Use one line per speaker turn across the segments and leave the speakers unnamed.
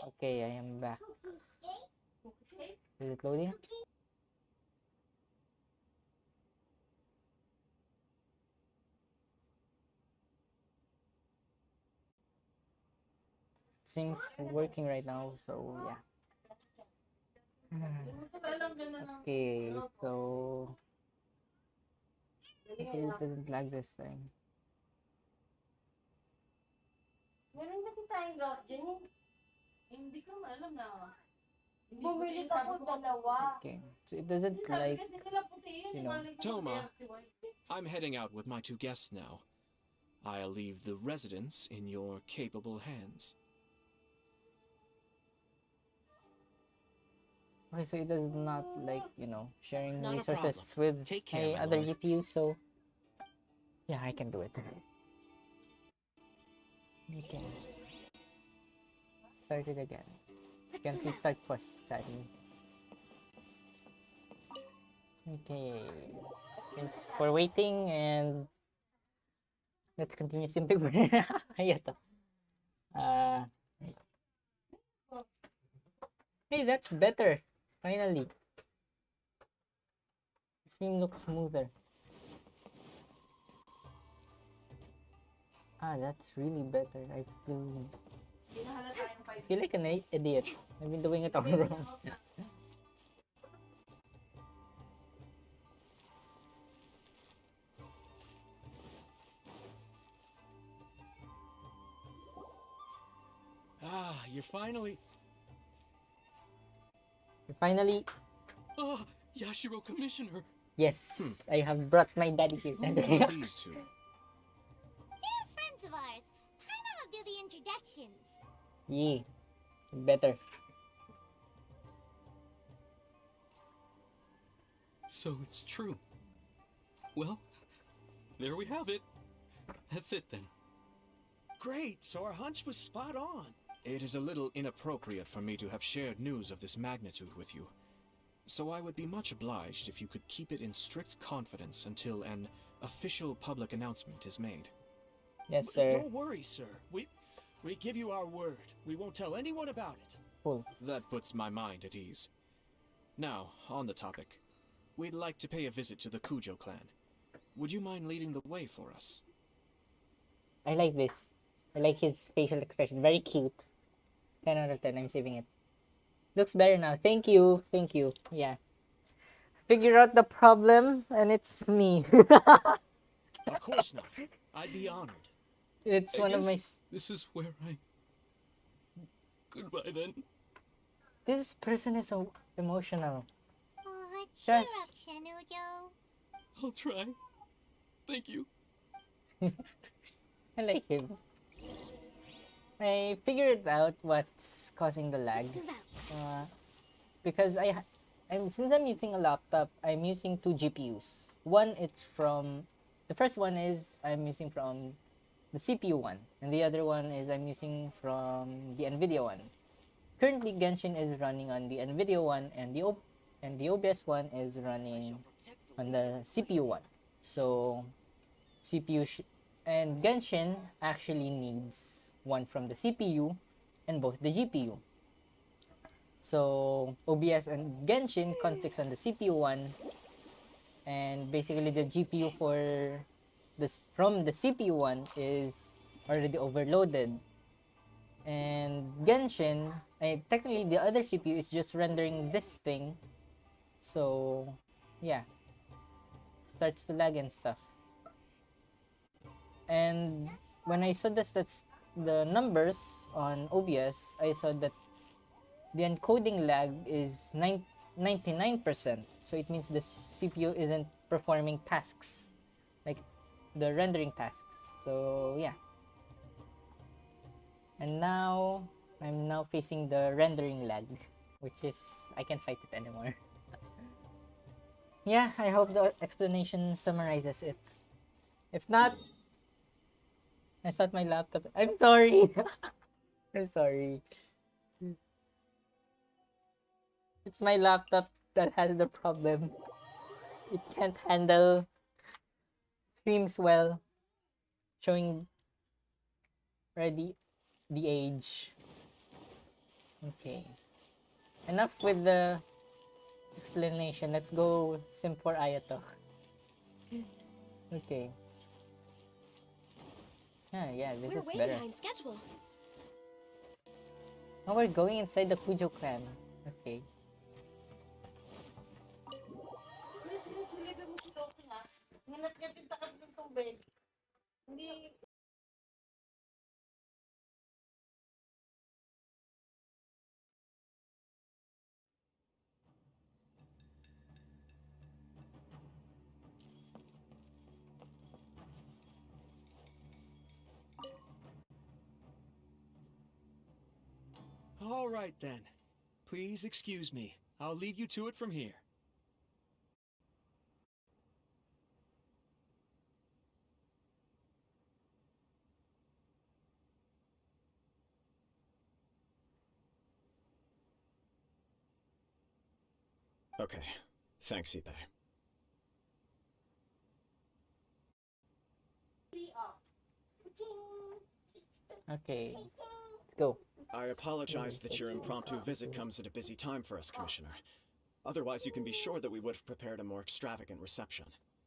Okay, I am back. Is it loading? Seems working right now, so yeah. Okay, so hopefully it doesn't lag this time.
Meron kasi tayong route dyan eh. Hindi ko alam na. Bumili ka po dalawa.
Okay, so it doesn't like, you know.
Toma, I'm heading out with my 2 guests now. I'll leave the residence in your capable hands.
Okay, so it does not like, you know, sharing
Not a
resources
problem.
with
Take care,
my
my
other
lord.
GPUs, so yeah, I can do it. You can start it again. Can't restart first, sadly. Okay, thanks for waiting, and let's continue simply. Ayato. Hey, that's better. Finally, the stream looks smoother. That's really better. I feel like an idiot. I've been doing it all wrong.
You're finally...
Oh,
Yashiro Commissioner!
yes, I have brought my daddy here.
Who are these two?
They're friends of ours. Paimon will do the introductions.
Yeah, better.
So it's true. Well, there we have it. That's it then.
Great, so our hunch was spot on.
It is a little inappropriate for me to have shared news of this magnitude with you. So I would be much obliged if you could keep it in strict confidence until an official public announcement is made.
Yes, sir.
Don't worry, sir. We give you our word. We won't tell anyone about it.
Cool.
That puts my mind at ease. Now, on the topic. We'd like to pay a visit to the Kujo clan. Would you mind leading the way for us?
I like this. I like his facial expression. Very cute. 10 out of 10. I'm saving it. Looks better now. Thank you. Thank you. Yeah. Figure out the problem, and it's me.
Of course not. I'd be honored.
It's one of my...
This is where I... Goodbye then.
This person is so emotional.
Oh, cheer
Chef.
up, Shanujo.
I'll try. Thank you.
I like him. I figured out what's causing the lag.
Let's move out.
Because since I'm using a laptop, I'm using 2 GPUs. The first one is I'm using from the CPU one, and the other one is I'm using from the NVIDIA one. Currently, Genshin is running on the NVIDIA one, and the OBS one is running on the CPU one. So, and Genshin actually needs one from the CPU and both the GPU. So OBS and Genshin conflicts on the CPU one, and basically the GPU from the CPU one is already overloaded, and Genshin, technically the other CPU is just rendering this thing, so yeah, it starts to lag and stuff. And when I saw that's the numbers on OBS, I saw that the encoding lag is 99%. So it means the CPU isn't performing tasks, like the rendering tasks. So yeah. And now, I'm now facing the rendering lag, which is, I can't fight it anymore. Yeah, I hope the explanation summarizes it. If not, I thought my laptop... I'm sorry! I'm sorry. It's my laptop that has the problem. It can't handle streams well, showing already the age. Okay. Enough with the explanation. Let's go sim for Ayato. Okay. Yeah, this
We're
is
way
better.
behind schedule.
Oh, we're going inside the Kujo clan. Okay.
Please, nilibig mo si Loki ha. Nganap niya yung takap ng tubig. Hindi,
All right then. Please excuse me. I'll leave you to it from here.
Okay. Thanks, Ipe.
off.
Okay. Let's go.
I apologize that your impromptu visit comes at a busy time for us, Commissioner. Otherwise, you can be sure that we would have prepared a more extravagant reception.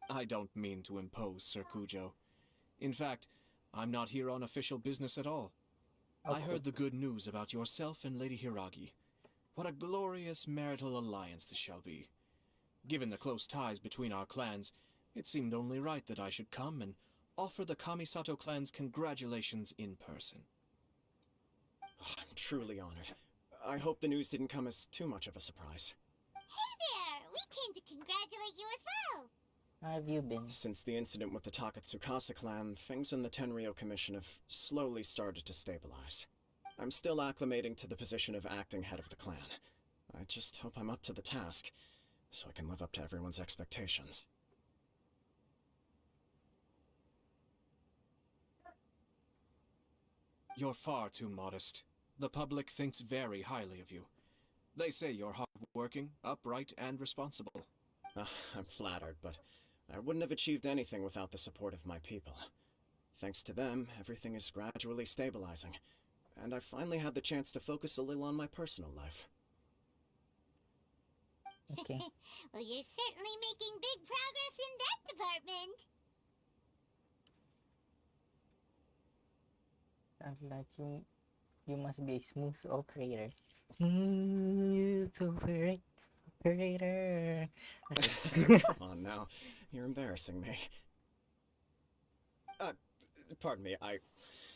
I don't mean to impose, Sir Kujo. In fact, I'm not here on official business at all. I heard the good news about yourself and Lady Hiragi. What a glorious marital alliance this shall be. Given the close ties between our clans, it seemed only right that I should come and offer the Kamisato clan's congratulations in person.
I'm truly honored. I hope the news didn't come as too much of a surprise.
Hey there! We came to congratulate you as well!
How have you been?
Since the incident with the Takatsukasa clan, things in the Tenryo Commission have slowly started to stabilize. I'm still acclimating to the position of acting head of the clan. I just hope I'm up to the task, so I can live up to everyone's expectations.
You're far too modest. The public thinks very highly of you. They say you're hard-working, upright, and responsible.
I'm flattered, but I wouldn't have achieved anything without the support of my people. Thanks to them, everything is gradually stabilizing, and I finally had the chance to focus a little on my personal life.
Okay.
Well, you're certainly making big progress in that department!
Sounds like you must be a smooth operator. Smooth operator. Okay.
Come on now, you're embarrassing me. Pardon me,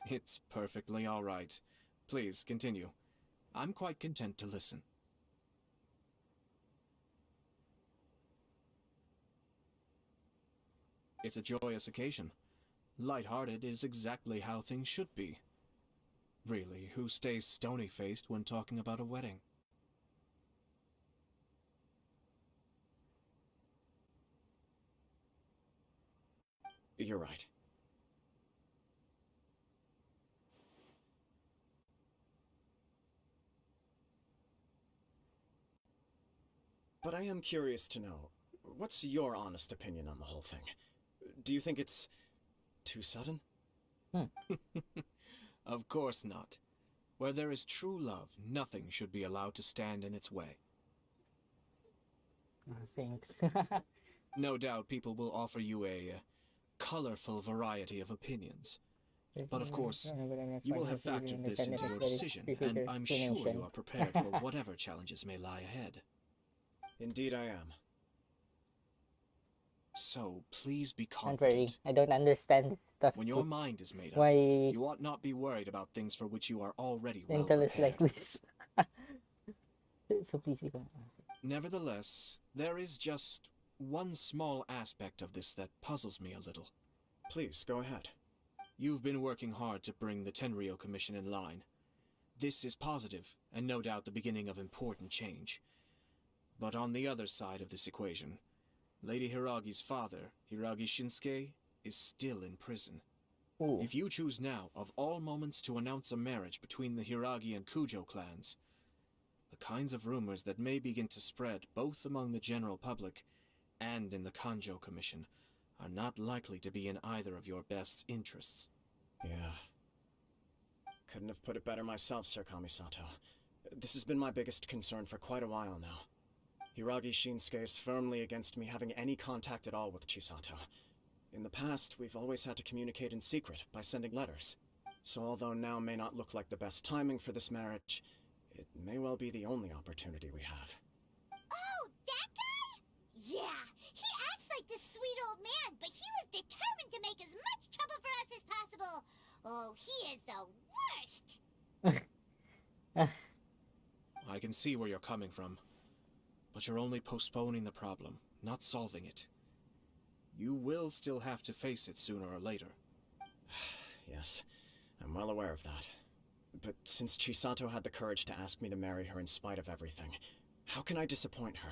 It's perfectly all right. Please, continue. I'm quite content to listen. It's a joyous occasion. Light-hearted is exactly how things should be. Really, who stays stony-faced when talking about a wedding?
You're right. But I am curious to know, what's your honest opinion on the whole thing? Do you think it's too sudden?
Of course not. Where there is true love, nothing should be allowed to stand in its way.
Thanks.
No doubt people will offer you a colorful variety of opinions. But of course, you will have factored this into your decision, and I'm sure you are prepared for whatever challenges may lie ahead.
Indeed I am.
So, please be
Don't worry,
confident.
I don't understand this stuff.
When your mind is made up,
Why
you ought not be worried about things for which you are already well
Intel is
prepared.
like this? So please be confident.
Nevertheless, there is just one small aspect of this that puzzles me a little.
Please, go ahead.
You've been working hard to bring the Tenryo Commission in line. This is positive, and no doubt the beginning of important change. But on the other side of this equation, Lady Hiragi's father, Hiragi Shinsuke, is still in prison.
Ooh.
If you choose now, of all moments, to announce a marriage between the Hiragi and Kujo clans, the kinds of rumors that may begin to spread both among the general public and in the Kanjo Commission are not likely to be in either of your best interests.
Yeah. Couldn't have put it better myself, Sir Kamisato. This has been my biggest concern for quite a while now. Hiragi Shinsuke is firmly against me having any contact at all with Chisato. In the past, we've always had to communicate in secret by sending letters. So although now may not look like the best timing for this marriage, it may well be the only opportunity we have.
Oh, that guy? Yeah, he acts like this sweet old man, but he was determined to make as much trouble for us as possible. Oh, he is the worst.
I can see where you're coming from. But you're only postponing the problem, not solving it. You will still have to face it sooner or later.
Yes, I'm well aware of that. But since Chisato had the courage to ask me to marry her in spite of everything, how can I disappoint her?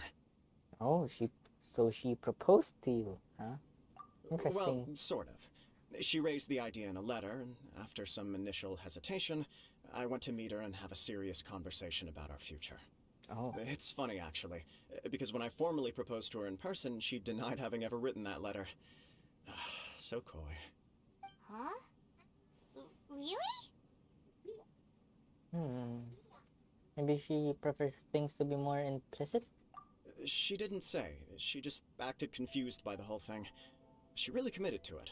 Oh, she proposed to you, huh? Interesting.
Well, sort of. She raised the idea in a letter, and after some initial hesitation, I went to meet her and have a serious conversation about our future.
Oh.
It's funny, actually, because when I formally proposed to her in person, she denied having ever written that letter. So coy.
Huh? Really?
Maybe she prefers things to be more implicit?
She didn't say. She just acted confused by the whole thing. She really committed to it.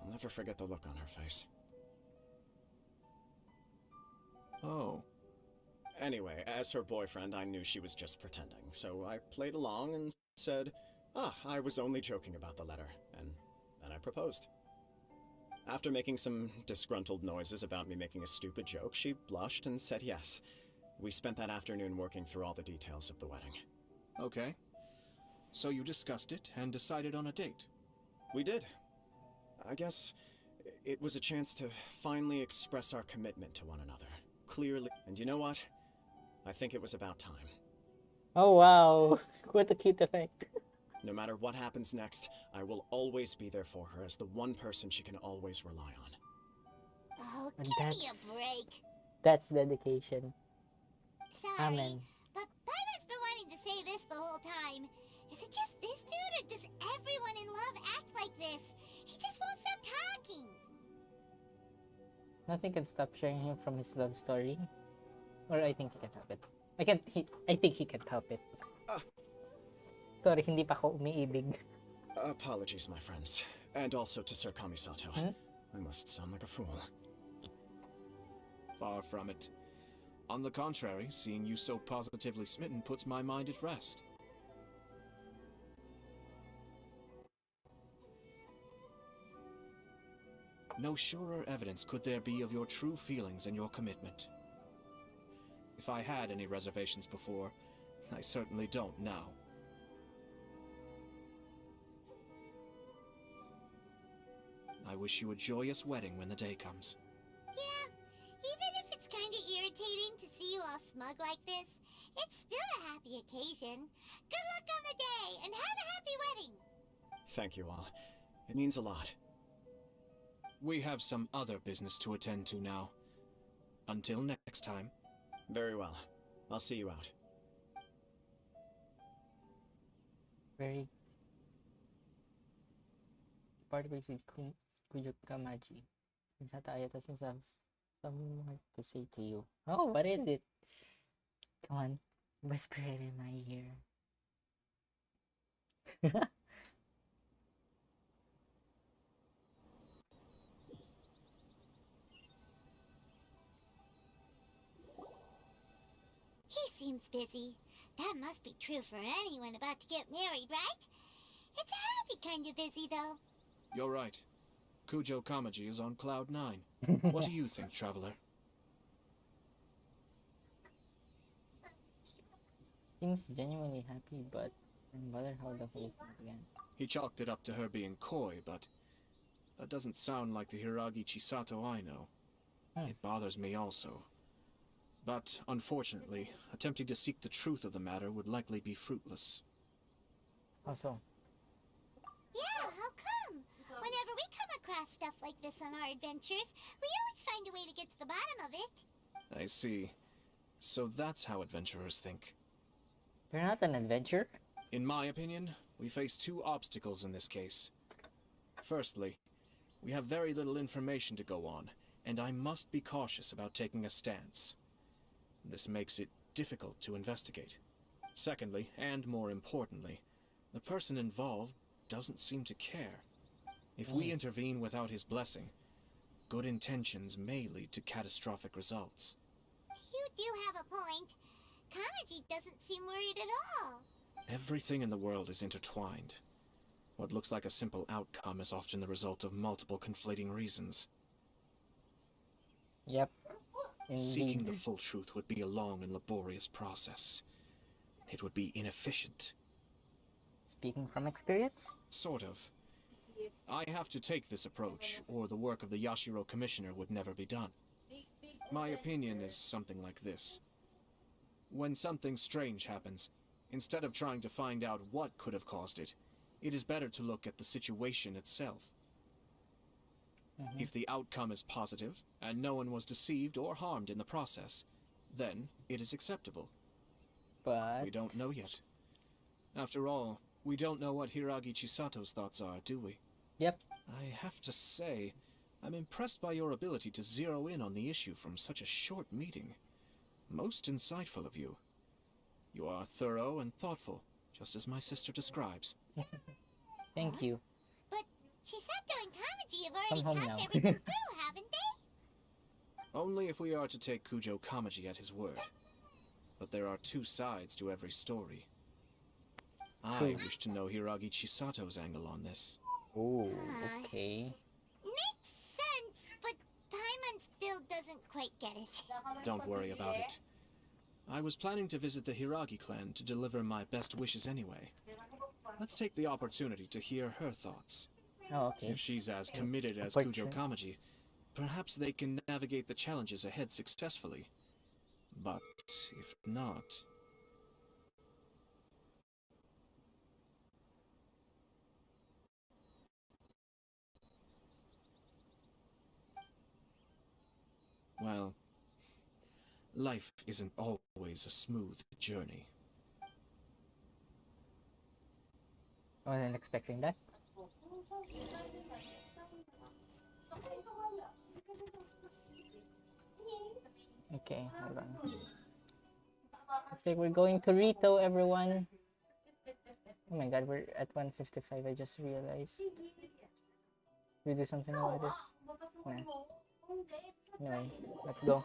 I'll never forget the look on her face.
Oh.
Anyway, as her boyfriend, I knew she was just pretending, so I played along and said, I was only joking about the letter, and then I proposed. After making some disgruntled noises about me making a stupid joke, she blushed and said yes. We spent that afternoon working through all the details of the wedding.
Okay. So you discussed it and decided on a date?
We did. I guess it was a chance to finally express our commitment to one another, clearly. And you know what? I think it was about time.
Oh wow, what a cute effect.
No matter what happens next, I will always be there for her as the one person she can always rely on.
Oh,
And
give me
that's-
a break.
That's dedication.
Sorry,
Amen.
but Paimon's been wanting to say this the whole time. Is it just this dude, or does everyone in love act like this? He just won't stop talking.
Nothing can stop sharing him from his love story. Or I think he can help it. I think he can help it. Sorry, hindi pa ako umiibig.
Apologies, my friends. And also to Sir Kamisato.
Hmm?
I must sound like a fool.
Far from it. On the contrary, seeing you so positively smitten puts my mind at rest. No surer evidence could there be of your true feelings and your commitment. If I had any reservations before, I certainly don't now. I wish you a joyous wedding when the day comes.
Yeah, even if it's kinda irritating to see you all smug like this, it's still a happy occasion. Good luck on the day, and have a happy wedding!
Thank you all. It means a lot.
We have some other business to attend to now. Until next time.
Very well. I'll see you out.
Very part ways with Kujo Kamaji. Misato Ayato seems to have some more to say to you. Oh, what is it? Come on, whisper it in my ear.
He seems busy. That must be true for anyone about to get married, right? It's a happy kind of busy, though.
You're right. Kujo Kamaji is on cloud 9. What do you think, traveler?
Seems genuinely happy, but I'm bothered how the whole thing began.
He chalked it up to her being coy, but that doesn't sound like the Hiragi Chisato I know. It bothers me also. But, unfortunately, attempting to seek the truth of the matter would likely be fruitless.
How so?
Yeah, how come? Whenever we come across stuff like this on our adventures, we always find a way to get to the bottom of it.
I see. So that's how adventurers think.
You're not an adventurer?
In my opinion, we face two obstacles in this case. Firstly, we have very little information to go on, and I must be cautious about taking a stance. This makes it difficult to investigate. Secondly, and more importantly, the person involved doesn't seem to care. If we intervene without his blessing, good intentions may lead to catastrophic results.
You do have a point. Kamaji doesn't seem worried at all.
Everything in the world is intertwined. What looks like a simple outcome is often the result of multiple conflating reasons.
Yep.
Seeking
Indeed.
the full truth would be a long and laborious process. It would be inefficient.
Speaking from experience?
Sort of. I have to take this approach, or the work of the Yashiro Commissioner would never be done. My opinion is something like this. When something strange happens, instead of trying to find out what could have caused it, it is better to look at the situation itself. If the outcome is positive, and no one was deceived or harmed in the process, then it is acceptable.
But
We don't know yet. After all, we don't know what Hiragi Chisato's thoughts are, do we?
yep.
I have to say, I'm impressed by your ability to zero in on the issue from such a short meeting. Most insightful of you. You are thorough and thoughtful, just as my sister describes.
Thank you.
But Chisato and Kamaji have
Come
already
home
talked
now.
everything through, haven't they?
Only if we are to take Kujo Kamaji at his word. But there are two sides to every story. I
True.
wish to know Hiragi Chisato's angle on this.
Oh, okay.
Makes sense, but Paimon still doesn't quite get it.
Don't worry about it. I was planning to visit the Hiragi clan to deliver my best wishes anyway. Let's take the opportunity to hear her thoughts.
Oh, okay.
If she's as committed as Kujo
Opportun-
Kamaji, perhaps they can navigate the challenges ahead successfully. But if not... well, life isn't always a smooth journey.
I wasn't expecting that. Okay, hold on. Looks like we're going to Rito, everyone. Oh my god, we're at 1:55. I just realized. We do something about this? Nah. Anyway, let's go.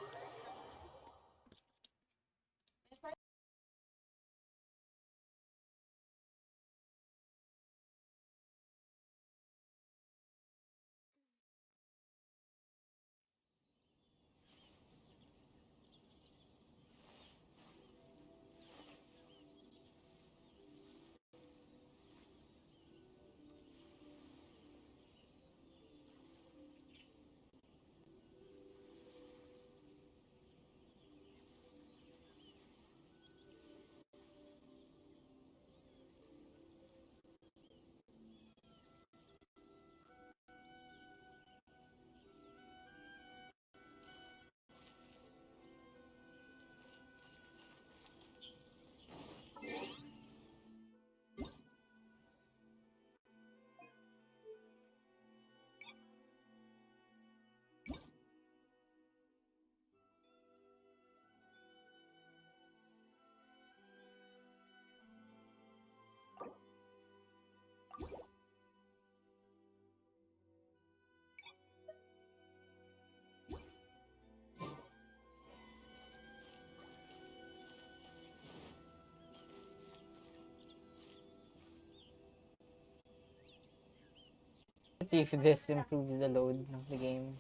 Let's see if this improves the load of the game.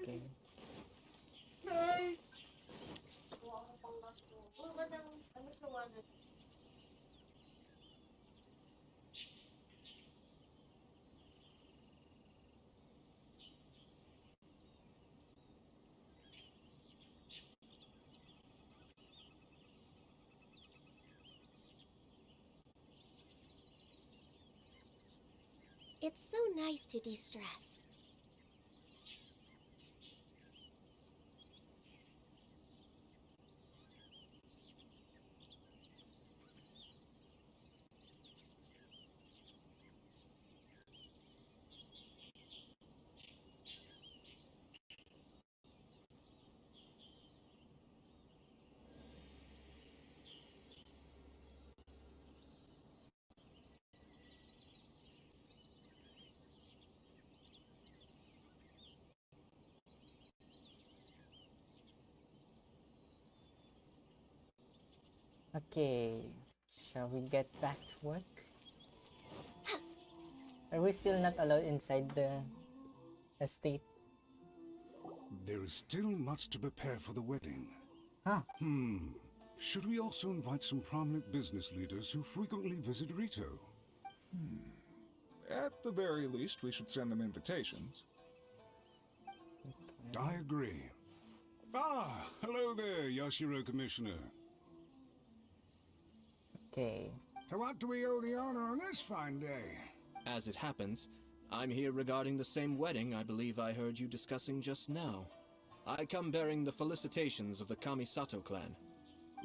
Okay.
It's so nice to de-stress.
Okay, shall we get back to work? Are we still not allowed inside the estate?
There is still much to prepare for the wedding.
Huh.
Should we also invite some prominent business leaders who frequently visit Rito?
At the very least, we should send them invitations.
I agree. Ah, hello there, Yashiro Commissioner.
Okay.
To what do we owe the honor on this fine day?
As it happens, I'm here regarding the same wedding I believe I heard you discussing just now. I come bearing the felicitations of the Kamisato clan.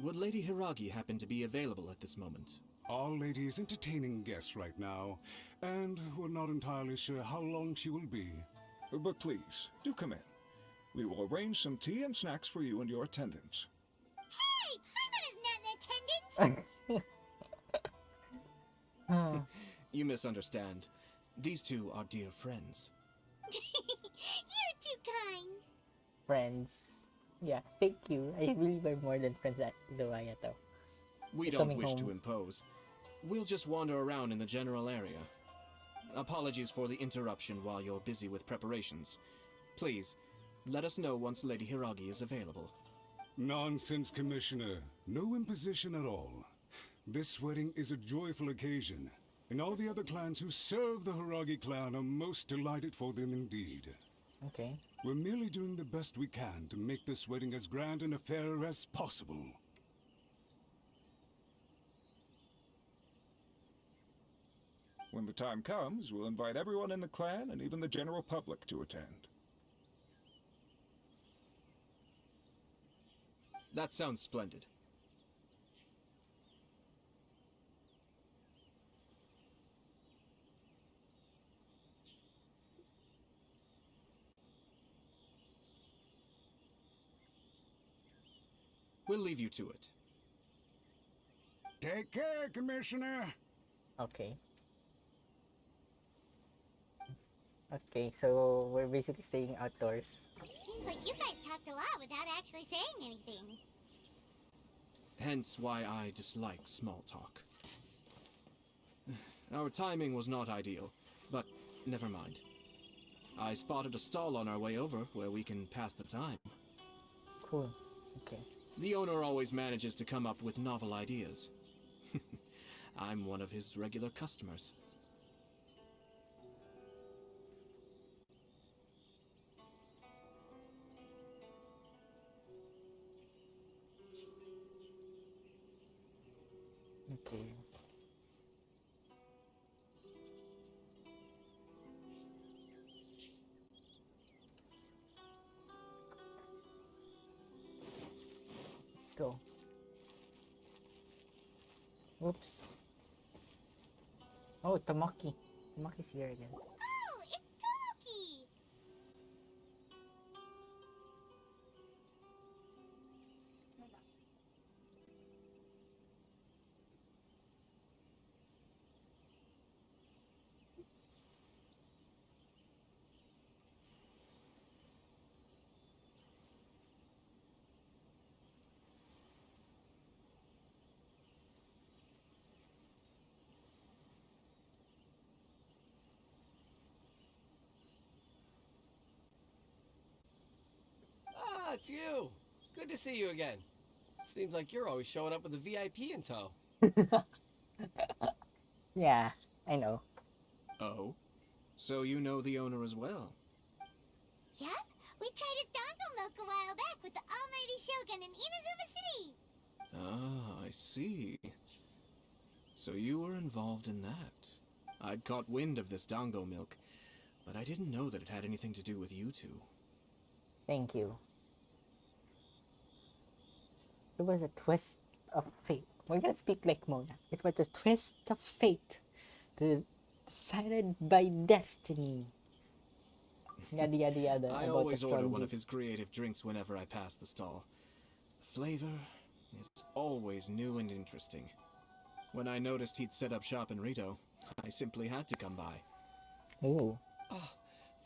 Would Lady Hiragi happen to be available at this moment?
Our lady is entertaining guests right now, and we're not entirely sure how long she will be.
But please, do come in. We will arrange some tea and snacks for you and your attendants.
Hey, Paimon is not in attendance!
Hmm.
You misunderstand. These two are dear friends.
You're too kind.
Friends. Yeah, thank you. I believe we're more than friends at the Ayato.
We
They're
don't
coming
wish to
home.
impose. We'll just wander around in the general area. Apologies for the interruption while you're busy with preparations. Please, let us know once Lady Hiragi is available.
Nonsense, Commissioner. No imposition at all. This wedding is a joyful occasion, and all the other clans who serve the Hiragi clan are most delighted for them indeed.
Okay.
We're merely doing the best we can to make this wedding as grand an affair as possible.
When the time comes, we'll invite everyone in the clan and even the general public to attend.
That sounds splendid. We'll leave you to it.
Take care, Commissioner.
Okay. Okay, so we're basically staying outdoors.
Seems like you guys talked a lot without actually saying anything.
Hence why I dislike small talk. Our timing was not ideal, but never mind. I spotted a stall on our way over where we can pass the time.
Cool. Okay.
The owner always manages to come up with novel ideas. I'm one of his regular customers.
Okay. Let's go. Oops. Oh, Tamaki. Tamaki's here again.
Oh, it's Tomoki!
Ah, it's you. Good to see you again. Seems like you're always showing up with a VIP in tow.
Yeah, I know.
Oh? So you know the owner as well?
Yep, we tried his dongle milk a while back with the almighty Shogun in Inazuma City.
Ah, I see. So you were involved in that. I'd caught wind of this dango milk, but I didn't know that it had anything to do with you two.
Thank you. It was a twist of fate. We're gonna speak like Mona. It was a twist of fate. Decided by destiny. Yada yada yada.
I
about
always order one
astrology.
of his creative drinks whenever I pass the stall. The flavor is always new and interesting. When I noticed he'd set up shop in Rito, I simply had to come by.
Ooh.
Oh,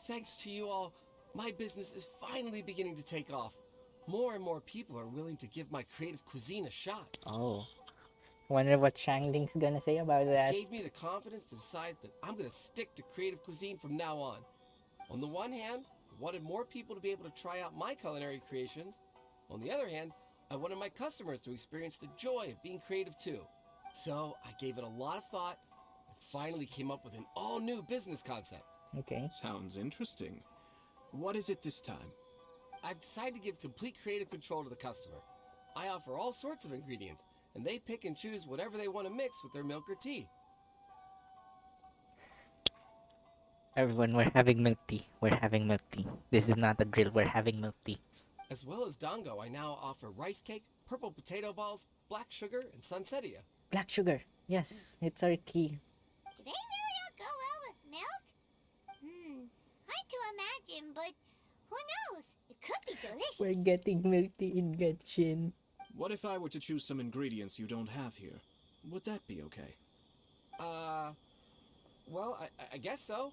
thanks to you all, my business is finally beginning to take off. More and more people are willing to give my creative cuisine a shot.
Oh. Wonder what Shangling's gonna say about that.
Gave me the confidence to decide that I'm gonna stick to creative cuisine from now on. On the one hand, I wanted more people to be able to try out my culinary creations. On the other hand, I wanted my customers to experience the joy of being creative too. So I gave it a lot of thought and finally came up with an all-new business concept.
Okay.
Sounds interesting. What is it this time?
I've decided to give complete creative control to the customer. I offer all sorts of ingredients, and they pick and choose whatever they want to mix with their milk or tea.
Everyone, we're having milk tea. We're having milk tea. This is not a drill. We're having milk tea.
As well as dango, I now offer rice cake, purple potato balls, black sugar, and sunsettia.
Black sugar. Yes, it's our key.
Do they really all go well with milk? Hard to imagine, but who knows? It could be delicious.
We're getting milk tea in Genshin.
What if I were to choose some ingredients you don't have here? Would that be okay?
Well, I guess so.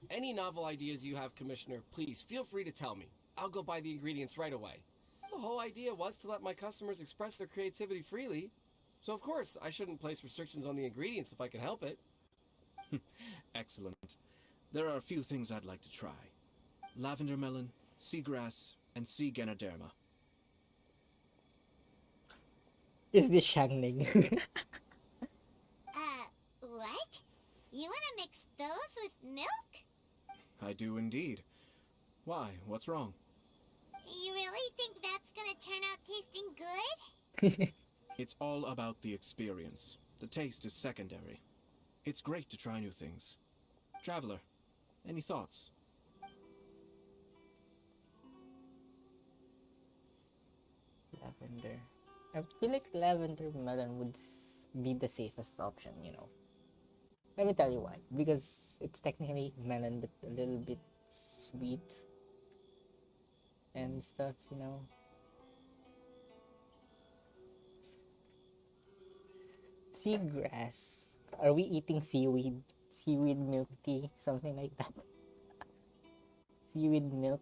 Any novel ideas you have, Commissioner, please feel free to tell me. I'll go buy the ingredients right away. The whole idea was to let my customers express their creativity freely. So of course, I shouldn't place restrictions on the ingredients if I can help it.
Excellent. There are a few things I'd like to try. Lavender melon, seagrass, and sea ganoderma.
Is this Shangling?
What? You want to mix those with milk?
I do indeed. Why? What's wrong?
You really think that's gonna turn out tasting good?
It's all about the experience. The taste is secondary. It's great to try new things. Traveler, any thoughts?
Lavender. I feel like lavender melon would be the safest option, you know. Let me tell you why. Because it's technically melon, but a little bit sweet and stuff, you know. Seagrass. Are we eating seaweed? Seaweed milk tea? Something like that. Seaweed milk?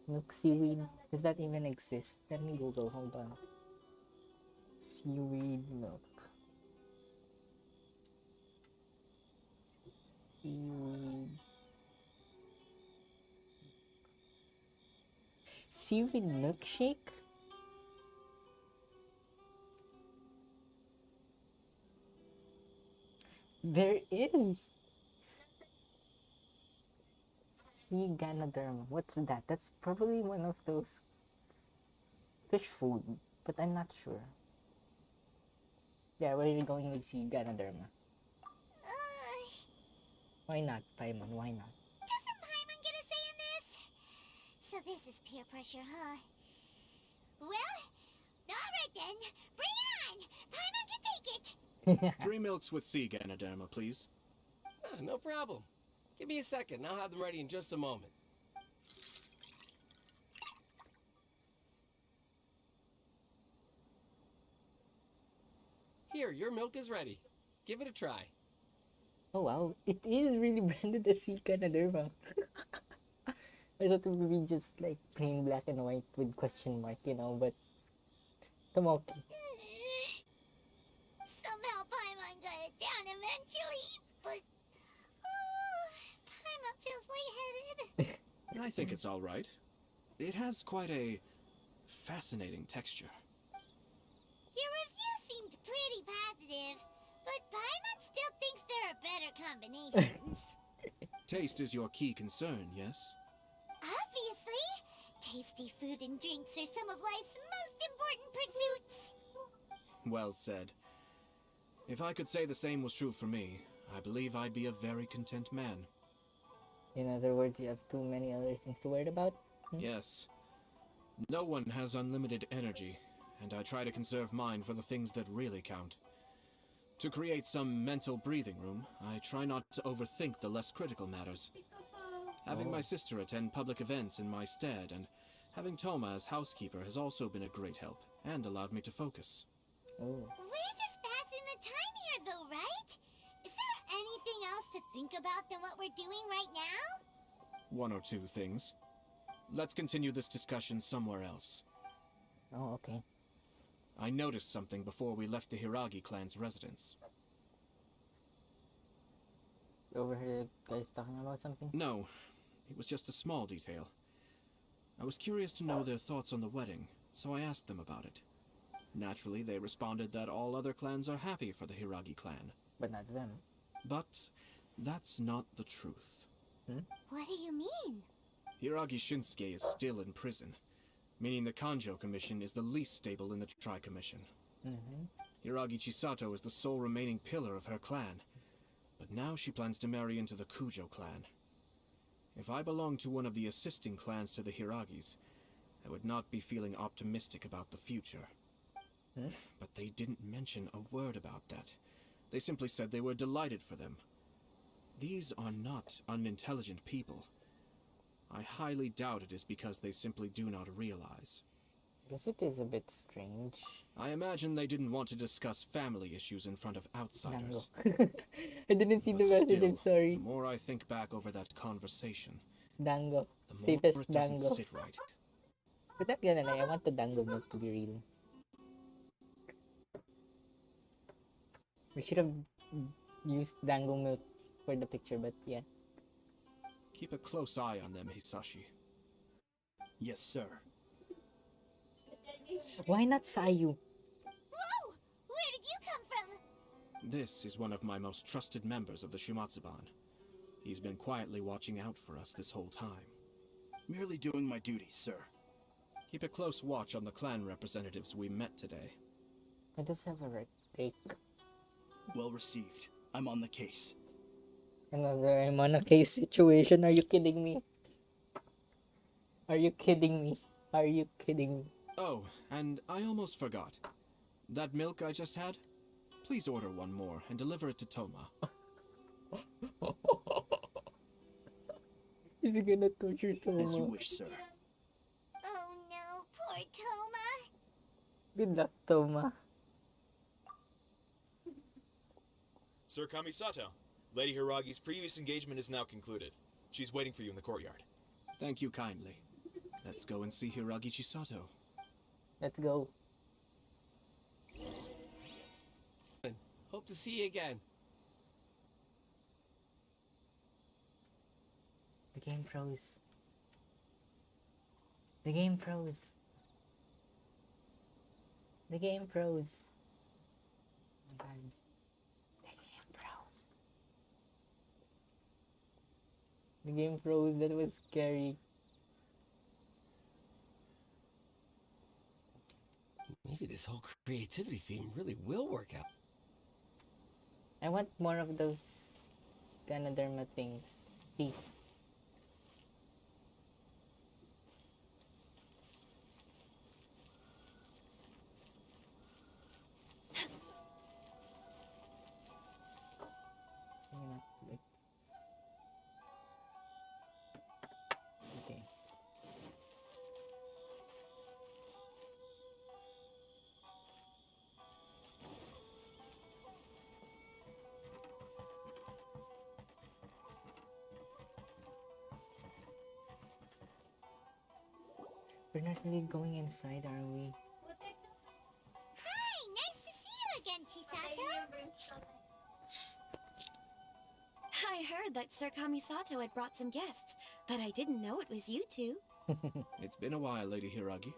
Milk seaweed? Does that even exist? Let me Google. Hold on. Seaweed milk. Seaweed milkshake? There is! Sea Ganoderma. What's that? That's probably one of those fish food, but I'm not sure. Yeah, we're going with Sea Ganoderma. Why not, Paimon? Why not?
Doesn't Paimon get a say in this? So this is peer pressure, huh? Well, alright then. Bring it on! Paimon can take it!
3 milks with sea ganoderma, please.
No problem. Give me a second, I'll have them ready in just a moment. Here, your milk is ready. Give it a try.
Oh wow, it is really branded as Sea Ganoderma. I thought it would be just like plain black and white with question mark, you know, but Tomoki.
Somehow Paimon got it down eventually, but Paimon feels lightheaded.
I think it's all right. It has quite a fascinating texture.
Your review seemed pretty positive, but Paimon still thinks there are better combinations.
Taste is your key concern, yes?
Obviously! Tasty food and drinks are some of life's most important pursuits.
Well said. If I could say the same was true for me, I believe I'd be a very content man.
In other words, you have too many other things to worry about?
Yes. No one has unlimited energy, and I try to conserve mine for the things that really count. To create some mental breathing room, I try not to overthink the less critical matters. Having my sister attend public events in my stead, and having Toma as housekeeper has also been a great help, and allowed me to focus.
Oh.
We're just passing the time here though, right? Is there anything else to think about than what we're doing right now?
1 or 2 things. Let's continue this discussion somewhere else.
Oh, okay.
I noticed something before we left the Hiragi clan's residence.
Overheard guys talking about something?
No, it was just a small detail. I was curious to know their thoughts on the wedding, so I asked them about it. Naturally, they responded that all other clans are happy for the Hiragi clan.
But not them.
But that's not the truth.
What do you mean?
Hiragi Shinsuke is still in prison, meaning the Kanjo Commission is the least stable in the Tri-Commission. Hiragi Chisato is the sole remaining pillar of her clan, but now she plans to marry into the Kujo clan. If I belonged to one of the assisting clans to the Hiragis, I would not be feeling optimistic about the future. But they didn't mention a word about that. They simply said they were delighted for them. These are not unintelligent people. I highly doubt it is because they simply do not realize.
I guess it is a bit strange.
I imagine they didn't want to discuss family issues in front of outsiders.
Dango. I didn't see
But
the message, I'm
still,
sorry.
the more I think back over that conversation,
Dango.
the more
Safest
it doesn't
Dango.
sit right.
But not gonna lie, I want the Dango milk to be real. We should have used Dango milk for the picture, but yeah.
Keep a close eye on them, Hisashi.
Yes, sir.
Why not Sayu?
Whoa! Where did you come from?
This is one of my most trusted members of the Shumatsuban. He's been quietly watching out for us this whole time.
Merely doing my duty, sir.
Keep a close watch on the clan representatives we met today.
I just have a rake.
Well received. I'm on the case.
Another I'm on a case situation. Are you kidding me? Are you kidding me? Are you kidding me?
Oh, and I almost forgot. That milk I just had? Please order one more and deliver it to Toma.
Is he gonna torture Toma?
As you wish, sir.
Oh no, poor Toma.
Good luck, Toma.
Sir Kamisato, Lady Hiragi's previous engagement is now concluded. She's waiting for you in the courtyard.
Thank you kindly. Let's go and see Hiragi Chisato.
Let's go.
Hope to see you again.
The game froze. The game froze. The game froze. Oh my god. The game froze. The game froze. That was scary.
Maybe this whole creativity theme really will work out.
I want more of those Ganoderma things. Peace. Okay. We're not really going inside, are we?
Hi, nice to see you again, Chisato.
I heard that Sir Kamisato had brought some guests, but I didn't know it was you two.
It's been a while, Lady Hiragi.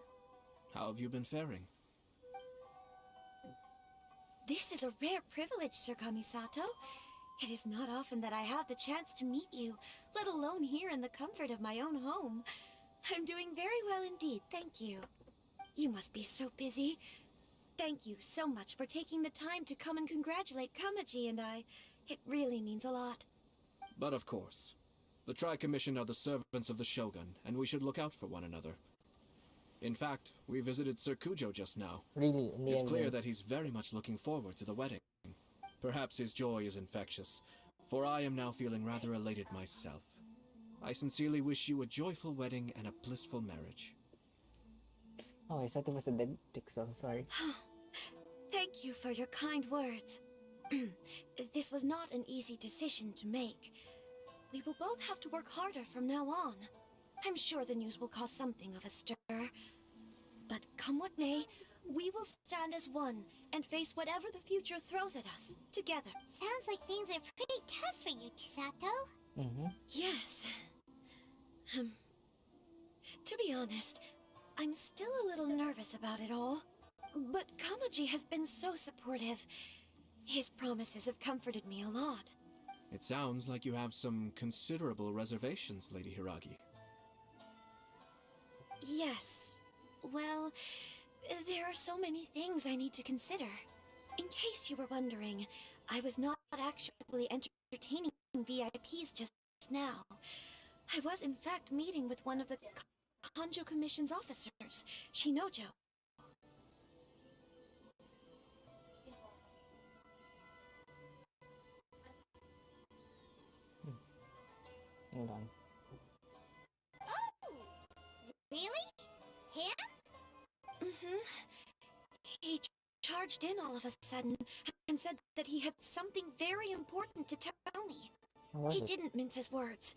How have you been faring?
This is a rare privilege, Sir Kamisato. It is not often that I have the chance to meet you, let alone here in the comfort of my own home. I'm doing very well indeed, thank you. You must be so busy. Thank you so much for taking the time to come and congratulate Kamaji and I. It really means a lot.
But of course. The Tri-Commission are the servants of the Shogun, and we should look out for one another. In fact, we visited Sir Kujo just now.
Really? In the
It's
end,
clear
then.
that he's very much looking forward to the wedding. Perhaps his joy is infectious, for I am now feeling rather elated myself. I sincerely wish you a joyful wedding and a blissful marriage.
Oh, I thought it was a dead pixel. Sorry.
Thank you for your kind words. This was not an easy decision to make. We will both have to work harder from now on. I'm sure the news will cause something of a stir. But come what may, We will stand as one and face whatever the future throws at us, together.
Sounds like things are pretty tough for you, Chisato.
Mm-hmm.
Yes. To be honest, I'm still a little nervous about it all. But Kamaji has been so supportive. His promises have comforted me a lot.
It sounds like you have some considerable reservations, Lady Hiragi.
Yes. Well, there are so many things I need to consider. In case you were wondering, I was not actually entertaining VIPs just now. I was in fact meeting with one of the Kanjo Commission's officers, Shinojo.
Hold on.
Oh! Really? Him?
Mm-hmm. He charged in all of a sudden and said that he had something very important to tell me.
What
He
was it?
didn't mince his words.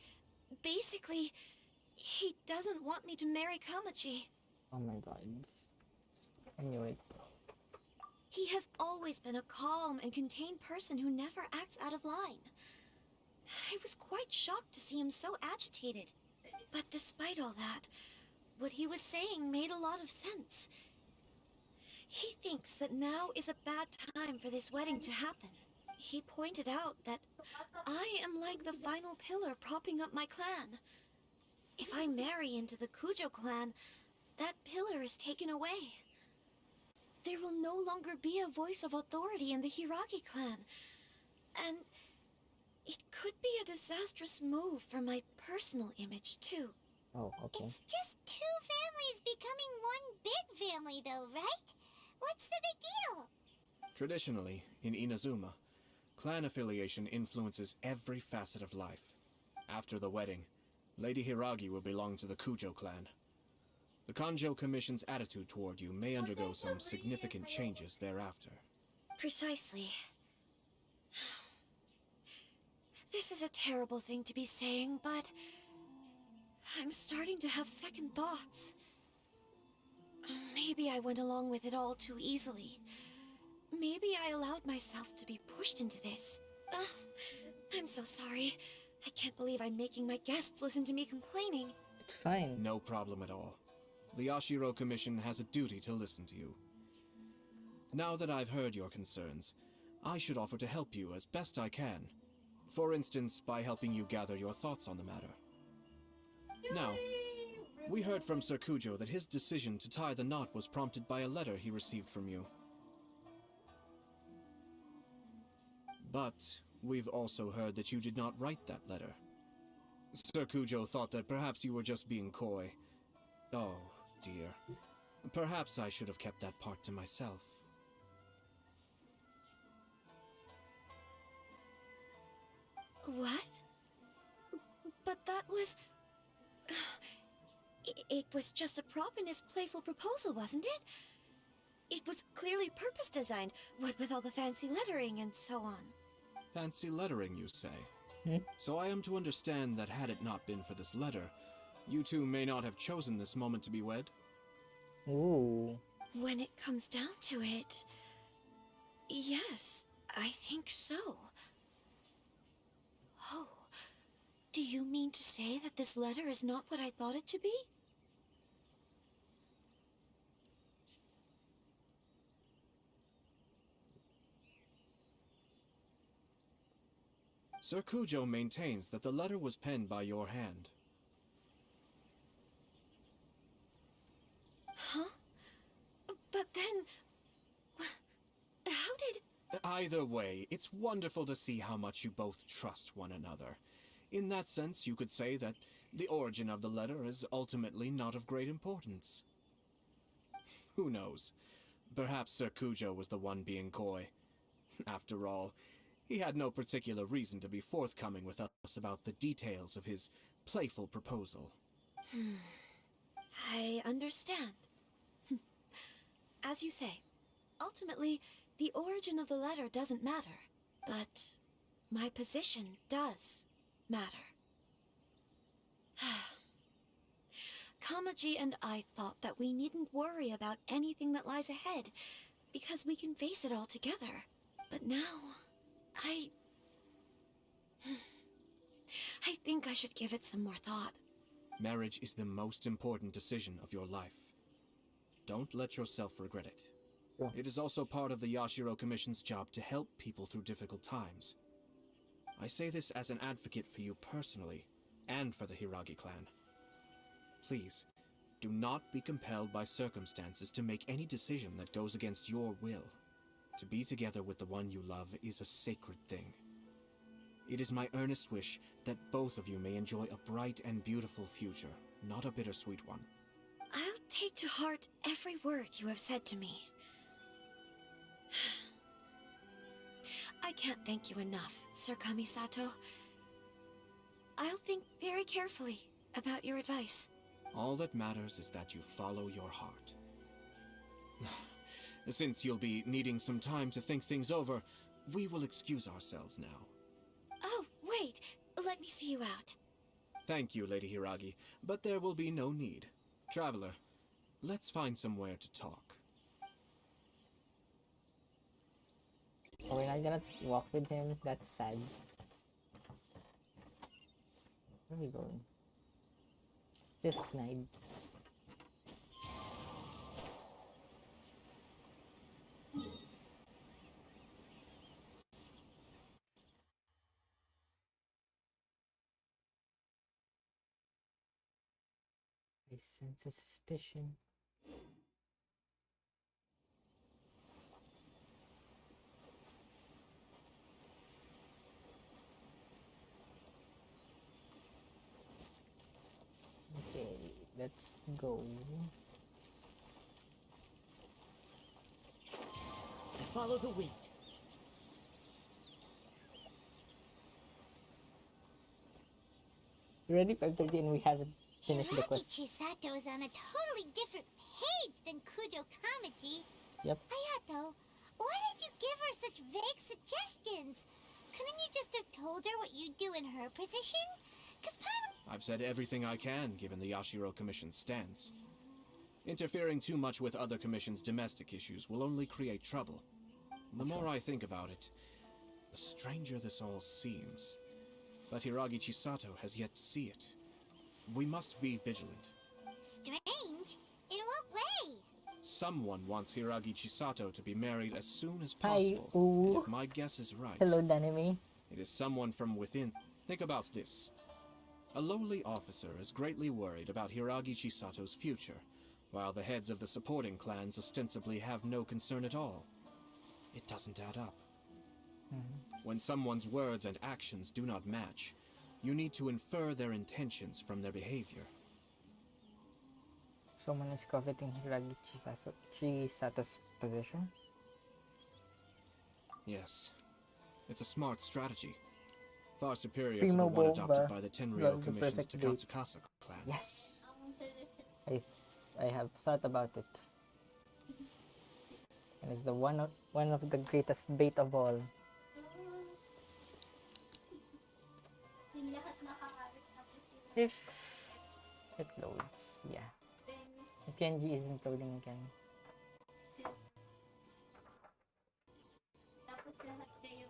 Basically, he doesn't want me to marry Kamaji.
Oh my god. Anyway.
He has always been a calm and contained person who never acts out of line. I was quite shocked to see him so agitated. But despite all that, what he was saying made a lot of sense. He thinks that now is a bad time for this wedding to happen. He pointed out that I am like the final pillar propping up my clan. If I marry into the Kujo clan, that pillar is taken away. There will no longer be a voice of authority in the Hiragi clan. And it could be a disastrous move for my personal image, too.
Oh, okay.
It's just two families becoming one big family, though, right? What's the big deal?
Traditionally, in Inazuma, clan affiliation influences every facet of life. After the wedding, Lady Hiragi will belong to the Kujo clan. The Kanjo Commission's attitude toward you may undergo some significant changes thereafter.
Precisely. This is a terrible thing to be saying, but I'm starting to have second thoughts. Maybe I went along with it all too easily. Maybe I allowed myself to be pushed into this. I'm so sorry. I can't believe I'm making my guests listen to me complaining.
It's fine.
No problem at all. The Yashiro Commission has a duty to listen to you. Now that I've heard your concerns, I should offer to help you as best I can. For instance, by helping you gather your thoughts on the matter. Now, we heard from Sir Kujo that his decision to tie the knot was prompted by a letter he received from you. But we've also heard that you did not write that letter. Sir Kujo thought that perhaps you were just being coy. Oh, dear. Perhaps I should have kept that part to myself.
What? But that was... It was just a prop in his playful proposal, wasn't it? It was clearly purpose designed, what with all the fancy lettering and so on.
Fancy lettering, you say?
Hmm?
So I am to understand that had it not been for this letter, you two may not have chosen this moment to be wed?
Ooh.
When it comes down to it... Yes, I think so. Oh, do you mean to say that this letter is not what I thought it to be?
Sir Kujo maintains that the letter was penned by your hand.
Huh? But then... How did...
Either way, it's wonderful to see how much you both trust one another. In that sense, you could say that the origin of the letter is ultimately not of great importance. Who knows? Perhaps Sir Kujo was the one being coy. After all, he had no particular reason to be forthcoming with us about the details of his playful proposal.
I understand. As you say, ultimately, the origin of the letter doesn't matter, but my position does matter. Kamaji and I thought that we needn't worry about anything that lies ahead, because we can face it all together. But now, I think I should give it some more thought.
Marriage is the most important decision of your life. Don't let yourself regret it.
Yeah.
It is also part of the Yashiro Commission's job to help people through difficult times. I say this as an advocate for you personally, and for the Hiragi clan. Please, do not be compelled by circumstances to make any decision that goes against your will. To be together with the one you love is a sacred thing. It is my earnest wish that both of you may enjoy a bright and beautiful future, not a bittersweet one.
I'll take to heart every word you have said to me. I can't thank you enough, Sir Kamisato. I'll think very carefully about your advice.
All that matters is that you follow your heart. Since you'll be needing some time to think things over, we will excuse ourselves now.
Oh, wait! Let me see you out.
Thank you, Lady Hiragi, but there will be no need. Traveler, let's find somewhere to talk.
Oh, we're not gonna walk with him? That's sad. Where are we going? Just Knight. I sense a suspicion. Okay, let's go.
Follow the wind.
Already 5:30 and we haven't finished the
Hiragi
quest.
Chisato is on a totally different page than Kujo Kamaji.
Yep.
Ayato, why did you give her such vague suggestions? Couldn't you just have told her what you'd do in her position? Cause
I've said everything I can, given the Yashiro Commission's stance. Interfering too much with other commissions' domestic issues will only create trouble. The more I think about it, the stranger this all seems. But Hiragi Chisato has yet to see it. We must be vigilant.
strange? In what way?
Someone wants Hiragi Chisato to be married as soon as
Hi,
possible. And
ooh.
if my guess is right,
Hello, Danime.
it is someone from within. Think about this. A lowly officer is greatly worried about Hiragi Chisato's future, while the heads of the supporting clans ostensibly have no concern at all. It doesn't add up. When someone's words and actions do not match, you need to infer their intentions from their behavior.
Someone is coveting Hiragi Chisato's position.
Yes. It's a smart strategy. Far superior
Primo
to the one
bomba.
adopted by the Tenryou
Well, the
Commission's
perfect date.
Takatsukasa clan.
Yes. I have thought about it. And it's the one of the greatest bait of all. If it loads, yeah. The PNG isn't loading again.
Tapos lahat kayo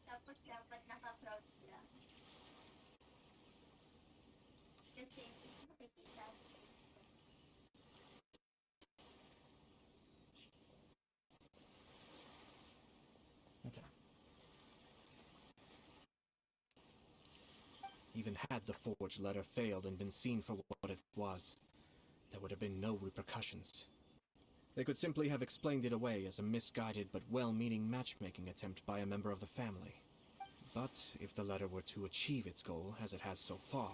tapos dapat naka-crouch lang. Kasi makikita.
Okay.
Even had the forged letter failed and been seen for what it was, there would have been no repercussions. They could simply have explained it away as a misguided but well-meaning matchmaking attempt by a member of the family. But if the letter were to achieve its goal, as it has so far,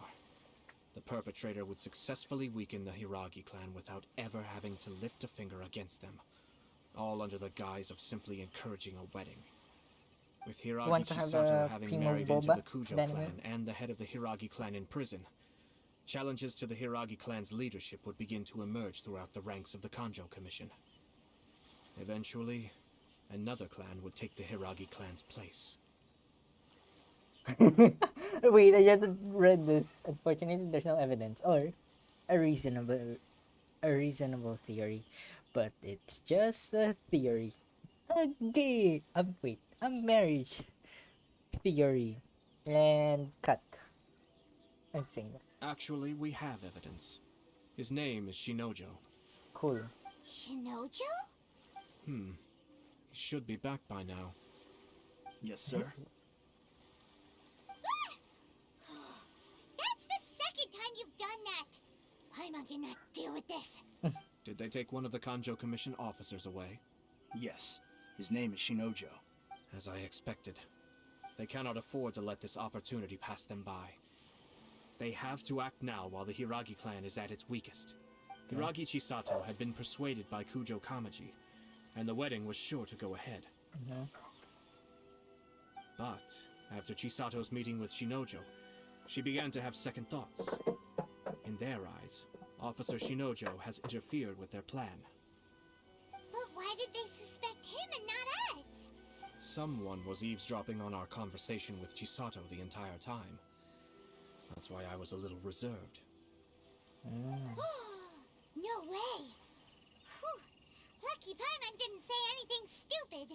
the perpetrator would successfully weaken the Hiragi clan without ever having to lift a finger against them, all under the guise of simply encouraging a wedding. With Hiragi
Want to have
Chisato
a
having
Primo
married into
Boba
the Kujo
Danime?
clan and the head of the Hiragi clan in prison, challenges to the Hiragi clan's leadership would begin to emerge throughout the ranks of the Kanjo Commission. Eventually, another clan would take the Hiragi clan's place.
Wait, I just read this. Unfortunately, there's no evidence or a reasonable theory, but it's just a theory. A marriage theory, and cut. I'm saying this.
Actually, we have evidence. His name is Shinojo.
Cool.
Shinojo?
He should be back by now.
Yes, sir.
That's the second time you've done that. I'm not gonna deal with this.
Did they take one of the Kanjo Commission officers away?
Yes. His name is Shinojo.
As I expected. They cannot afford to let this opportunity pass them by. They have to act now while the Hiragi clan is at its weakest. Hiragi Chisato had been persuaded by Kujo Kamaji, and the wedding was sure to go ahead. But after Chisato's meeting with Shinojo, she began to have second thoughts. In their eyes, Officer Shinojo has interfered with their plan.
But why did they suspect him and not us?
Someone was eavesdropping on our conversation with Chisato the entire time. That's why I was a little reserved.
No way. Whew. Lucky Paimon didn't say anything stupid.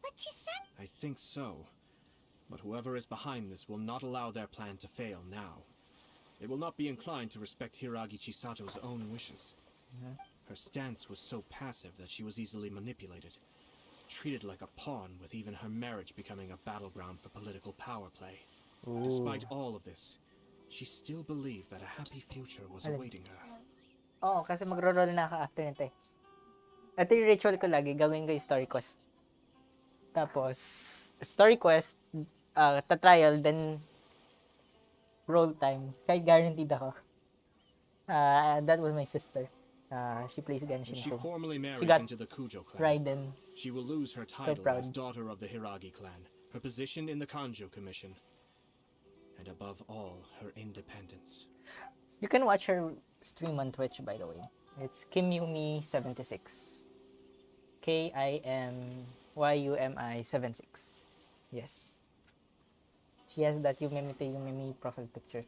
But Chisato...
I think so. But whoever is behind this will not allow their plan to fail now. They will not be inclined to respect Hiragi Chisato's own wishes. Her stance was so passive that she was easily manipulated. Treated like a pawn, with even her marriage becoming a battleground for political power play. Despite all of this, she still believed that a happy future was awaiting her.
Oo, kasi magro-roll na ako after nito eh. Ito yung ritual ko lagi, gagawin ko yung story quest. Tapos, story quest, ta-trial, then roll time. Kahit guaranteed ako. That was my sister. She plays Genshin
When she
Impact.
formally marries
got
into the Kujo clan,
Raiden.
she will lose her title
proud.
as daughter of the Hiragi clan, her position in the Kanjo Commission, and above all, her independence.
You can watch her stream on Twitch, by the way. It's KimYumi76. KIMYUMI76. Yes. She has that Yumemi profile picture.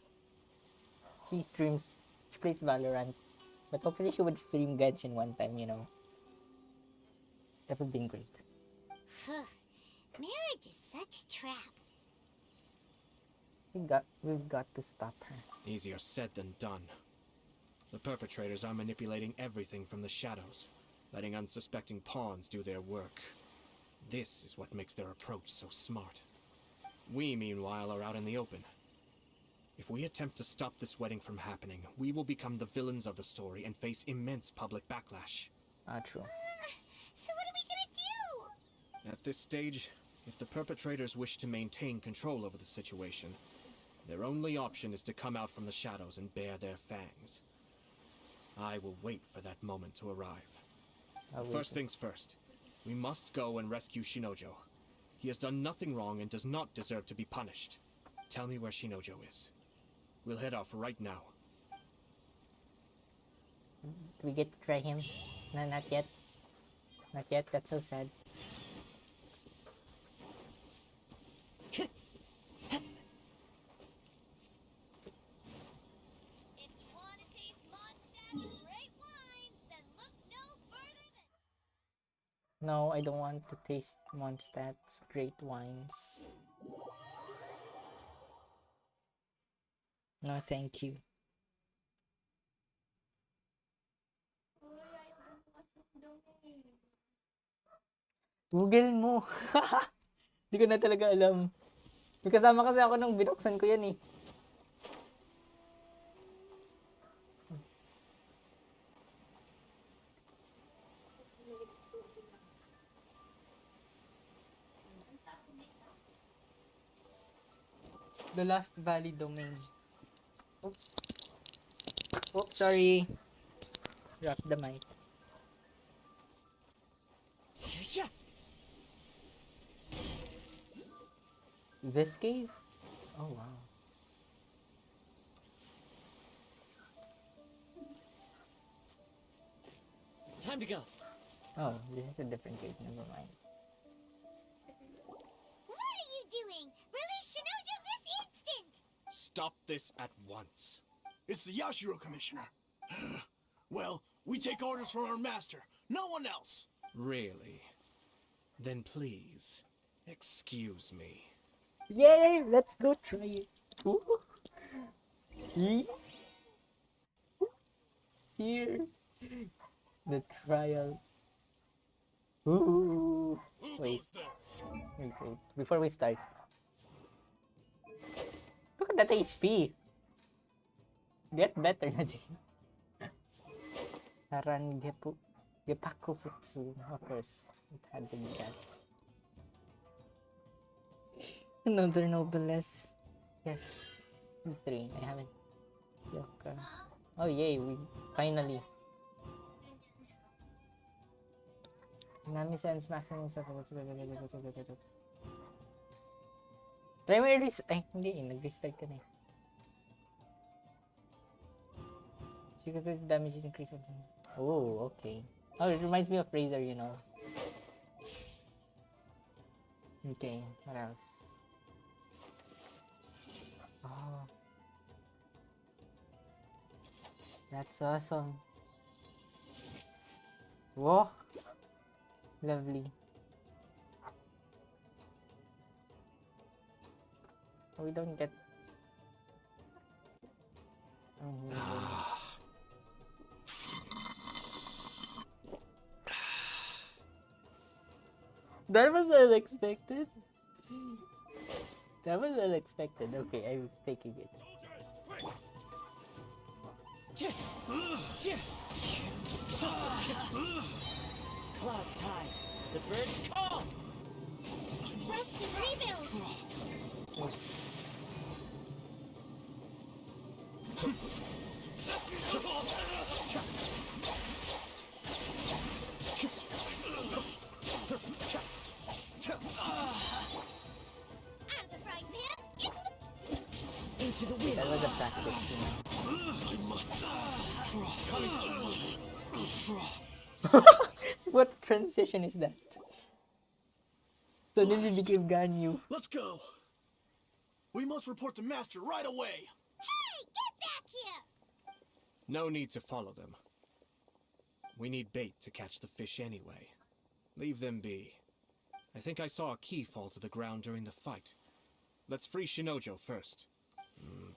She plays Valorant. But hopefully she would stream Genshin one time, you know. That would have been great.
Marriage is such a trap.
We've got to stop her.
Easier said than done. The perpetrators are manipulating everything from the shadows, letting unsuspecting pawns do their work. This is what makes their approach so smart. We, meanwhile, are out in the open. If we attempt to stop this wedding from happening, we will become the villains of the story and face immense public backlash.
True.
So what are we gonna do?
At this stage, if the perpetrators wish to maintain control over the situation, their only option is to come out from the shadows and bare their fangs. I will wait for that moment to arrive. First things first, we must go and rescue Shinojo. He has done nothing wrong and does not deserve to be punished. Tell me where Shinojo is. We'll head off right now.
Do we get to try him? No, not yet. Not yet, that's so sad. No, I don't want to taste Mondstadt's great wines. No, thank you. Google mo. Hindi ko na talaga alam. May kasama kasi ako nung binuksan ko yan eh. The Last Valley domain. Oops. Oops, sorry. Drop the mic. This cave? Oh wow.
Time to go.
Oh, this is a different cave. Never mind.
What are you doing? Release Shinojo this instant!
Stop this at once.
It's the Yashiro Commissioner. Well, we take orders from our master. No one else.
Really? Then please, excuse me.
Yay! Let's go try it. Ooh. See? Here. The trial. Ooh. Wait. Wait. Before we start. Look at that HP. Get better na Jane. Haran Gepaku Futsu. Of course, it had to be that. Another noblesse. Yes. 3. I haven't. Yoka. Oh yay, we finally. Nami sense maximum stuff. Try mo ay, hindi eh. Nag-restart ka na eh. Because the damage is increased. Oh, okay. Oh, it reminds me of Razor, you know. Okay, what else? Oh. That's awesome. Whoa. Lovely. We don't get... That was unexpected. That was unexpected. Okay, I'm taking it.
Clouds high. The birds call.
Rest and rebuild! Out of the frying pan,
into the wind.
That was a practice, you know.
I must.
What transition is that? Suddenly became Ganyu.
Let's go. We must report to Master right away.
Hey, get back here!
No need to follow them. We need bait to catch the fish anyway. Leave them be. I think I saw a key fall to the ground during the fight. Let's free Shinojo first.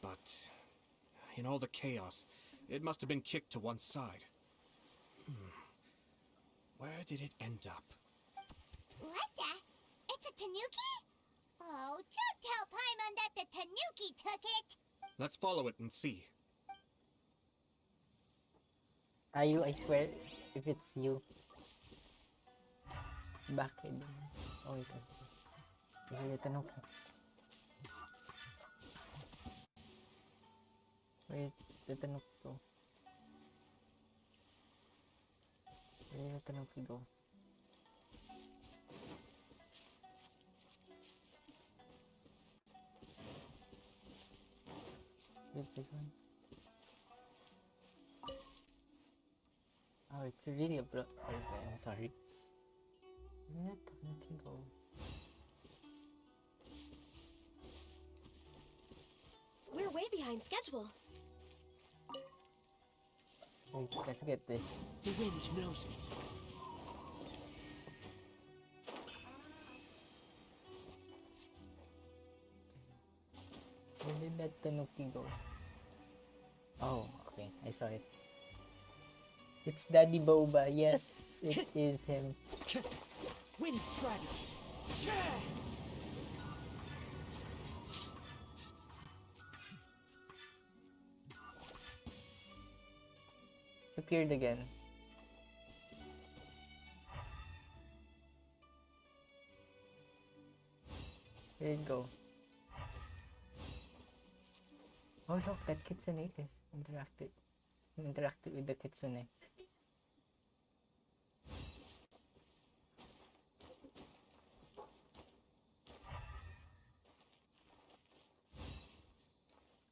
But in all the chaos, it must have been kicked to one side. Where did it end up?
What the? It's a tanuki? Oh, don't tell Paimon that the tanuki took it!
Let's follow it and see.
Ayu, I swear, if it's you. Bakit? Oh, ito. Sige, tanong ko. Wait, tatanong ko. Wait, tatanong ko. Wait, this one. Oh, it's really a okay, I'm sorry. Where tatanong ko?
We're way behind schedule.
Wait, let's get this.
The wind knows me.
Where did that tanuki go? Oh, okay, I saw it. It's Daddy Boba. Yes, it is him.
Wind strategy.
It's appeared again. There you go. Oh look, that kitsune is interacted with the kitsune.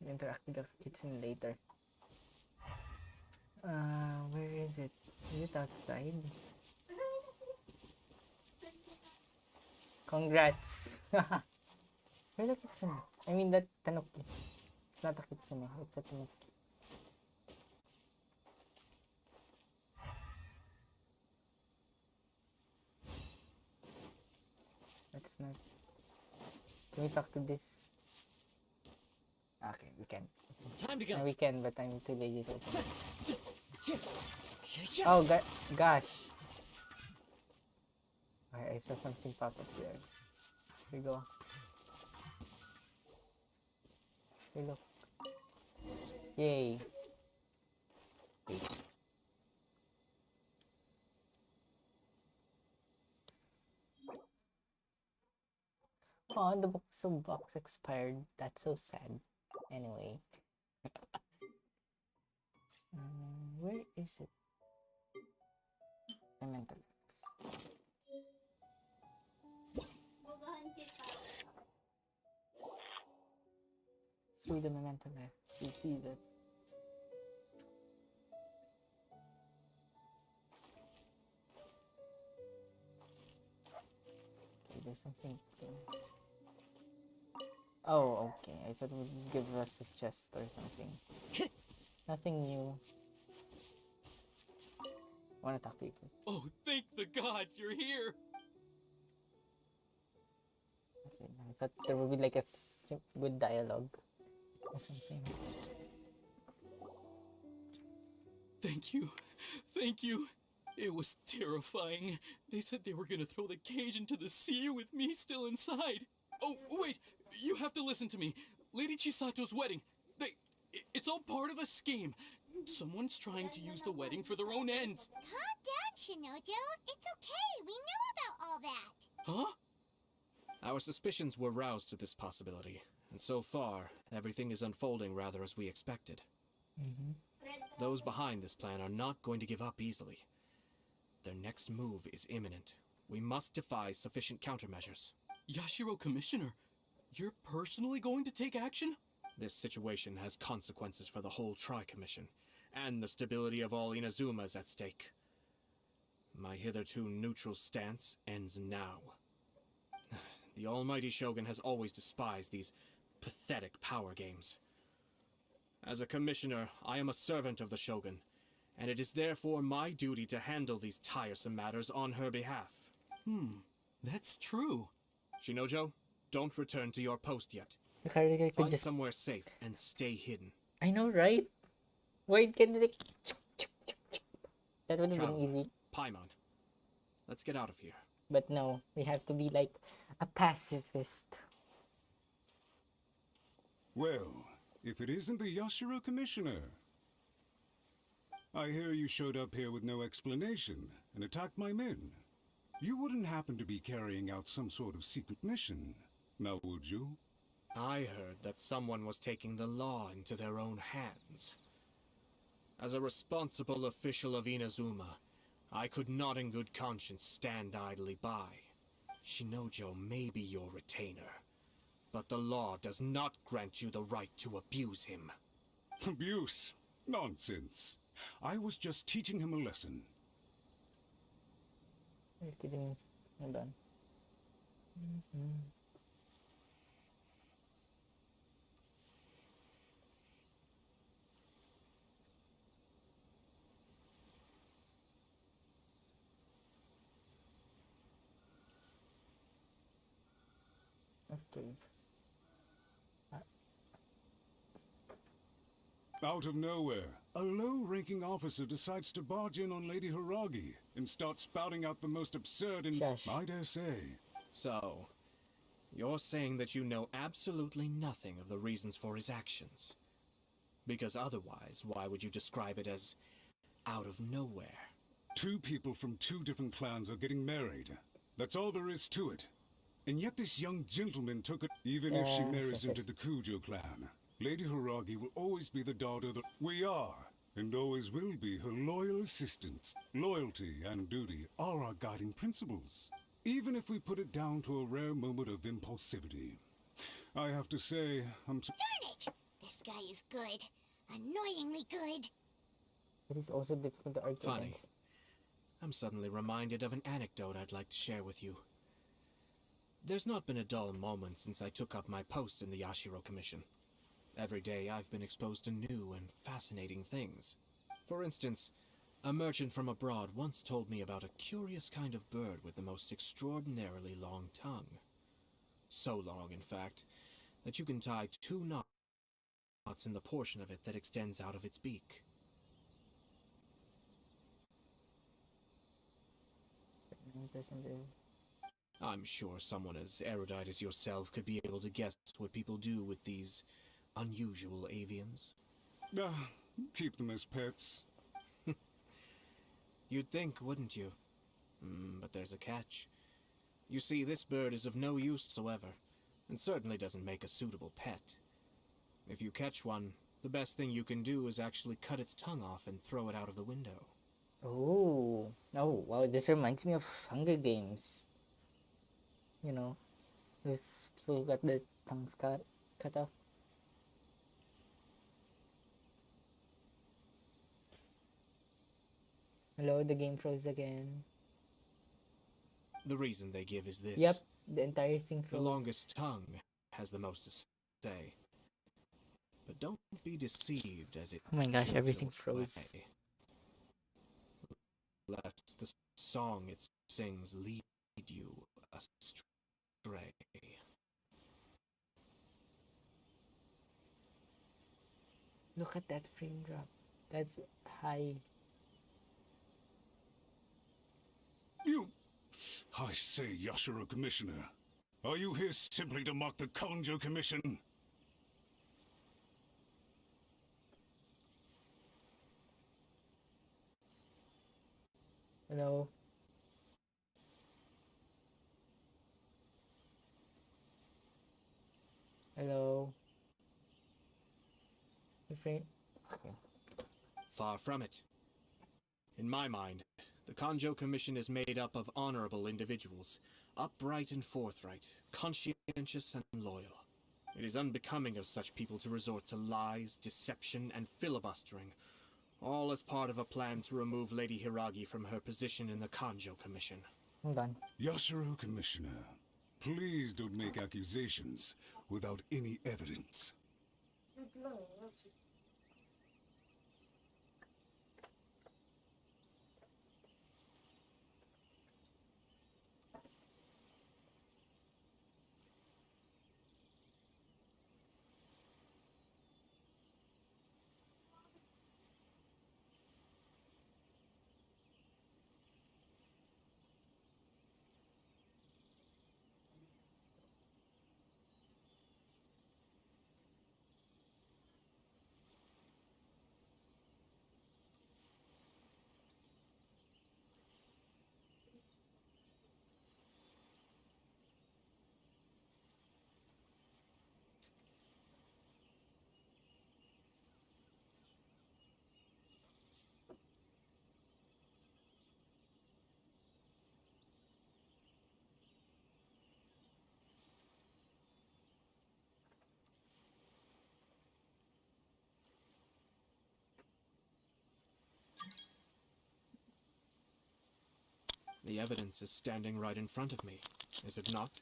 Interact with the kitsune later. Where is it? Is it outside? Congrats! Where's the kitsune? I mean, that tanuki. It's not a kitsune, it's a tanuki. That's not. Can we talk to this? Okay, we can.
Time to go.
No, we can, but I'm too lazy to open it. Oh, gosh. I saw something pop up there. Here we go. Hey, look. Yay. Wait. Oh, the box expired. That's so sad. Anyway. Where is it? Memento. Through the memento left. You see that. Okay, there's something there. Oh, okay. I thought it would give us a chest or something. Nothing new. I wanna talk to you.
Oh, thank the gods you're here!
Okay, I thought there would be like a good dialogue or something.
Thank you. Thank you. It was terrifying. They said they were gonna throw the cage into the sea with me still inside. Oh, wait! You have to listen to me. Lady Chisato's wedding. It's all part of a scheme. Someone's trying to use the wedding for their own ends.
Calm down, Shinojo. It's okay. We know about all that.
Huh?
Our suspicions were roused to this possibility, and so far, everything is unfolding rather as we expected. Those behind this plan are not going to give up easily. Their next move is imminent. We must devise sufficient countermeasures.
Yashiro Commissioner, you're personally going to take action?
This situation has consequences for the whole Tri-Commission, and the stability of all Inazumas at stake. My hitherto neutral stance ends now. The almighty Shogun has always despised these pathetic power games. As a commissioner, I am a servant of the Shogun, and it is therefore my duty to handle these tiresome matters on her behalf.
That's true.
Shinojo, don't return to your post yet.
Could
Find
just...
somewhere safe and stay hidden.
I know, right? Why can't they... That would have been
Traveler,
easy.
Paimon, let's get out of here.
But no, we have to be like a pacifist.
Well, if it isn't the Yashiro Commissioner. I hear you showed up here with no explanation and attacked my men. You wouldn't happen to be carrying out some sort of secret mission, now would you?
I heard that someone was taking the law into their own hands. As a responsible official of Inazuma, I could not in good conscience stand idly by. Shinojo may be your retainer, but the law does not grant you the right to abuse him.
Abuse? Nonsense. I was just teaching him a lesson.
You're kidding me. Hold on. Okay.
Out of nowhere, a low-ranking officer decides to barge in on Lady Hiragi and start spouting out the most absurd and, I dare say...
So, you're saying that you know absolutely nothing of the reasons for his actions? Because otherwise, why would you describe it as out of nowhere?
Two people from two different clans are getting married. That's all there is to it. And yet this young gentleman took it. Even if she marries into the Kujo clan, Lady Hiragi will always be the daughter that we are, and always will be her loyal assistants. Loyalty and duty are our guiding principles, even if we put it down to a rare moment of impulsivity. I have to say,
Darn it! This guy is good. Annoyingly good.
It is also difficult to argue
Funny.
against.
I'm suddenly reminded of an anecdote I'd like to share with you. There's not been a dull moment since I took up my post in the Yashiro Commission. Every day I've been exposed to new and fascinating things. For instance, a merchant from abroad once told me about a curious kind of bird with the most extraordinarily long tongue. So long, in fact, that you can tie 2 knots in the portion of it that extends out of its beak. I'm sure someone as erudite as yourself could be able to guess what people do with these unusual avians.
Keep them as pets.
You'd think, wouldn't you? But there's a catch. You see, this bird is of no use whatsoever, and certainly doesn't make a suitable pet. If you catch one, the best thing you can do is actually cut its tongue off and throw it out of the window.
Oh, oh, wow! This reminds me of Hunger Games. You know, those people got their tongues cut off. Hello, the game froze again.
The reason they give is this.
Yep, the entire thing
The
froze.
longest tongue has the most to say. But don't be deceived as it
Oh my gosh,
chips
everything
away,
froze.
lest the song it sings lead you astray.
Look at that frame drop. That's high.
I say, Yashiro Commissioner, are you here simply to mock the Kanjo Commission?
Hello. Hello. The frame. Okay.
Far from it. In my mind, the Kanjo Commission is made up of honorable individuals, upright and forthright, conscientious and loyal. It is unbecoming of such people to resort to lies, deception, and filibustering, all as part of a plan to remove Lady Hiragi from her position in the Kanjo Commission.
Hold on.
Yashiro Commissioner, please don't make accusations without any evidence.
The evidence is standing right in front of me, is it not?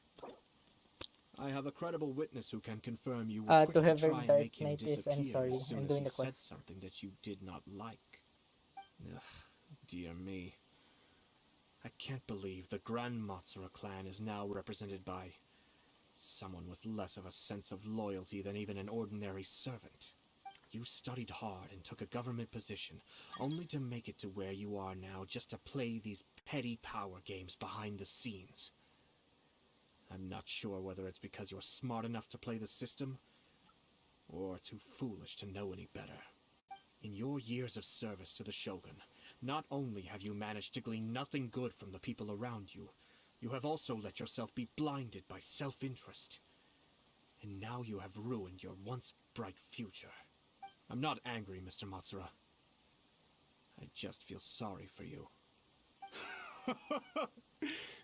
I have a credible witness who can confirm you were quick to
whoever
try and
Dark
make him
Knight is,
disappear
I'm sorry,
as soon
I'm
as
doing
he
the
said
quest.
something that you did not like. Ugh, dear me. I can't believe the Grand Matsura clan is now represented by someone with less of a sense of loyalty than even an ordinary servant. You studied hard and took a government position, only to make it to where you are now just to play these petty power games behind the scenes. I'm not sure whether it's because you're smart enough to play the system, or too foolish to know any better. In your years of service to the Shogun, not only have you managed to glean nothing good from the people around you, you have also let yourself be blinded by self-interest. And now you have ruined your once bright future. I'm not angry, Mr. Matsura. I just feel sorry for you.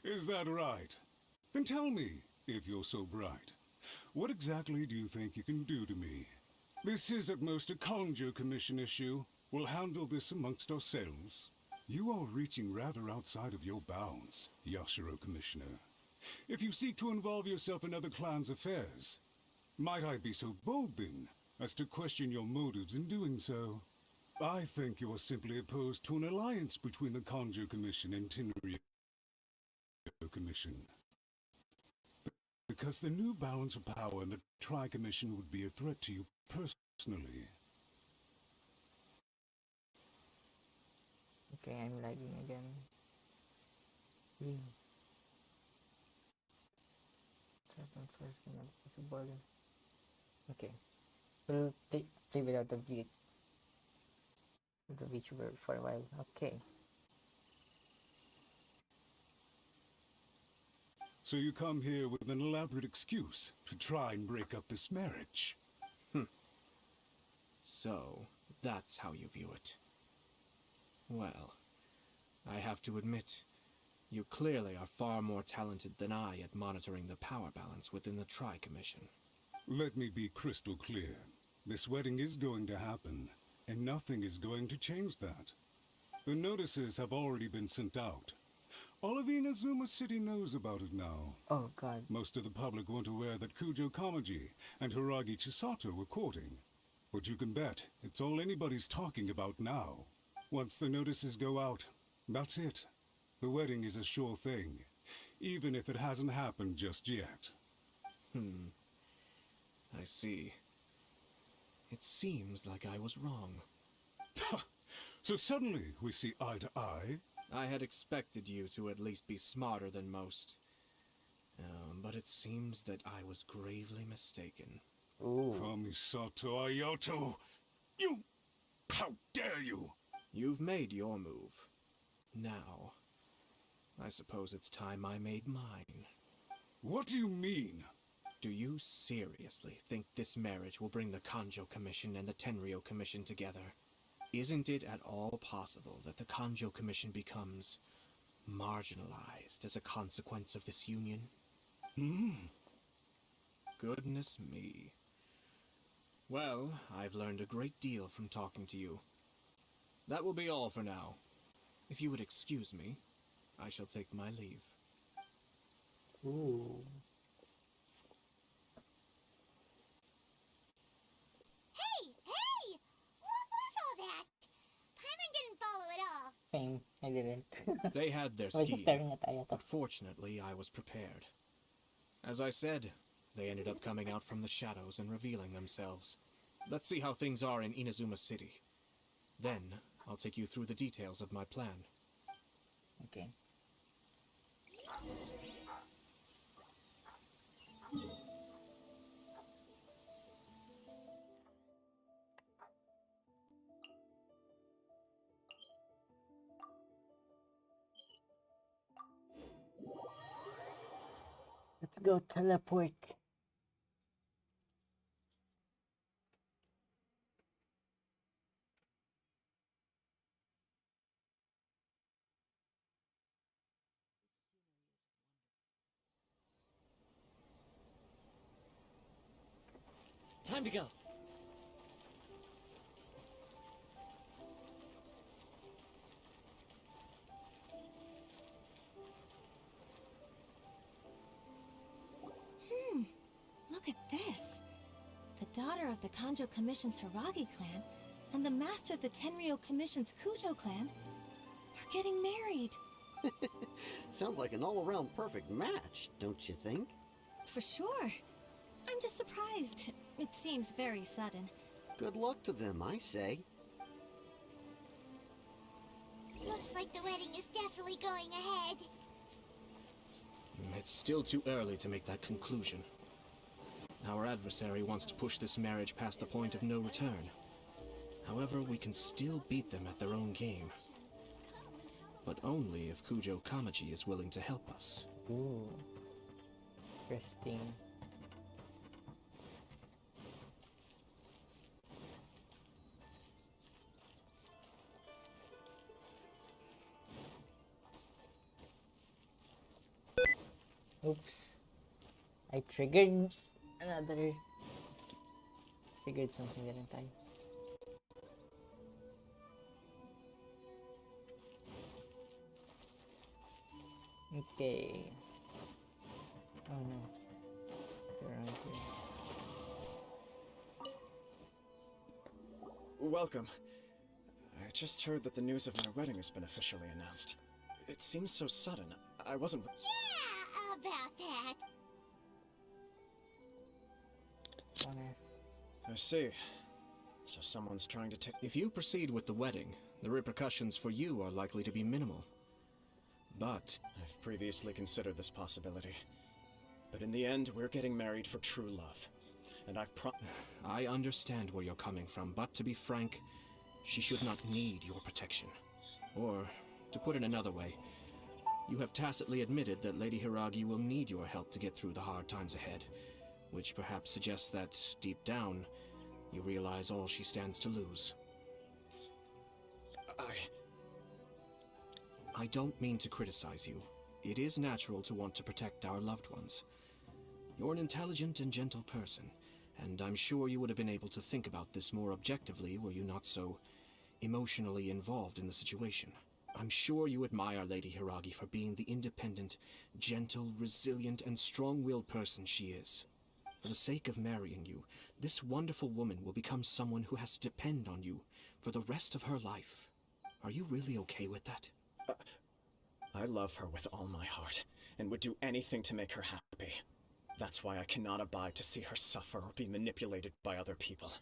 Is that right? Then tell me, if you're so bright, what exactly do you think you can do to me? This is at most a Kanjo Commission issue. We'll handle this amongst ourselves. You are reaching rather outside of your bounds, Yashiro Commissioner. if you seek to involve yourself in other clans' affairs. Might I be so bold, then, as to question your motives in doing so? I think you are simply opposed to an alliance between the Kanjo Commission and Tenryou Commission. Because the new balance of power in the Tri-Commission would be a threat to you personally.
Okay, I'm lagging again. Okay. We'll play without the VTuber for a while. Okay.
So you come here with an elaborate excuse to try and break up this marriage.
So, that's how you view it. Well, I have to admit, you clearly are far more talented than I at monitoring the power balance within the Tri-Commission.
Let me be crystal clear. This wedding is going to happen, and nothing is going to change that. The notices have already been sent out. All of Inazuma City knows about it now.
Oh god.
Most of the public weren't aware that Kujo Kamaji and Hiragi Chisato were courting. But you can bet it's all anybody's talking about now. Once the notices go out, that's it. The wedding is a sure thing, even if it hasn't happened just yet.
I see. It seems like I was wrong.
So suddenly we see eye to eye?
I had expected you to at least be smarter than most. But it seems that I was gravely mistaken.
Ooh.
Kamisato Ayato! You... How dare you!
You've made your move. Now, I suppose it's time I made mine.
What do you mean?
Do you seriously think this marriage will bring the Kanjo Commission and the Tenryou Commission together? Isn't it at all possible that the Kanjo Commission becomes marginalized as a consequence of this union? Goodness me. Well, I've learned a great deal from talking to you. That will be all for now. If you would excuse me, I shall take my leave.
Ooh.
Hey! What was all that? Paimon didn't follow at all.
Same. I didn't.
They had their
I was just
scheme,
staring at Ayato.
but fortunately I was prepared. As I said, they ended up coming out from the shadows and revealing themselves. Let's see how things are in Inazuma City. Then, I'll take you through the details of my plan.
Okay. Let's go teleport.
Time to go.
Look at this. The daughter of the Kanjo Commission's Hiragi clan and the master of the Tenryou Commission's Kujo clan are getting married.
Sounds like an all-around perfect match, don't you think?
For sure. I'm just surprised. It seems very sudden.
Good luck to them, I say.
Looks like the wedding is definitely going ahead.
It's still too early to make that conclusion. Our adversary wants to push this marriage past the point of no return. However, we can still beat them at their own game. But only if Kujo Kamaji is willing to help us.
Ooh. Interesting. Oops. I triggered something, didn't I? Okay.
welcome. I just heard that the news of my wedding has been officially announced. It seems so sudden. I wasn't...
Yeah, about that.
I see. So someone's trying to take...
If you proceed with the wedding, the repercussions for you are likely to be minimal. But...
I've previously considered this possibility. But in the end, we're getting married for true love. And I've
I understand where you're coming from, but to be frank, she should not need your protection. Or, to put it another way, you have tacitly admitted that Lady Hiragi will need your help to get through the hard times ahead, which perhaps suggests that, deep down, you realize all she stands to lose. I don't mean to criticize you. It is natural to want to protect our loved ones. You're an intelligent and gentle person, and I'm sure you would have been able to think about this more objectively were you not so emotionally involved in the situation. I'm sure you admire Lady Hiragi for being the independent, gentle, resilient, and strong-willed person she is. For the sake of marrying you, this wonderful woman will become someone who has to depend on you for the rest of her life. Are you really okay with that?
I love her with all my heart, and would do anything to make her happy. That's why I cannot abide to see her suffer or be manipulated by other people.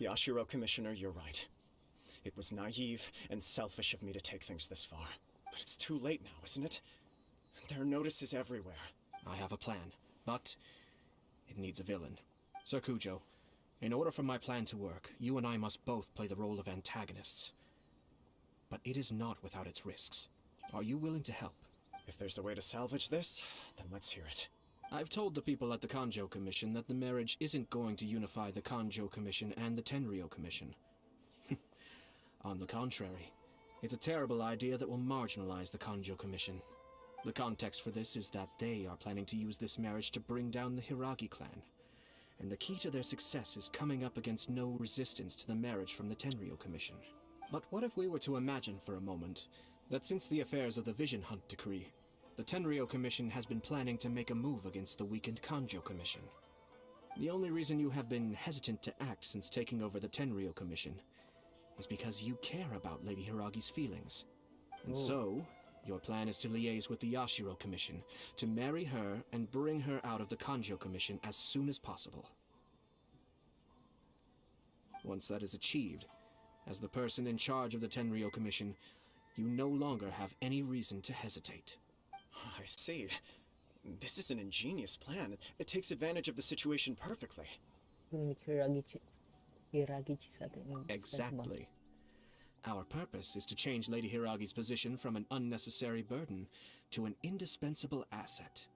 Yashiro, Commissioner, you're right. It was naive and selfish of me to take things this far. But it's too late now, isn't it? There are notices everywhere.
I have a plan, but it needs a villain. Sir Kujo, in order for my plan to work, you and I must both play the role of antagonists. But it is not without its risks. Are you willing to help?
If there's a way to salvage this, then let's hear it.
I've told the people at the Kanjo Commission that the marriage isn't going to unify the Kanjo Commission and the Tenryou Commission. On the contrary, it's a terrible idea that will marginalize the Kanjo Commission. The context for this is that they are planning to use this marriage to bring down the Hiragi clan. And the key to their success is coming up against no resistance to the marriage from the Tenryou Commission. But what if we were to imagine for a moment that since the affairs of the Vision Hunt decree, the Tenryou Commission has been planning to make a move against the weakened Kanjo Commission? The only reason you have been hesitant to act since taking over the Tenryou Commission is because you care about Lady Hiragi's feelings. And so, your plan is to liaise with the Yashiro Commission, to marry her and bring her out of the Kanjo Commission as soon as possible. Once that is achieved, as the person in charge of the Tenryou Commission, you no longer have any reason to hesitate.
I see. This is an ingenious plan. It takes advantage of the situation perfectly.
Exactly. Our purpose is to change Lady Hiragi's position from an unnecessary burden to an indispensable asset.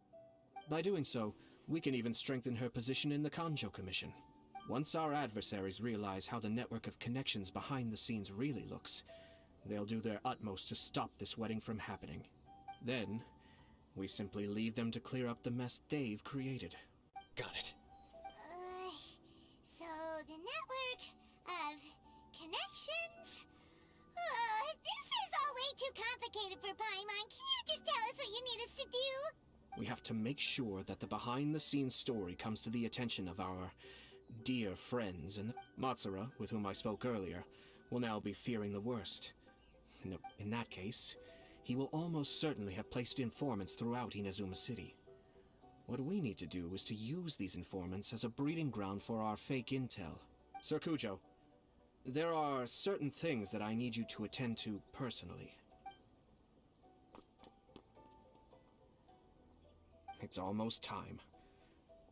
By doing so, we can even strengthen her position in the Kanjo Commission. Once our adversaries realize how the network of connections behind the scenes really looks, they'll do their utmost to stop this wedding from happening. Then, we simply leave them to clear up the mess they've created.
Got it.
So the network of connections? This is all way too complicated for Paimon. Can you just tell us what you need us to do?
We have to make sure that the behind-the-scenes story comes to the attention of our dear friends, and Matsura, with whom I spoke earlier, will now be fearing the worst. No, in that case, he will almost certainly have placed informants throughout Inazuma City. What we need to do is to use these informants as a breeding ground for our fake intel. Sir Kujo, there are certain things that I need you to attend to personally. It's almost time.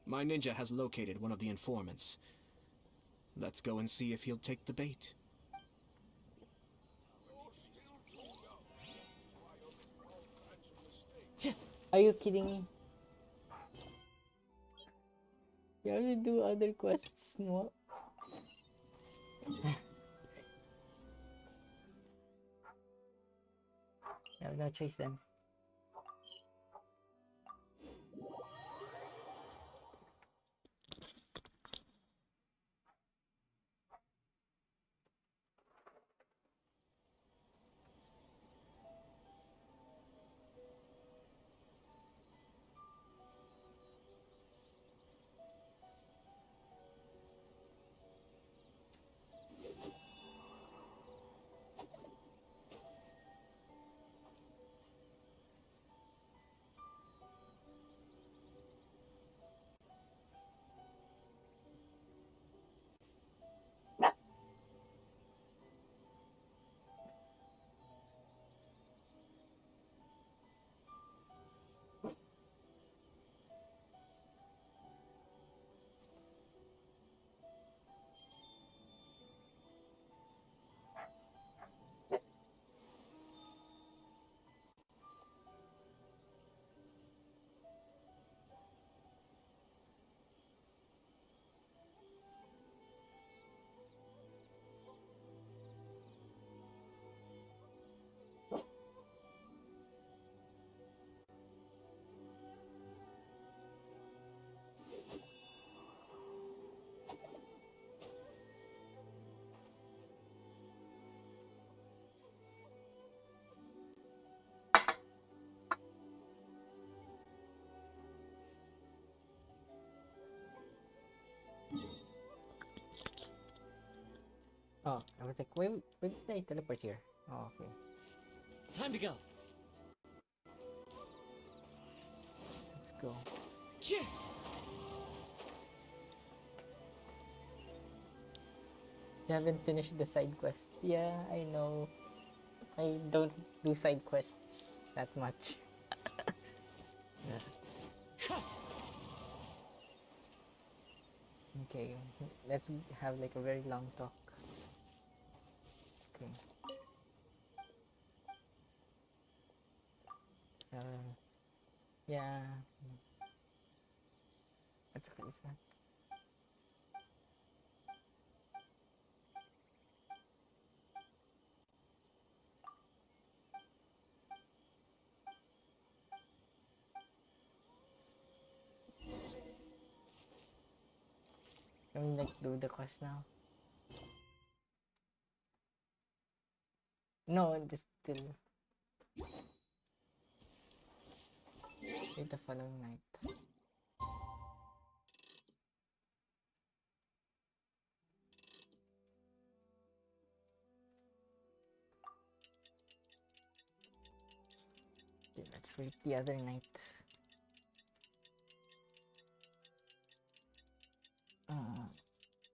My ninja has located one of the informants. Let's go and see if he'll take the bait.
Are you kidding me? You have to do other quests more. I have no choice then. Oh, I was like, wait, where did I teleport here? Oh, okay.
Time to go.
Let's go.
Yeah.
You haven't finished the side quest. Yeah, I know. I don't do side quests that much. Okay, let's have like a very long talk. Okay. Yeah. That's okay, is that? Can we like do the quest now? No, just still. Wait the following night. Okay, let's wait the other night.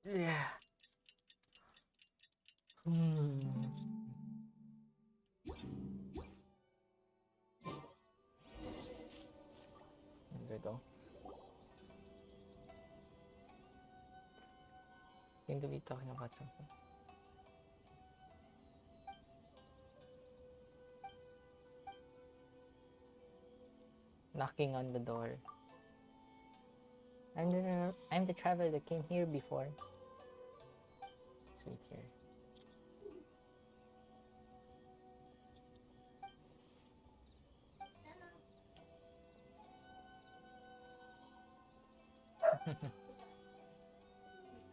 Yeah. There we go. Seem to be talking about something. Knocking on the door. I'm the traveler that came here before. Let's wait here.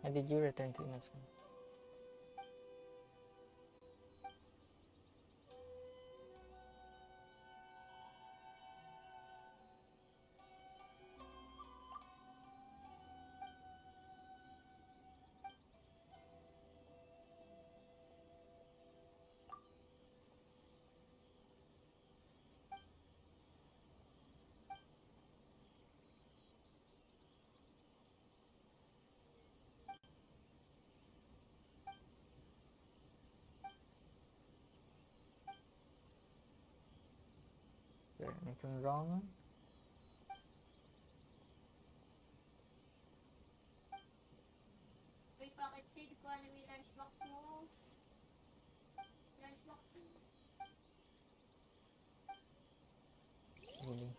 And did you return to Inazuma? Is there anything wrong?
Wait, bakit Sid? Kuha na may lunchbox mo. Lunchbox mo.
Really?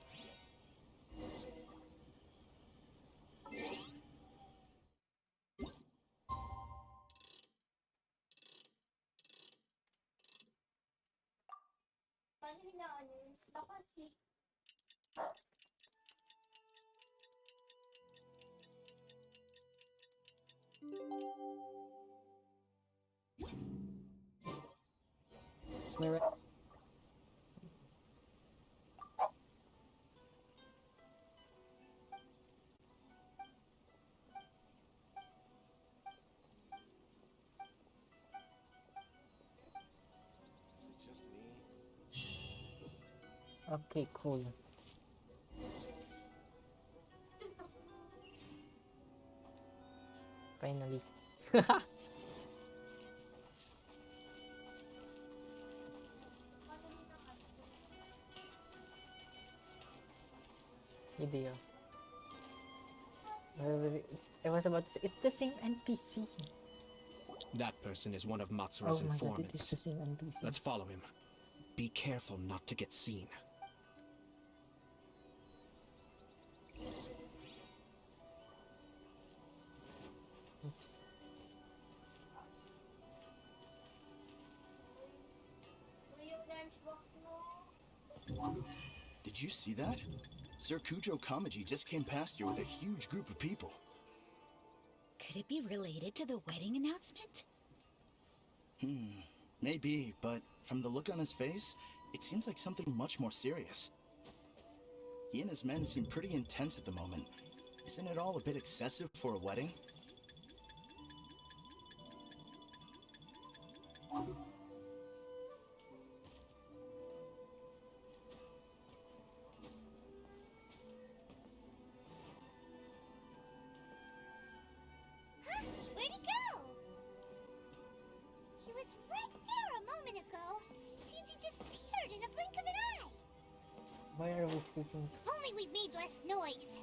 Paano hinaon yun? Bakit si...
Where?
Is it just me?
Okay, cool. Finally. Video. I was about to say, it's the same NPC.
That person is one of Matsura's
Oh my god, it is
informants.
the same NPC.
Let's follow him. Be careful not to get seen.
Oops.
Yung lunchbox mo.
Did you see that? Sir Kujo Kamaji just came past here with a huge group of people.
Could it be related to the wedding announcement?
Maybe, but from the look on his face, it seems like something much more serious. He and his men seem pretty intense at the moment. Isn't it all a bit excessive for a wedding?
Where'd he go? He was right there a moment ago. Seems he disappeared in a blink of an eye.
Why are we switching?
If only we made less noise.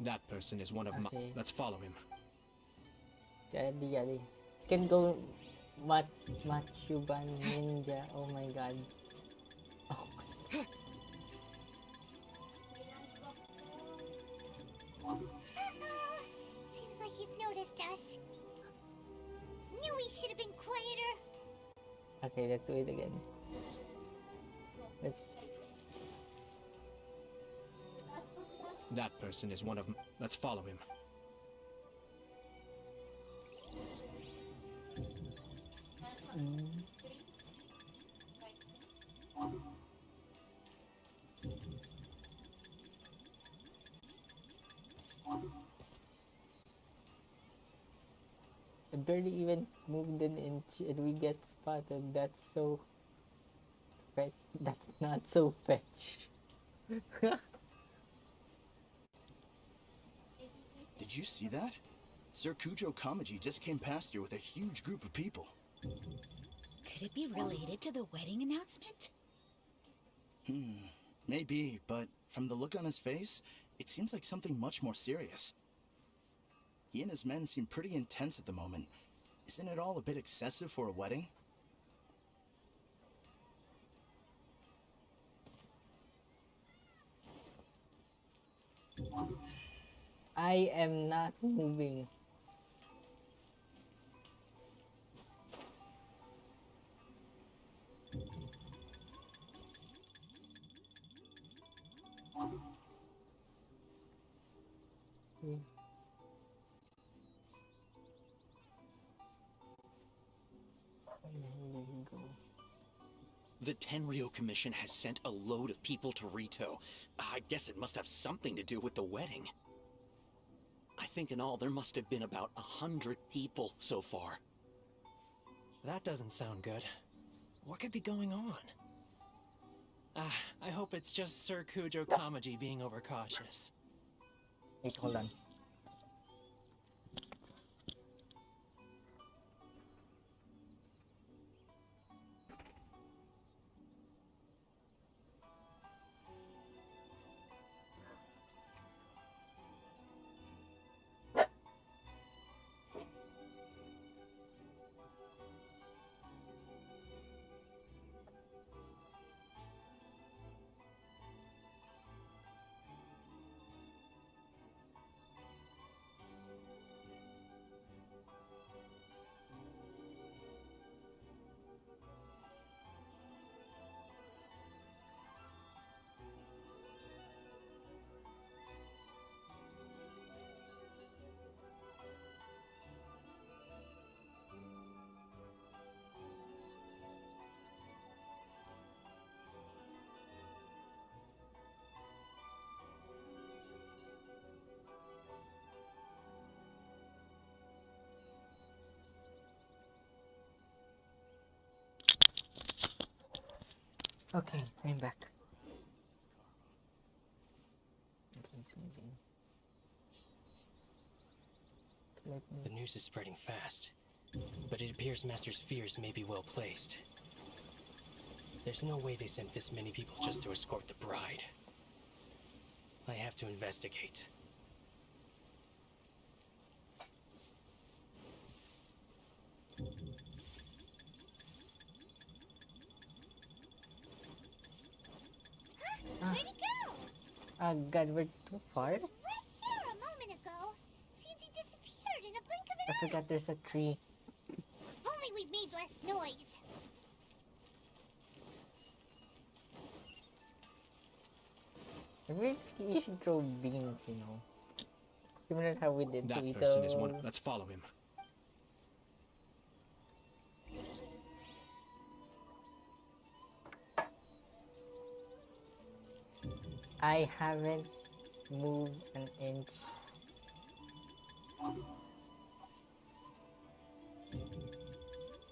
That person is one of my.
Okay.
Let's follow him.
Jadi. Can go Machuban Ninja. Oh my god. Oh.
Uh-oh. Seems like he's noticed us. Knew he should have been quieter.
Okay, let's do it again. Let's.
That person is one of. Let's follow him.
I barely even moved an inch and we get spotted. That's so fetch. That's not so fetch.
Did you see that? Sir Kujo Kamaji just came past here with a huge group of people.
Could it be related to the wedding announcement?
Maybe, but from the look on his face, it seems like something much more serious. He and his men seem pretty intense at the moment. Isn't it all a bit excessive for a wedding?
I am not moving.
The Tenryo Commission has sent a load of people to Rito. I guess it must have something to do with the wedding. I think in all there must have been about 100 people so far.
That doesn't sound good. What could be going on? I hope it's just Sir Kujo Kamaji being overcautious.
Wait, hold on. Okay, I'm back. Okay, it's moving.
The news is spreading fast, but it appears Master's fears may be well placed. There's no way they sent this many people just to escort the bride. I have to investigate.
Where'd he go?
God, we're too far.
He was right there a moment ago. Seems he disappeared in a blink of an
I
eye.
forgot there's a tree.
If only we made less noise.
Maybe we should throw beans, you know. Similar to how we did
That
to
person is one.
Ito.
Let's follow him.
I haven't moved an inch.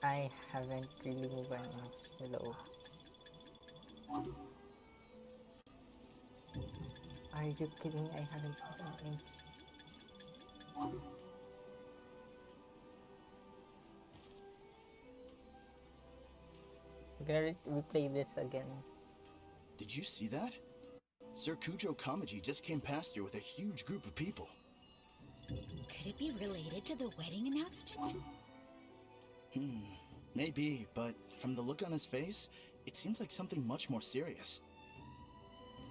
I haven't really moved that much. Hello. Are you kidding? I haven't moved an inch. We're gonna replay this again.
Did you see that? Sir Kujo Kamaji just came past here with a huge group of people.
Could it be related to the wedding announcement?
Maybe, but from the look on his face, it seems like something much more serious.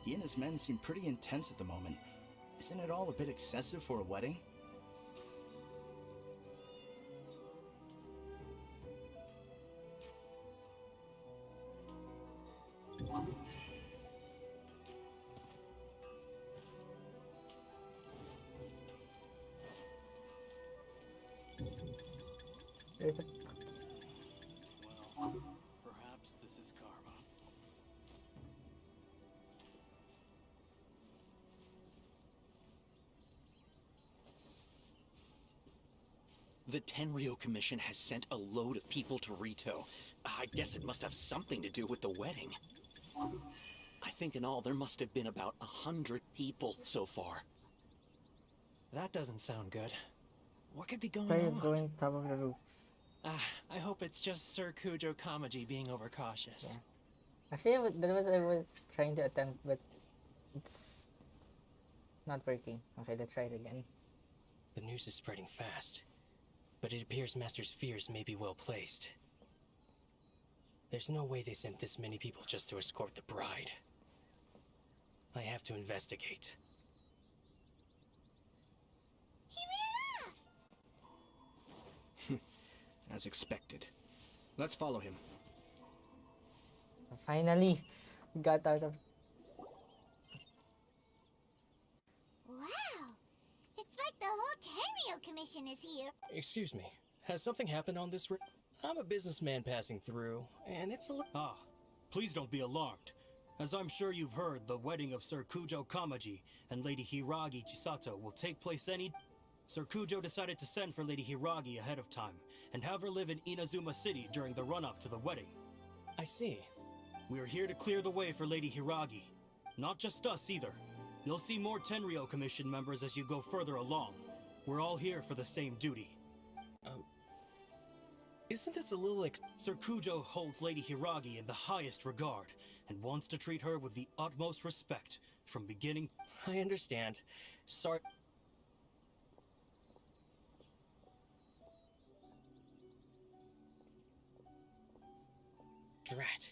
He and his men seem pretty intense at the moment. Isn't it all a bit excessive for a wedding?
There's a
Well, perhaps this is karma. The Tenryo Commission has sent a load of people to Rito. I guess it must have something to do with the wedding. I think in all there must have been about 100 people so far.
That doesn't sound good. What could be going
try
on?
going top of the roofs.
I hope it's just Sir Kujo Kamaji being overcautious.
Yeah. Actually, that was I was trying to attempt, but it's not working. Okay, let's try it again.
The news is spreading fast, but it appears Master's fears may be well placed. There's no way they sent this many people just to escort the bride. I have to investigate.
He ran off!
As expected. Let's follow him.
Finally, we got out of.
Wow! It's like the whole Tenryo Commission is here.
Excuse me, has something happened on this road? I'm a businessman passing through, and it's a little...
Ah, please don't be alarmed. As I'm sure you've heard, the wedding of Sir Kujo Kamaji and Lady Hiragi Chisato will take place any... Sir Kujo decided to send for Lady Hiragi ahead of time, and have her live in Inazuma City during the run-up to the wedding.
I see.
We are here to clear the way for Lady Hiragi. Not just us, either. You'll see more Tenryo Commission members as you go further along. We're all here for the same duty.
Isn't this a little
Sir Kujo holds Lady Hiragi in the highest regard, and wants to treat her with the utmost respect, from beginning...
I understand. Sorry... Drat.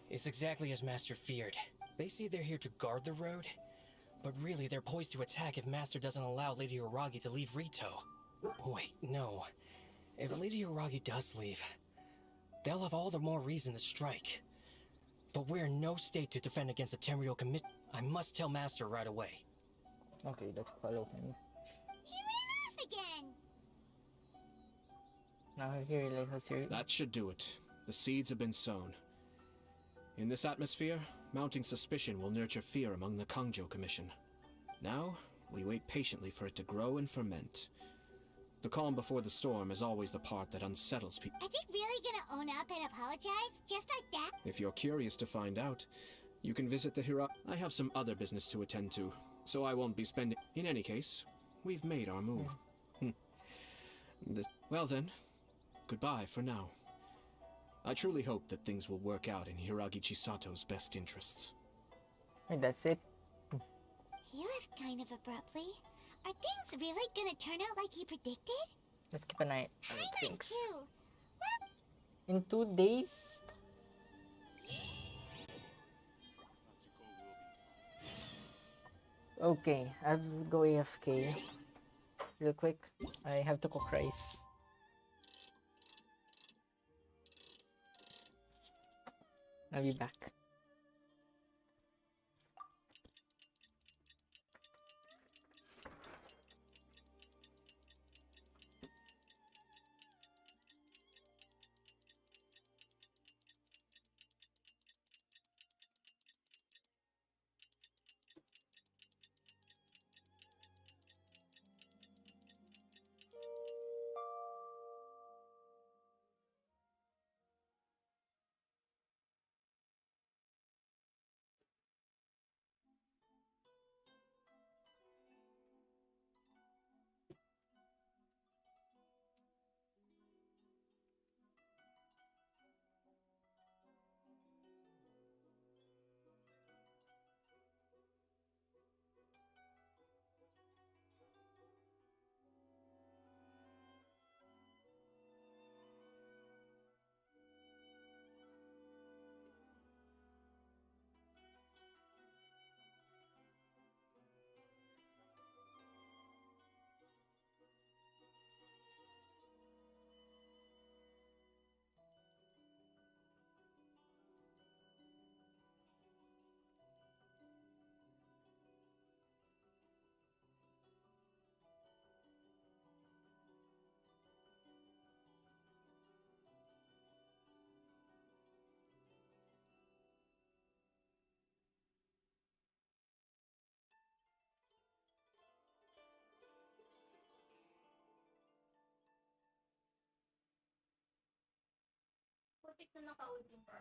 It's exactly as Master feared. They say they're here to guard the road, but really they're poised to attack if Master doesn't allow Lady Hiragi to leave Rito. Wait, no. If Lady Hiragi does leave, they'll have all the more reason to strike. But we're in no state to defend against the Tenryo Commission. I must tell Master right away.
Okay, let's follow him.
He ran off again!
Now here, let's hear.
That should do it. The seeds have been sown. In this atmosphere, mounting suspicion will nurture fear among the Kangjo Commission. Now, we wait patiently for it to grow and ferment. The calm before the storm is always the part that unsettles people.
Are they really gonna own up and apologize? Just like that?
If you're curious to find out, you can visit the Hira. I have some other business to attend to, so I won't be spending... In any case, we've made our move. Well then, goodbye for now. I truly hope that things will work out in Hiragi Chisato's best interests.
And that's it.
He left kind of abruptly. Are things really gonna turn out like he predicted?
Let's keep an eye on
Paimon
things.
too.
In 2 days? Okay, I'll go AFK. Real quick. I have to cook rice. I'll be back.
putik na naka-audio pa.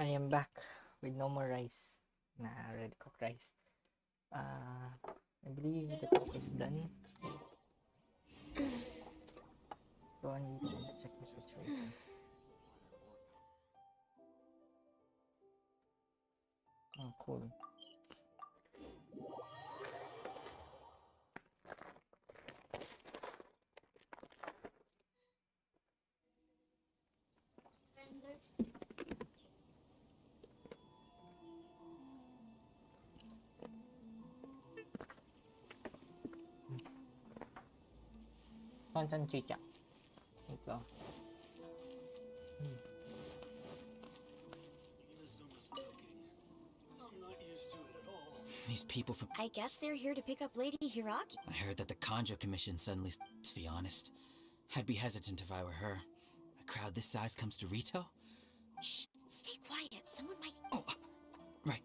I am back with no more rice. Ready cooked rice. I believe the cook is done. So I need to check the situation. Oh, cool. Chicha. Ito.
These people from...
I guess they're here to pick up Lady Hiragi.
I heard that the Kanjo Commission suddenly... To be honest, I'd be hesitant if I were her. A crowd this size comes to Rito?
Shh, stay quiet. Someone might...
Oh, right.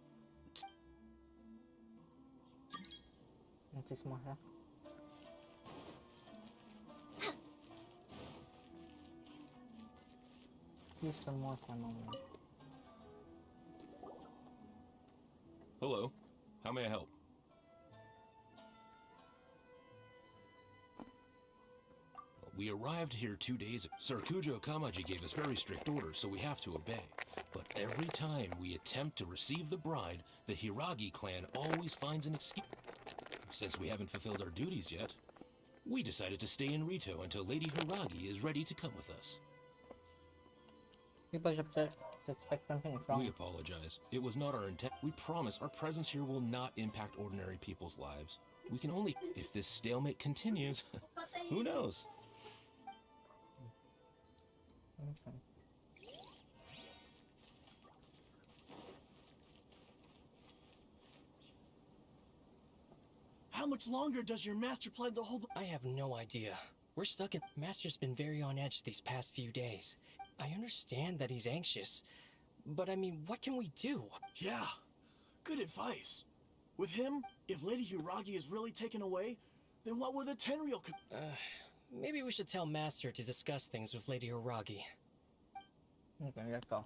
Chismosa. Chismosa naman.
Hello. How may I help? We arrived here 2 days ago. Sir Kujo Kamaji gave us very strict orders, so we have to obey. But every time we attempt to receive the bride, the Hiragi clan always finds an excuse. Since we haven't fulfilled our duties yet, we decided to stay in Rito until Lady Hiragi is ready to come with us.
People suspect something is wrong.
We apologize. It was not our intent. We promise our presence here will not impact ordinary people's lives. We can only... If this stalemate continues, who knows?
Okay.
How much longer does your master plan to hold?
I have no idea. We're stuck in... Master's been very on edge these past few days. I understand that he's anxious, but I mean, what can we do?
Yeah, good advice. With him, if Lady Hiragi is really taken away, then what will the Tenryou...
Maybe we should tell Master to discuss things with Lady Hiragi.
Okay, let's go.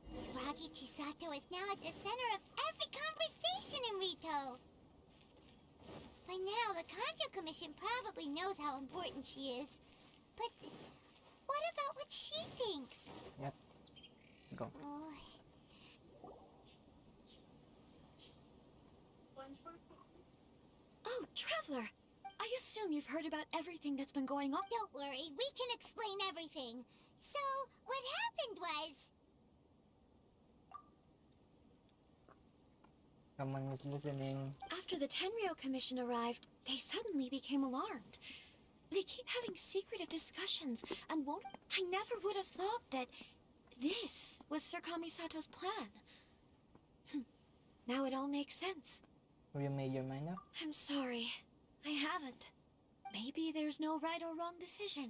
Hiragi Chisato is now at the center of every conversation in Rito. By now, the Kanjo Commission probably knows how important she is. But what about what she thinks?
Yep. Go.
Oh, Traveler! I assume you've heard about everything that's been going on.
Don't worry, we can explain everything. So, what happened was...
Someone was listening.
After the Tenryo Commission arrived, they suddenly became alarmed. They keep having secretive discussions and won't... I never would have thought that this was Sir Kamisato's plan. Now it all makes sense.
Have you made your mind up?
I'm sorry. I haven't. Maybe there's no right or wrong decision.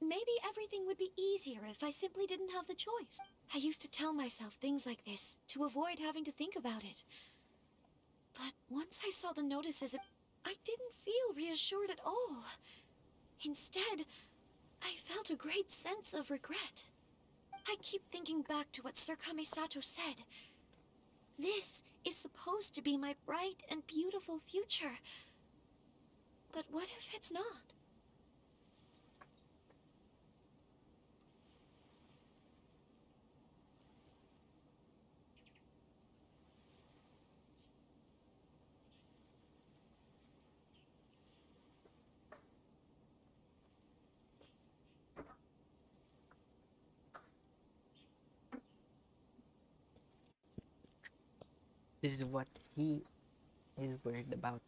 Maybe everything would be easier if I simply didn't have the choice. I used to tell myself things like this to avoid having to think about it. But once I saw the notices, I didn't feel reassured at all. Instead, I felt a great sense of regret. I keep thinking back to what Sir Kamisato said. This is supposed to be my bright and beautiful future. But what if it's not?
This is what he is worried about.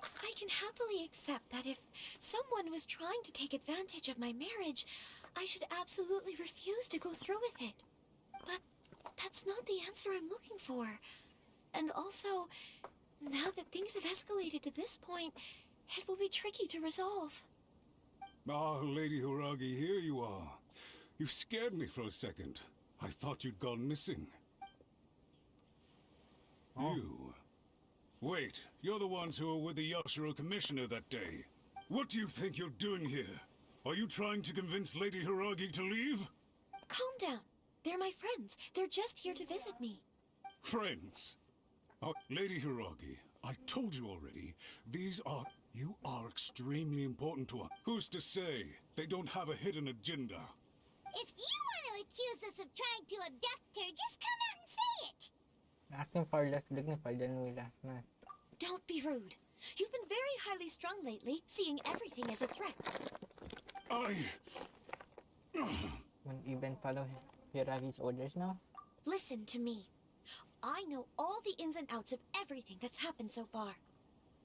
I can happily accept that if someone was trying to take advantage of my marriage, I should absolutely refuse to go through with it. But that's not the answer I'm looking for. And also, now that things have escalated to this point, it will be tricky to resolve.
Ah, Lady Hiragi, here you are. You scared me for a second. I thought you'd gone missing.
Oh.
You? Wait, you're the ones who were with the Yashiro Commissioner that day. What do you think you're doing here? Are you trying to convince Lady Hiragi to leave?
Calm down. They're my friends. They're just here to visit me.
Friends? Lady Hiragi, I told you already, you are extremely important to us. Who's to say they don't have a hidden agenda?
If you want to accuse us of trying to abduct her, just come out and say it!
Acting far less dignified than we last met.
Don't be rude. You've been very highly strung lately, seeing everything as a threat.
Won't even follow Hiragi's orders now?
Listen to me. I know all the ins and outs of everything that's happened so far.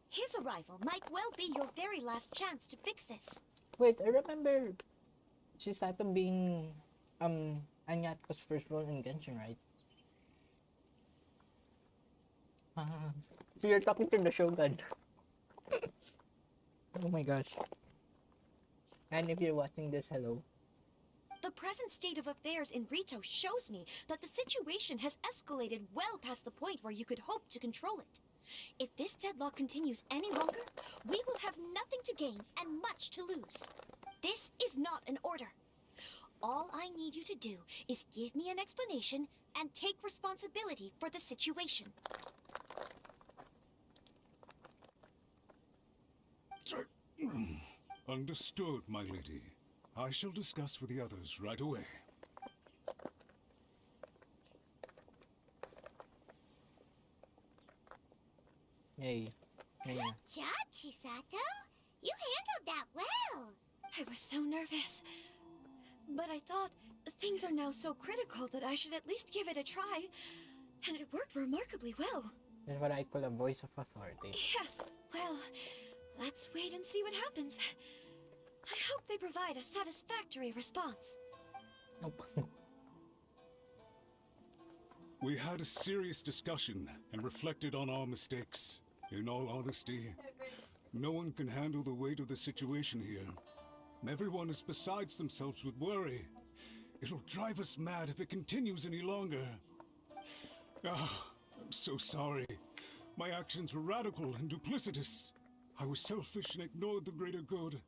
His arrival might well be your very last chance to fix this.
Wait, I remember Chisato being Anyato's first role in Genshin, right? So you're talking to the Shogun. Oh my gosh. And if you're watching this, hello.
The present state of affairs in Rito shows me that the situation has escalated well past the point where you could hope to control it. If this deadlock continues any longer, we will have nothing to gain and much to lose. This is not an order. All I need you to do is give me an explanation and take responsibility for the situation.
Understood, my lady. I shall discuss with the others right away.
Yay.
Good job, Chisato! You handled that well!
I was so nervous. But I thought things are now so critical that I should at least give it a try. And it worked remarkably well.
That's what I call a voice of authority.
Yes, well, let's wait and see what happens. I hope they provide a satisfactory response.
Nope.
We had a serious discussion and reflected on our mistakes. In all honesty, no one can handle the weight of the situation here. Everyone is besides themselves with worry. It'll drive us mad if it continues any longer. I'm so sorry. My actions were radical and duplicitous. I was selfish and ignored the greater good.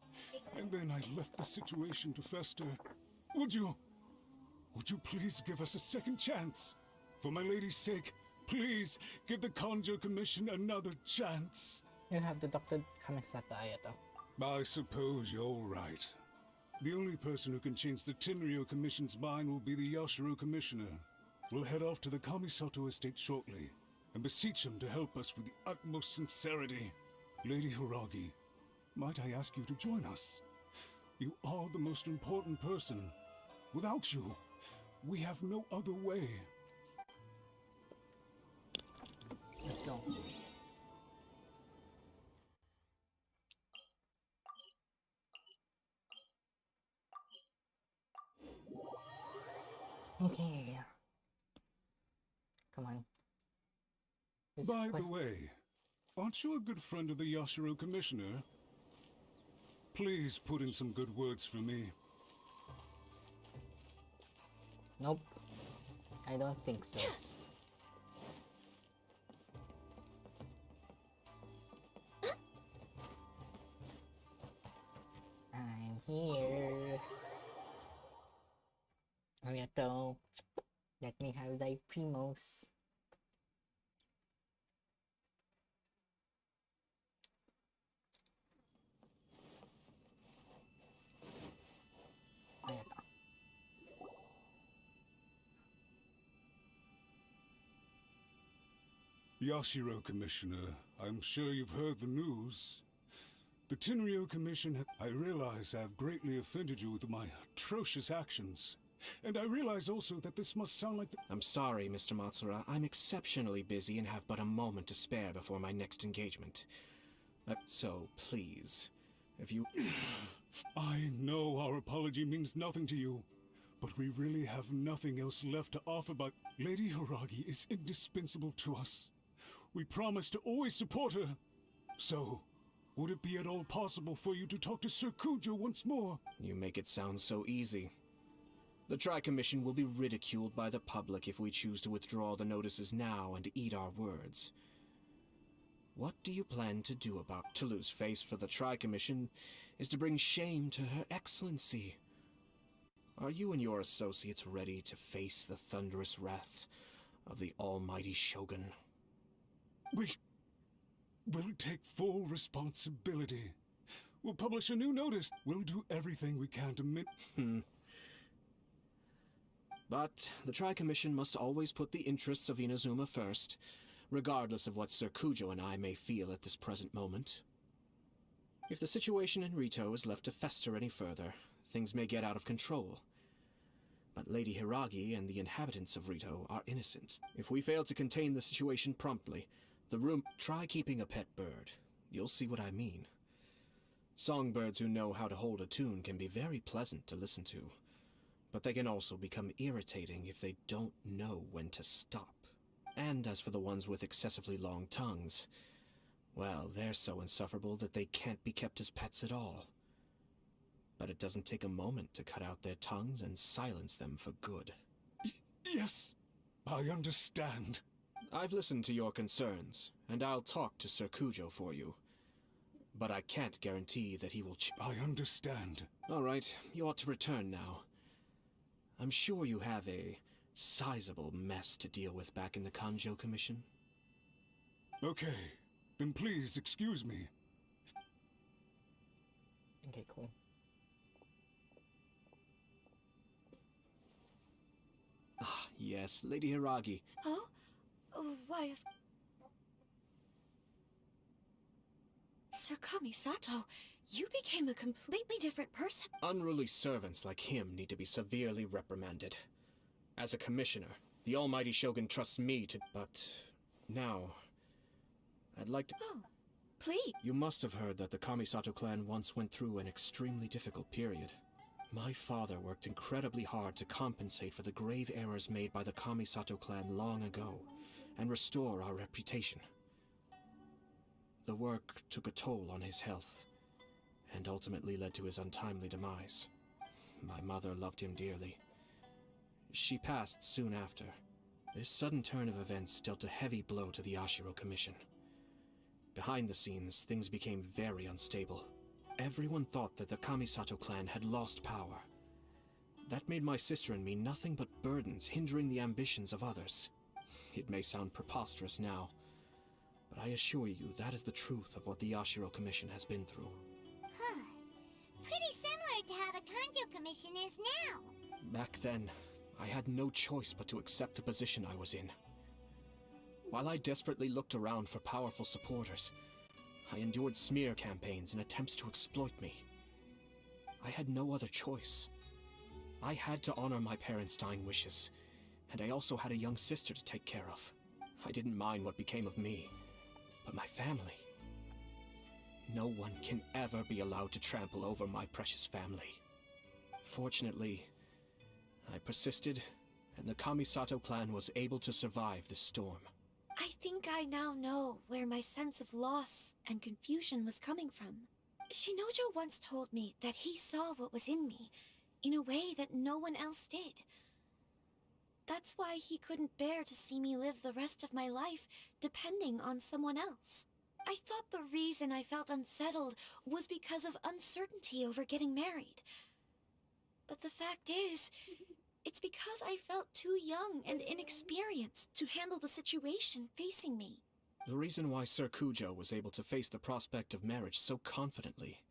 And then I left the situation to fester. Would you please give us a second chance? For my lady's sake, please give the Kanjo Commission another chance.
You'll have to talk to Kamisato Ayato.
I suppose you're right. The only person who can change the Tenryo Commission's mind will be the Yashiro Commissioner. We'll head off to the Kamisato estate shortly and beseech him to help us with the utmost sincerity. Lady Hiragi, might I ask you to join us? You are the most important person. Without you, we have no other way.
Let's go. Okay. Come on.
By the way, aren't you a good friend of the Yashiro Commissioner? Please put in some good words for me.
Nope. I don't think so. I'm here. Ayato, let me have thy primos. Ayato.
Yashiro Commissioner, I'm sure you've heard the news. The Tenryo Commission, I realize I have greatly offended you with my atrocious actions. And I realize also that this must sound like
I'm sorry, Mr. Matsura. I'm exceptionally busy and have but a moment to spare before my next engagement. So, please, if you...
I know our apology means nothing to you, but we really have nothing else left to offer but Lady Hiragi is indispensable to us. We promise to always support her. So, would it be at all possible for you to talk to Sir Kujo once more?
You make it sound so easy. The Tri-Commission will be ridiculed by the public if we choose to withdraw the notices now and eat our words. What do you plan to do about to lose face for the Tri-Commission is to bring shame to Her Excellency? Are you and your associates ready to face the thunderous wrath of the almighty Shogun?
We'll take full responsibility. We'll publish a new notice. We'll do everything we can to
But the Tri-Commission must always put the interests of Inazuma first, regardless of what Sir Kujo and I may feel at this present moment. If the situation in Rito is left to fester any further, things may get out of control. But Lady Hiragi and the inhabitants of Rito are innocent. If we fail to contain the situation promptly, try keeping a pet bird. You'll see what I mean. Songbirds who know how to hold a tune can be very pleasant to listen to, but they can also become irritating if they don't know when to stop. And as for the ones with excessively long tongues, well, they're so insufferable that they can't be kept as pets at all. But it doesn't take a moment to cut out their tongues and silence them for good.
Yes, I understand.
I've listened to your concerns, and I'll talk to Sir Kujo for you. But I can't guarantee that he will
I understand.
All right, you ought to return now. I'm sure you have a sizable mess to deal with back in the Kanjo Commission.
Okay, then please excuse me.
Okay, cool.
Ah, yes, Lady Hiragi.
Oh? Why, Sir Kamisato, you became a completely different person.
Unruly servants like him need to be severely reprimanded. As a commissioner, the almighty Shogun trusts me to... But now, I'd like to...
Oh, please.
You must have heard that the Kamisato clan once went through an extremely difficult period. My father worked incredibly hard to compensate for the grave errors made by the Kamisato clan long ago, and restore our reputation. The work took a toll on his health, and ultimately led to his untimely demise. My mother loved him dearly. She passed soon after. This sudden turn of events dealt a heavy blow to the Yashiro Commission. Behind the scenes, things became very unstable. Everyone thought that the Kamisato clan had lost power. That made my sister and me nothing but burdens, hindering the ambitions of others. It may sound preposterous now, but I assure you that is the truth of what the Yashiro Commission has been through.
Huh. Pretty similar to how the Kanjo Commission is now.
Back then, I had no choice but to accept the position I was in. While I desperately looked around for powerful supporters, I endured smear campaigns and attempts to exploit me. I had no other choice. I had to honor my parents' dying wishes, and I also had a young sister to take care of. I didn't mind what became of me, but my family. No one can ever be allowed to trample over my precious family. Fortunately, I persisted, and the Kamisato clan was able to survive the storm.
I think I now know where my sense of loss and confusion was coming from. Shinojo once told me that he saw what was in me in a way that no one else did. That's why he couldn't bear to see me live the rest of my life depending on someone else. I thought the reason I felt unsettled was because of uncertainty over getting married. But the fact is, it's because I felt too young and inexperienced to handle the situation facing me.
The reason why Sir Kujo was able to face the prospect of marriage so confidently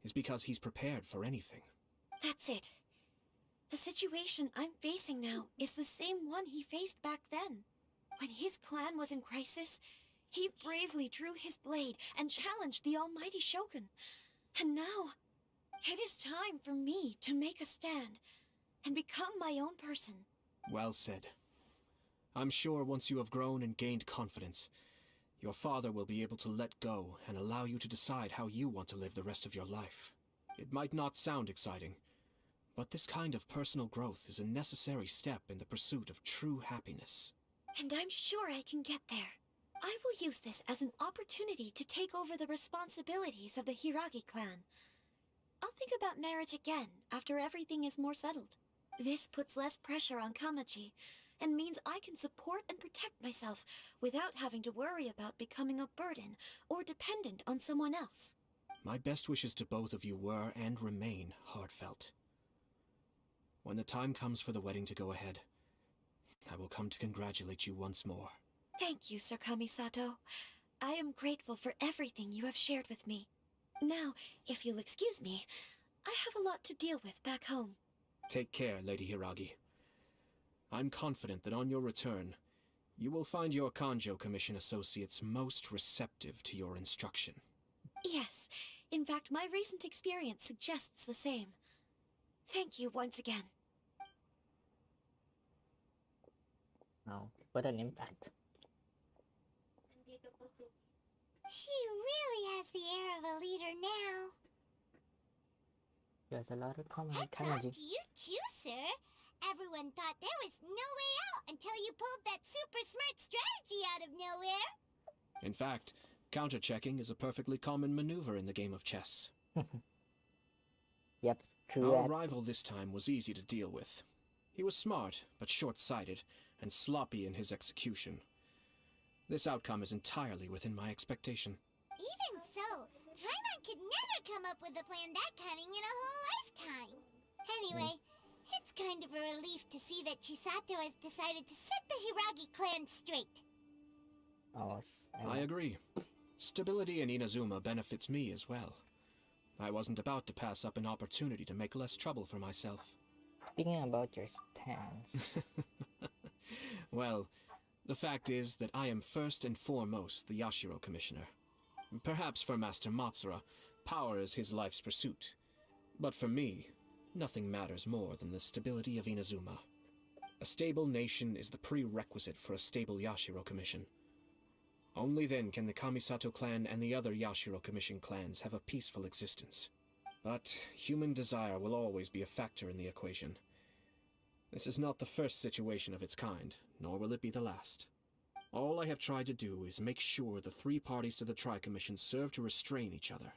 is because he's prepared for anything.
That's it. The situation I'm facing now is the same one he faced back then. When his clan was in crisis, he bravely drew his blade and challenged the almighty Shogun. And now, it is time for me to make a stand and become my own person.
Well said. I'm sure once you have grown and gained confidence, your father will be able to let go and allow you to decide how you want to live the rest of your life. It might not sound exciting, but this kind of personal growth is a necessary step in the pursuit of true happiness.
And I'm sure I can get there. I will use this as an opportunity to take over the responsibilities of the Hiragi clan. I'll think about marriage again after everything is more settled. This puts less pressure on Kamaji, and means I can support and protect myself without having to worry about becoming a burden or dependent on someone else.
My best wishes to both of you were and remain heartfelt. When the time comes for the wedding to go ahead, I will come to congratulate you once more.
Thank you, Sir Kamisato. I am grateful for everything you have shared with me. Now, if you'll excuse me, I have a lot to deal with back home.
Take care, Lady Hiragi. I'm confident that on your return, you will find your Kanjo Commission associates most receptive to your instruction.
Yes, in fact, my recent experience suggests the same. Thank you once again.
Wow, what an impact.
She really has the air of a leader now.
There's a lot of common
Hats off to you too, sir. Everyone thought there was no way out until you pulled that super smart strategy out of nowhere.
In fact, counter-checking is a perfectly common maneuver in the game of chess.
Yep, true.
Our rival this time was easy to deal with. He was smart, but short-sighted, and sloppy in his execution. This outcome is entirely within my expectation.
Even so, Paimon could never come up with a plan that cunning in a whole lifetime. Anyway, it's kind of a relief to see that Chisato has decided to set the Hiragi clan straight.
Oh,
I agree. Stability in Inazuma benefits me as well. I wasn't about to pass up an opportunity to make less trouble for myself.
Speaking about your stance.
Well, the fact is that I am first and foremost the Yashiro Commissioner. Perhaps for Master Matsura, power is his life's pursuit. But for me, nothing matters more than the stability of Inazuma. A stable nation is the prerequisite for a stable Yashiro Commission. Only then can the Kamisato clan and the other Yashiro Commission clans have a peaceful existence. But human desire will always be a factor in the equation. This is not the first situation of its kind, nor will it be the last. All I have tried to do is make sure the three parties to the Tri-Commission serve to restrain each other.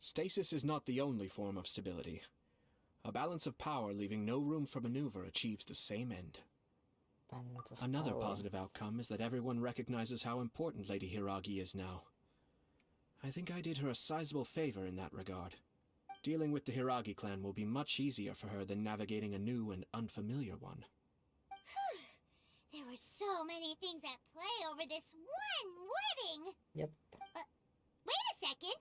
Stasis is not the only form of stability. A balance of power leaving no room for maneuver achieves the same end. Another positive outcome is that everyone recognizes how important Lady Hiragi is now. I think I did her a sizable favor in that regard. Dealing with the Hiragi clan will be much easier for her than navigating a new and unfamiliar one.
There were so many things at play over this one wedding!
Yep.
Wait a second!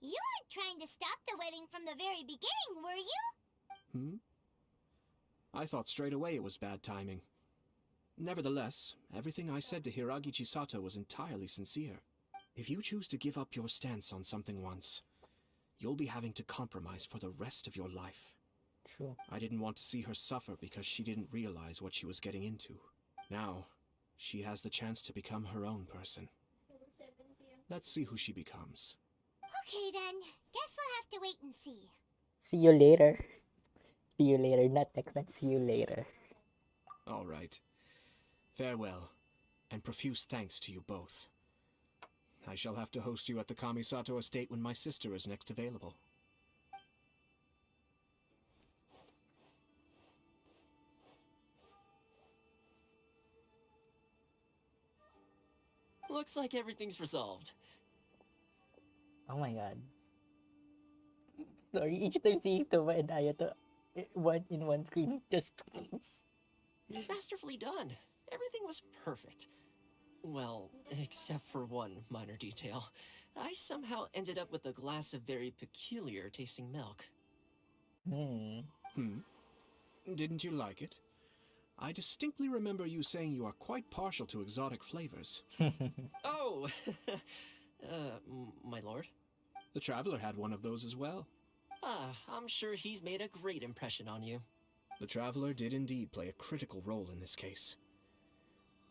You weren't trying to stop the wedding from the very beginning, were you?
I thought straight away it was bad timing. Nevertheless, everything I said to Hiragi Chisato was entirely sincere. If you choose to give up your stance on something once, you'll be having to compromise for the rest of your life.
True.
I didn't want to see her suffer because she didn't realize what she was getting into. Now, she has the chance to become her own person. Let's see who she becomes.
Okay then, guess we'll have to wait and see.
See you later. See you later. Not next time. See you later.
All right. Farewell, and profuse thanks to you both. I shall have to host you at the Kamisato estate when my sister is next available.
Looks like everything's resolved.
Oh my god. Sorry, each time seeing Toma and Ayato one screen just
Masterfully done. Everything was perfect. Well, except for one minor detail. I somehow ended up with a glass of very peculiar tasting milk.
Didn't you like it? I distinctly remember you saying you are quite partial to exotic flavors.
Oh! My lord?
The Traveler had one of those as well.
Ah, I'm sure he's made a great impression on you.
The Traveler did indeed play a critical role in this case.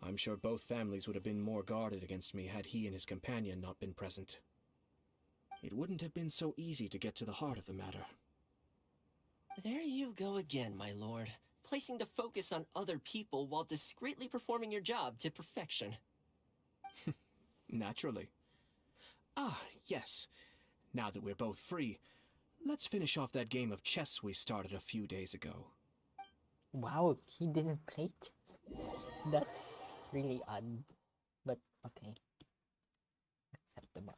I'm sure both families would have been more guarded against me had he and his companion not been present. It wouldn't have been so easy to get to the heart of the matter.
There you go again, my lord. Placing the focus on other people while discreetly performing your job to perfection.
Naturally. Ah, yes. Now that we're both free, let's finish off that game of chess we started a few days ago.
Wow, he didn't play chess. That's really odd. But okay. Acceptable.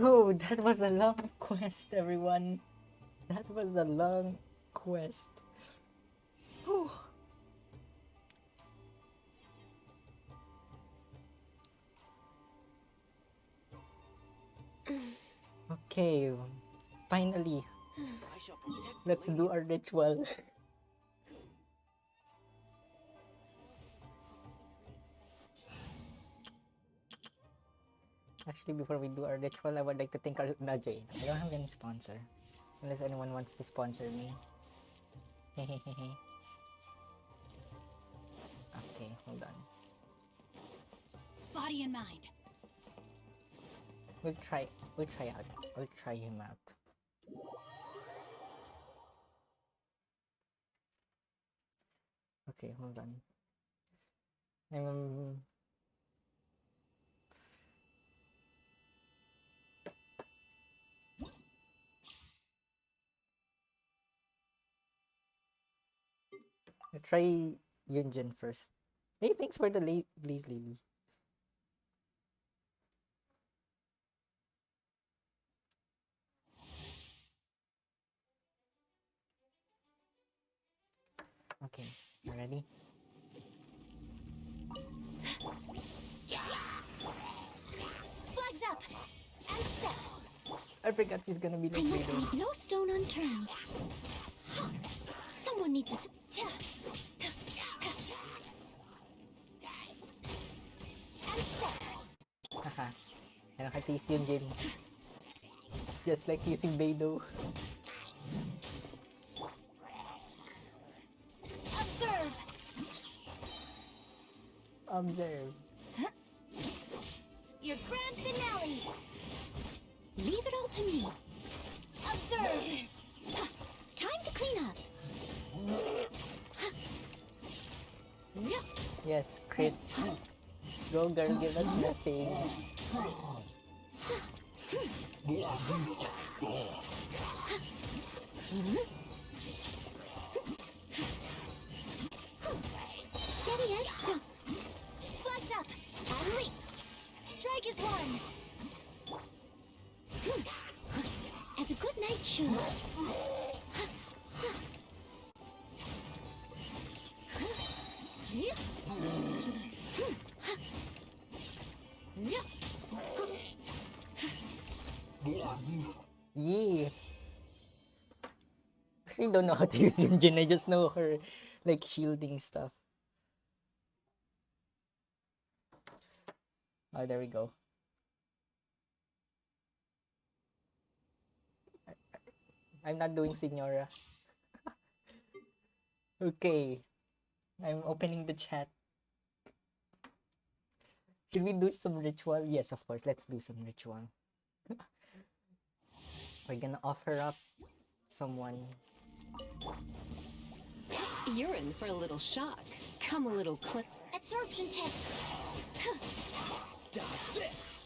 Oh, that was a long quest, everyone. That was a long quest. Whew. Okay, finally. Let's do our ritual. Actually, before we do our ritual, I would like to thank our Najay. I don't have any sponsor. Unless anyone wants to sponsor me. Hehehehe. Okay, hold on.
Body and mind.
We'll try him out. Okay, hold on. I'll try Yunjin first. Hey, thanks for the Blaze Lily. Okay, you ready?
Flags up! And step!
I forgot she's gonna be
I
like
must
later.
leave no stone unturned. Someone needs to... And step!
Haha. I know how to use Yunjin. Just like using Beidou.
Observe!
Observe.
Your grand finale! Leave it all to me. Observe! Time to clean up.
Yes, crit. Go girl, give us nothing.
Steady as stone. Flags up and leap. Strike is one. As a good knight should.
Yeah. actually don't know how to use Yunjin. I just know her like shielding stuff. Oh, there we go. I'm not doing Signora. Okay. I'm opening the chat. Should we do some ritual? Yes, of course. Let's do some ritual. We're gonna offer up someone.
You're in for a little shock. Come a little clip.
Absorption test.
Dodge this.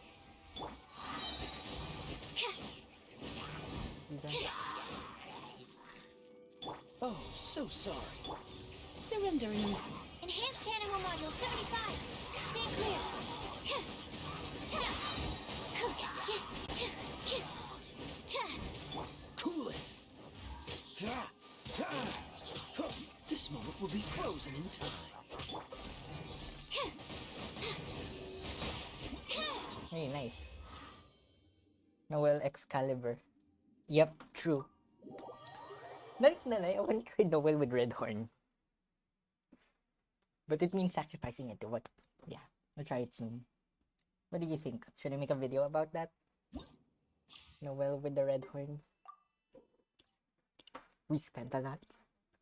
Oh, so sorry.
Surrendering.
Enhanced animal module 75. Stay clear.
Cool it. This moment will be frozen in time.
Hey, nice. Noel Excalibur. Yep, true. I want to try Noel with Red Horn. But it means sacrificing it. What? Yeah, I'll try it soon. What do you think? Should I make a video about that? Noel with the Red Horn. We spent a lot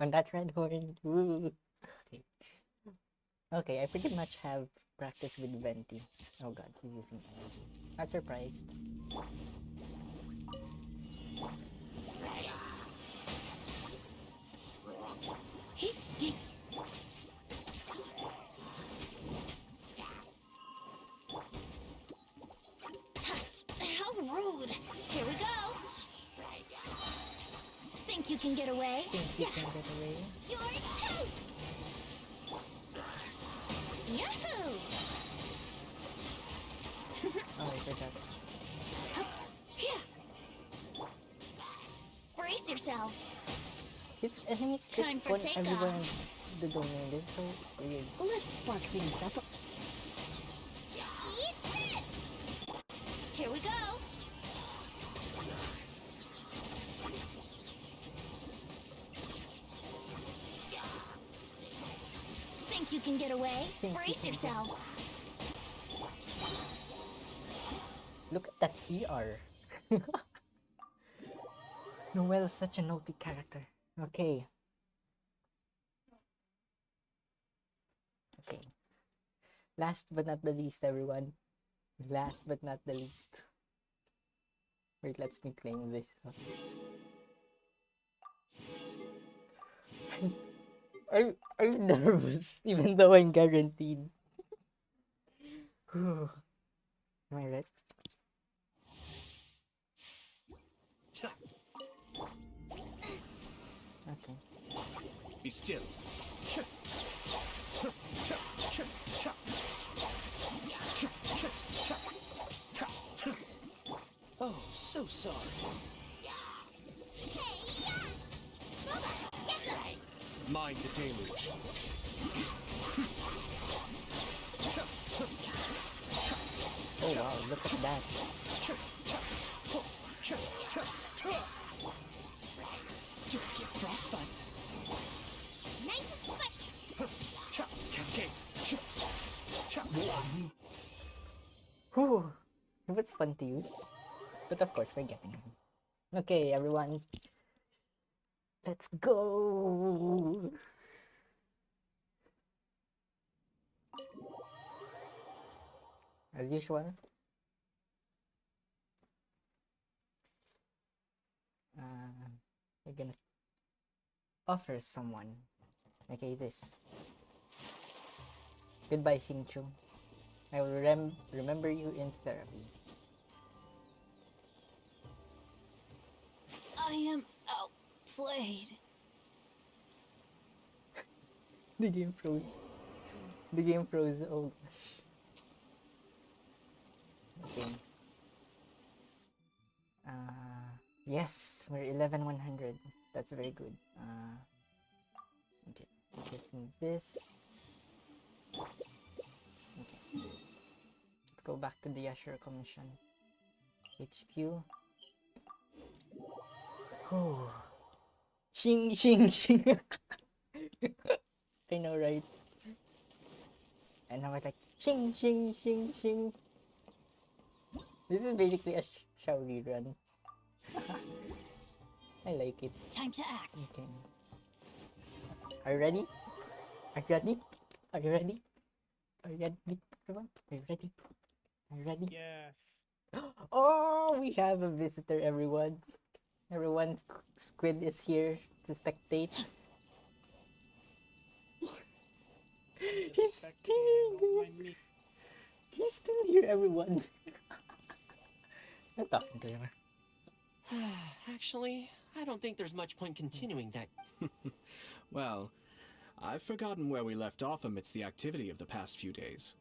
on that Red Horn. Woo. Okay. Okay, I pretty much have practice with Venti. Oh god, he's using energy. Not surprised.
How rude. Here we go. Think you can get away?
Think you can get away?
You're toast. Yahoo!
Oh, I forgot.
Brace yourselves.
These enemies
Time
that
for
spawn
takeoff.
everywhere in the domain. This is so weird.
Let's spark things up.
Eat this! Here we go. Think you can get away?
Think you
Brace
can get
yourselves.
Look at that ER. Noel is such an OP character. Okay. Okay. Last but not the least, everyone. Last but not the least. Wait, let's me claim this. I'm nervous, even though I'm guaranteed. Am I right? Okay.
Be still.
Oh, so sorry.
Mind the deluge.
Oh wow, look at that.
Don't get frostbite.
Nice and spiky.
Cascade.
Whew. It was fun to use. But of course, we're getting him. Okay, everyone. Let's go! As usual. We're gonna offer someone. Okay, this. Goodbye, Xingqiu. I will remember you in therapy.
I am outplayed.
The game froze. The game froze. Oh gosh. Okay. Yes, we're 11,100. That's very good. Okay, we just need this. Okay. Let's go back to the Yashiro Commission. HQ. Oh. Shing, shing, shing. I know, right? And I was like, shing, shing, shing, shing. This is basically a Shaori run. I like it.
Time to act.
Okay. Are you ready? Are you ready? Are you ready? Are you ready, everyone? Are you ready? Are you ready?
Yes.
Oh, we have a visitor, everyone. Everyone, Squid is here to spectate. He's still here. He's still here, everyone. I'm talking to him.
Actually, I don't think there's much point continuing that.
Well, I've forgotten where we left off amidst the activity of the past few days.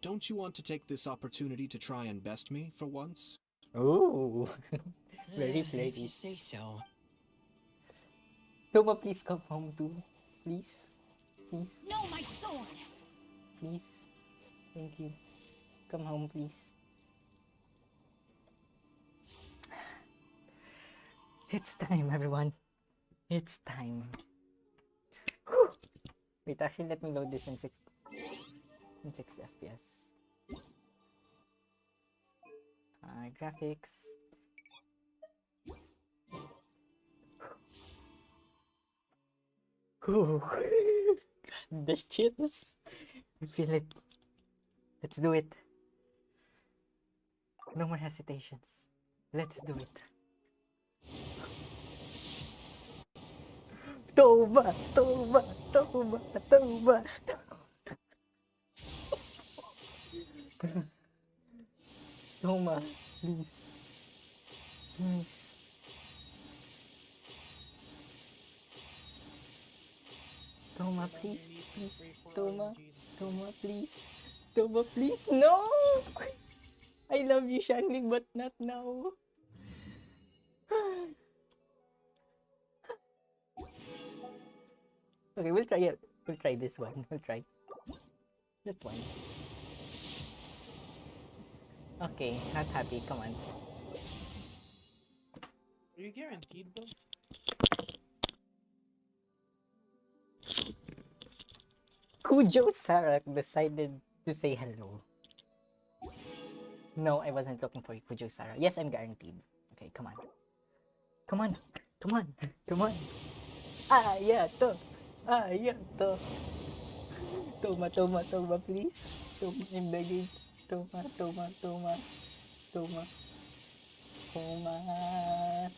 Don't you want to take this opportunity to try and best me for once?
Oh, very
If you
flirty.
say so.
Toma, please come home too. Please. Please.
No, my sword!
Please. Thank you. Come home, please. It's time, everyone. It's time. Whew. Wait, actually, let me load this in 6 FPS. Graphics. Whew. The chills. I feel it. Let's do it. No more hesitations. Let's do it. Toba, Toba, Toba, Toba. Toma, please. Please. Toma, please, please. Toma, Toma, please. Toma, please. No! I love you, Shanling, but not now. Okay, we'll try it. We'll try this one. We'll try this one. Okay, not happy. Come on.
Are you guaranteed though?
Kujo Sarak decided to say hello. No, I wasn't looking for Kujo Sara. Yes, I'm guaranteed. Okay, come on. Come on. Come on. Come on. Ayato. Ayato. Toma, Toma, Toma, please. Toma, I'm begging. Toma, Toma, Toma. Toma. Toma.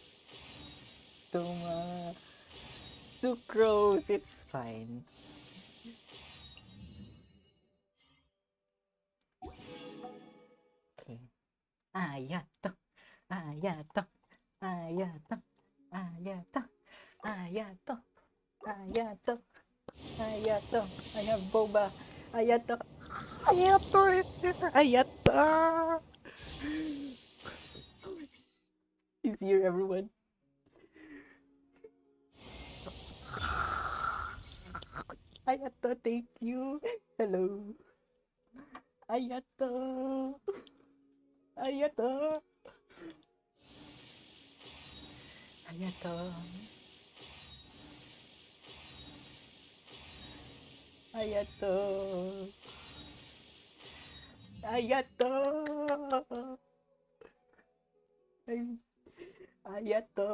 Toma. Sucrose, it's fine. Okay. Ayato. Ayato. Ayato. Ayato. Ayato. Ayato. Ayato. I have boba. Ayato. Ayato. Ayato. He's here, everyone. Ayato, thank you. Hello. Ayato. Ayato. Ayato. Ayato. Ayato. Ayato.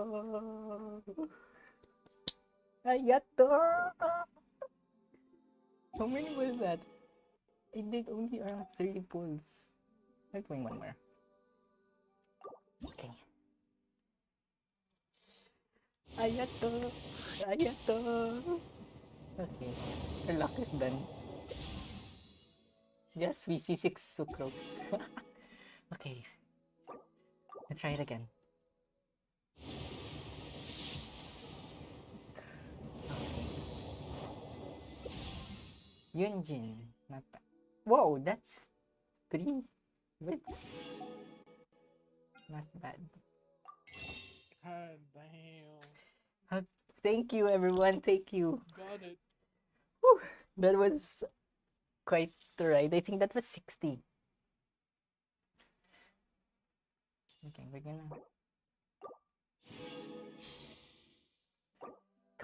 Ayato. How many was that? I did only around 30 pulls. I'm doing one more. Okay. Ayato. Ayato. Okay. Our luck is done. Just VC6 sucrose. Okay. Let's try it again. Okay. Yunjin. Not bad. Whoa, that's 3 bits. Not bad.
God damn.
Thank you, everyone. Thank you.
Got it.
Whew, that was quite the ride. I think that was 60. Okay, we're gonna...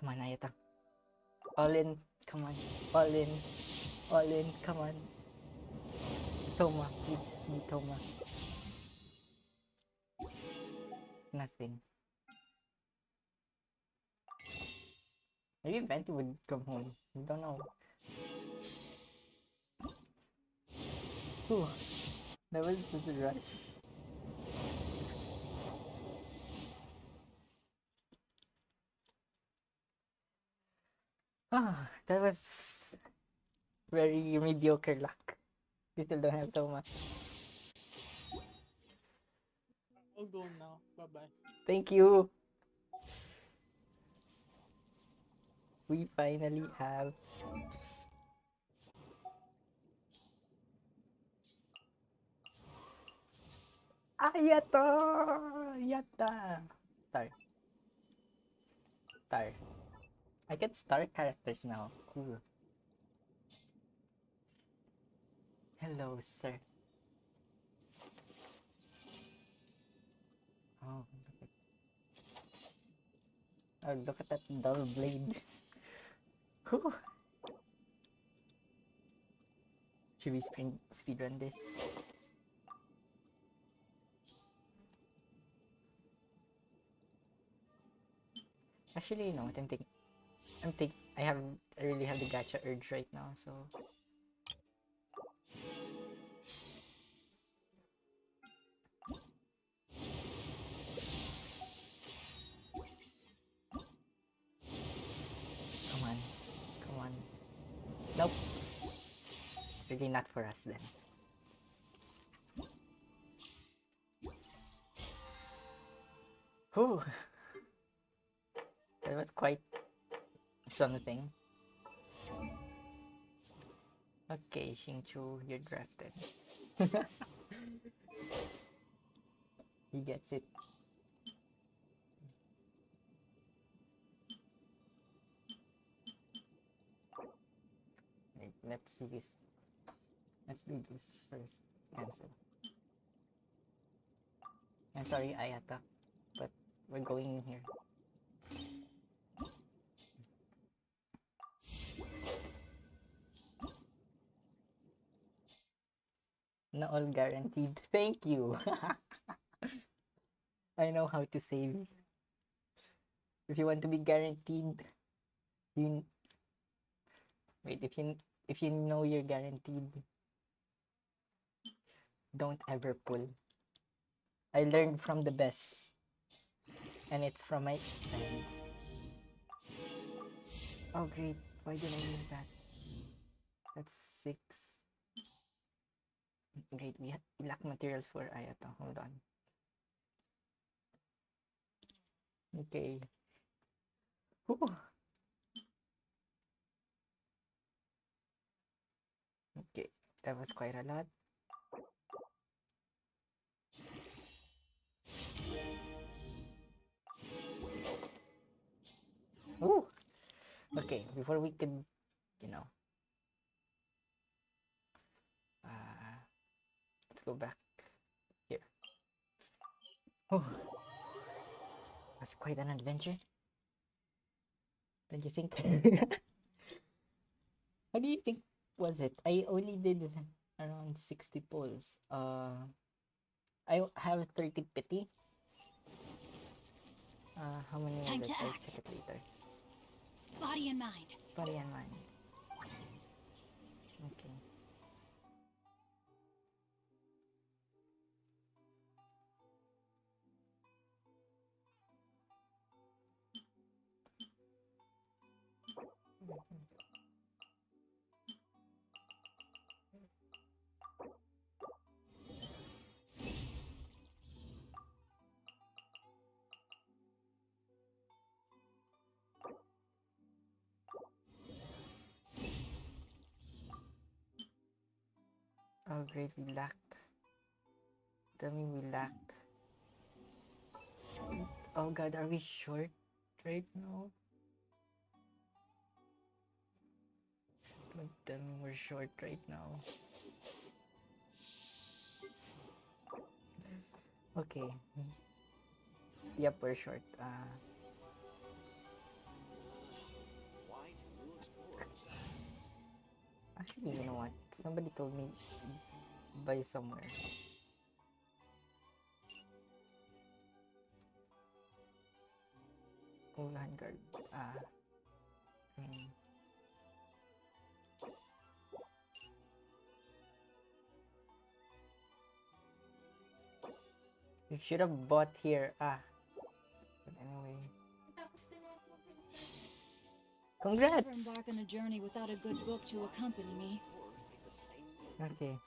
Come on, Ayato. All in. Come on. All in. All in. Come on. Toma, please be Toma. Nothing. Maybe Venti would come home. I don't know. Whew. That was such a rush. Ah, that was very mediocre luck. We still don't have so much.
I'll go now. Bye bye.
Thank you. We finally have. Ayato! Yatta! Star. Star. I get star characters now. Cool. Hello, sir. Oh, look at that dull blade. Whew. Should we speedrun this? Actually, you know what? I really have the gacha urge right now, so. Come on. Come on. Nope. Really not for us then. Whew. That was quite something. Okay, Xingqiu, you're drafted. He gets it. Wait, let's see this. Let's do this first. Cancel. I'm sorry, Ayata, but we're going in here. Not all guaranteed. Thank you. I know how to save. If you want to be guaranteed, you wait. If you know you're guaranteed, don't ever pull. I learned from the best, and it's from my friend. Oh great! Why did I use that? That's 6. Great, we lack materials for Ayato. Hold on. Okay. Whew. Okay, that was quite a lot. Ooh. Okay, before we could, you know, let's go back here. Oh, that's quite an adventure. Don't you think? How do you think was it? I only did around 60 pulls. I have 30 pity. How many was
Time
it?
to
I'll
act.
check it later.
Body and mind.
Body and mind. Okay. Oh great, we lacked. Tell me we lacked. Oh god, are we short right now? Don't tell me we're short right now. Okay. Yep, we're short. Actually, you know what? Somebody told me buy somewhere. Ulahan guard. Hmm. You should have bought here. But anyway. Congrats!
Never embark on a journey without a good book to accompany me.
Okay.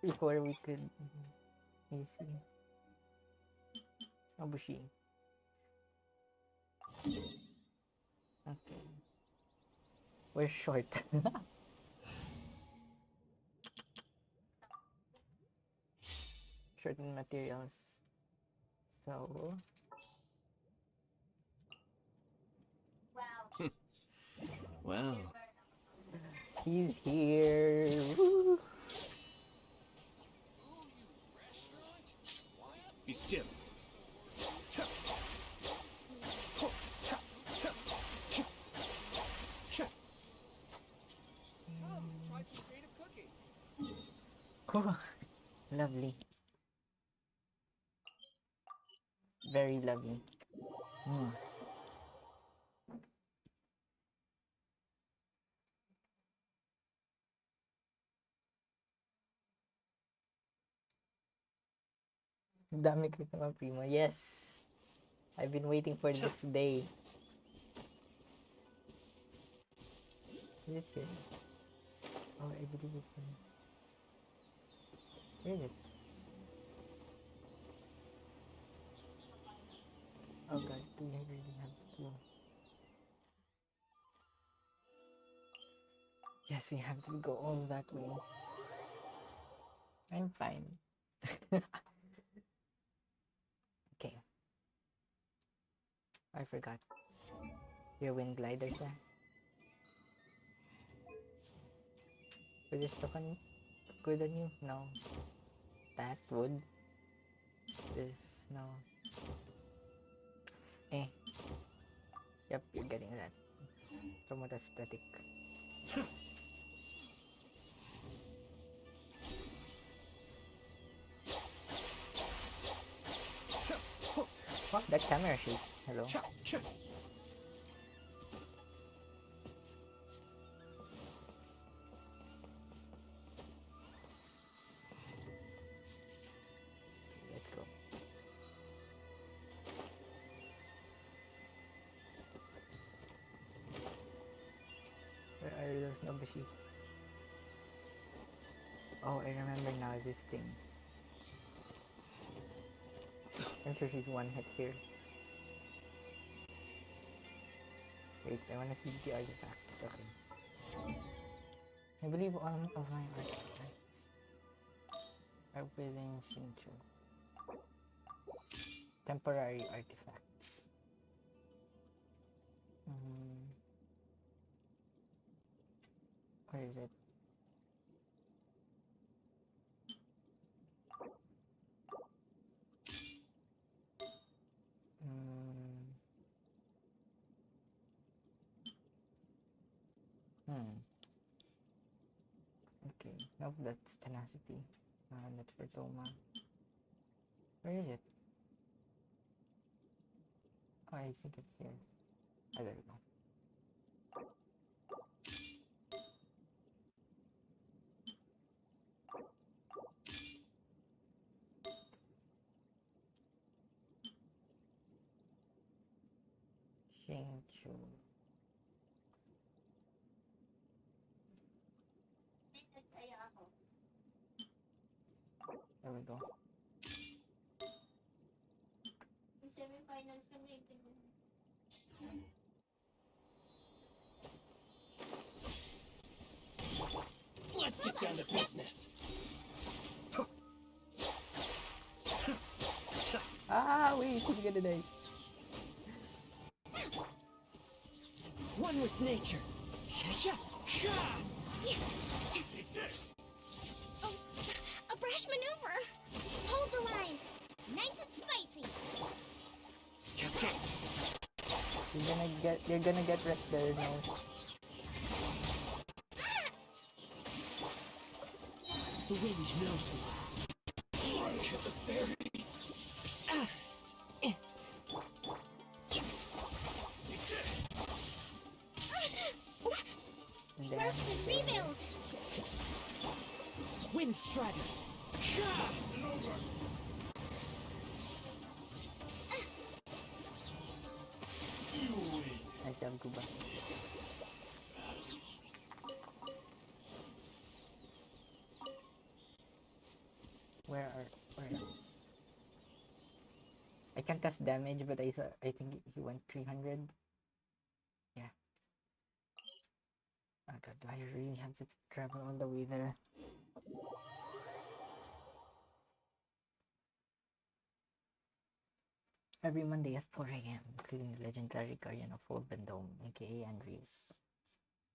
Before we could... Let me see. Abushi. Okay. We're short. Short in materials. So...
Well,
He's here. Woo.
Be still.
Try some creative cooking.
Oh, lovely. Very lovely. Mm. Dami ko naman, Primo. Yes. I've been waiting for this day. Is it here? Oh, I believe it's in... Where is it? Oh god, do I really have to... Yes, we have to go all that way. I'm fine. Okay. I forgot. Your wind gliders, yeah. Would this look good on you? No. That would. This, no. Yep, you're getting that. Promote aesthetic. What? That camera shake. Hello. Let's go. Where are those Nobushi? Oh, I remember now this thing. I'm sure she's one hit here. Wait, I wanna see the artifacts. Okay. I believe all of my artifacts are within Shinchu. Temporary artifacts. Where is it? Okay, nope, that's tenacity. That's Persoma. Where is it? Oh, I think it's here. Oh, there we go. Shinchu. There we go.
Let's get down to business.
Wait, he's gonna die.
One with nature.
Oh, a brash maneuver. Hold the line. Nice and spicy.
You're gonna get wrecked there now.
The wind knows me. To the fairy.
Rest and rebuild!
Wind Strider.
Najam ko ba? Where else? I can test damage, but I think he went 300. Yeah. Oh god, do I really have to travel all the way there? Every Monday at 4 a.m., including the legendary guardian of Wolven Dome, aka Andrews.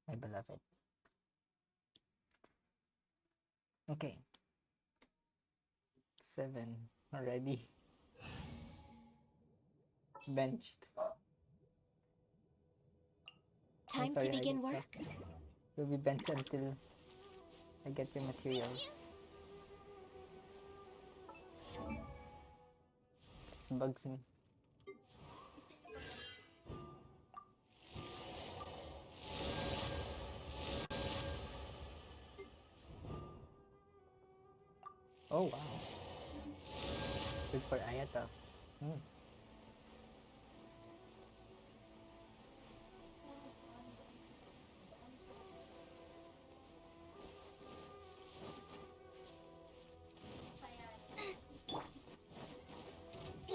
My beloved. Okay. 7 already. Benched.
Time to begin work.
You'll be benched until I get your materials. This bugs me. Oh wow. Good for Ayato.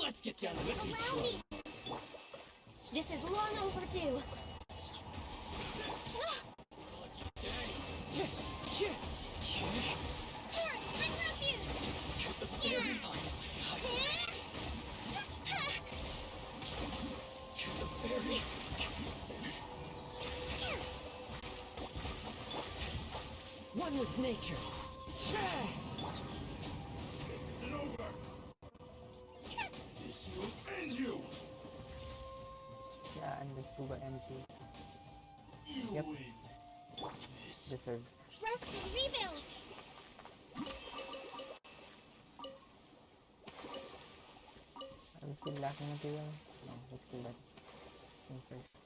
Let's get down to it.
Allow me!
This is long overdue.
Terrence, bring refuge!
One with nature.
This isn't over. This will end you.
Yeah, and this Kuba MG.
You
Yep.
win.
Deserved.
Rest and rebuild!
Are we still lacking material? No, let's kill that thing first.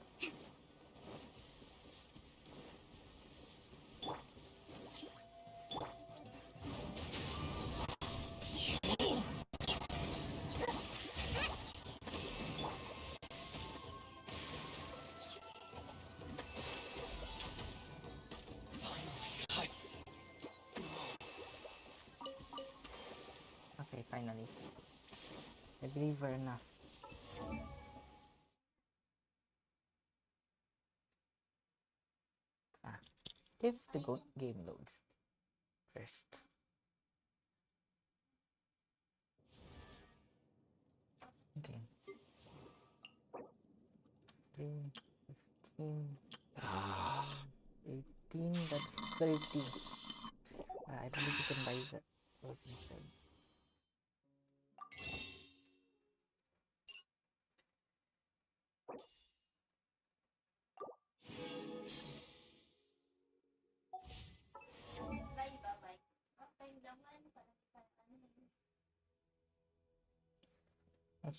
Okay, finally. I believe we're enough. If the game loads first. Okay. 3, 15, 18, that's 30. I believe you can buy those instead.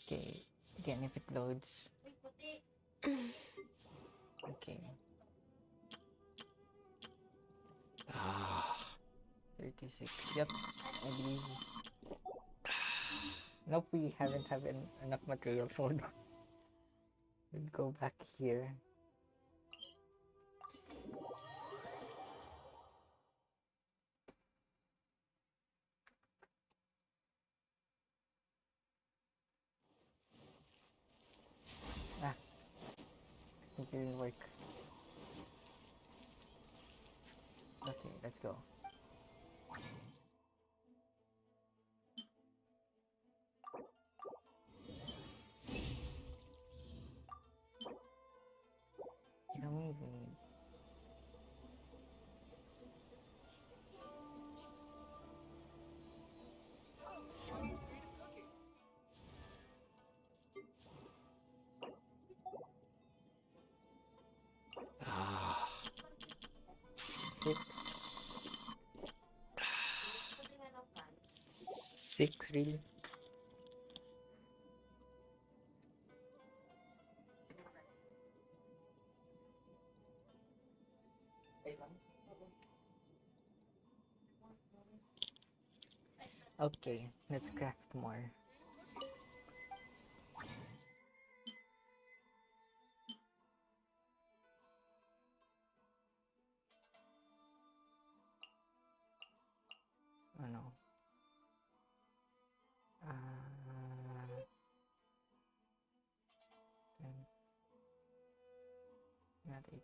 Okay, again if it loads. Okay. 36. Yep, I believe. Nope, we haven't have enough material for them. We'll go back here. It didn't work. Okay, let's go. You don't even... 6 really? Okay, let's craft more. Oh no. Not 8.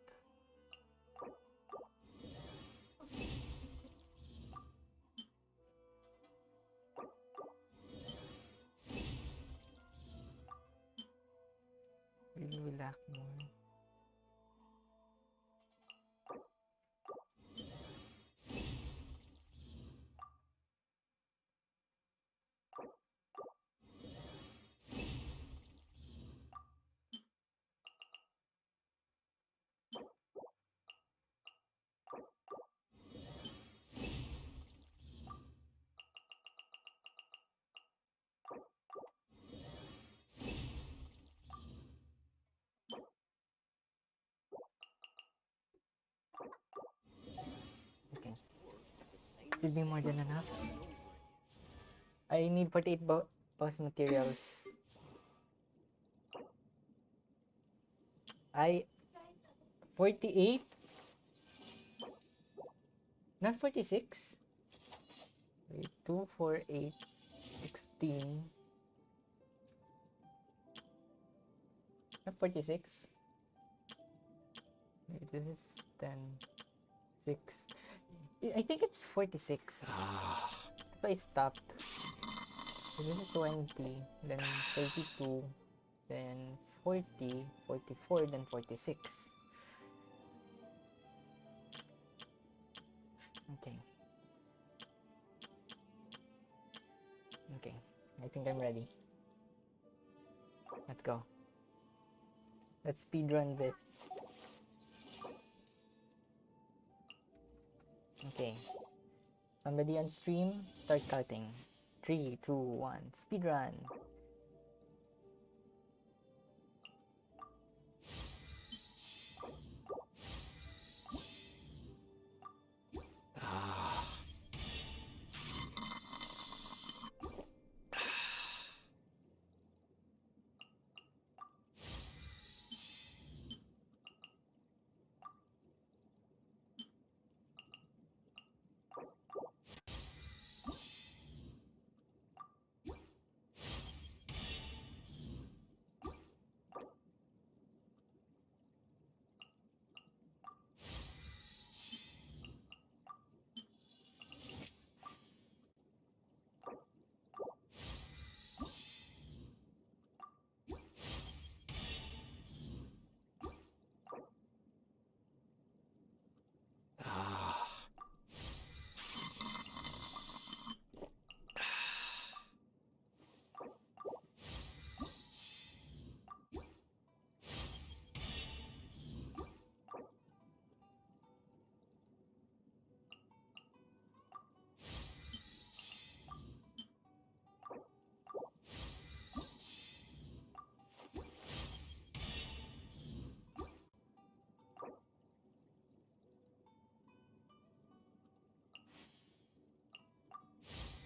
Really we lack more. Okay. Should be more than enough. I need 48 boss materials. 48? Not 46? Wait, 2, 4, 8, 16. Not 46. Wait, this is 10, 6. I think it's 46. If I stopped. So this is 20, then 32, then 40, 44, then 46. Okay. Okay, I think I'm ready. Let's go. Let's speedrun this. Okay. Somebody on stream, start cutting. 3, 2, 1, speedrun.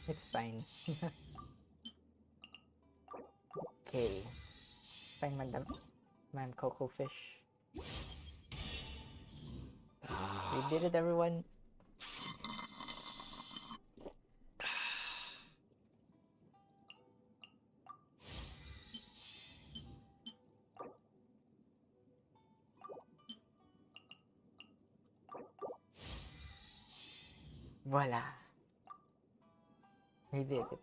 It's fine. Okay. It's fine, Ma'am Coco Fish. We did it, everyone. Voila. We did it.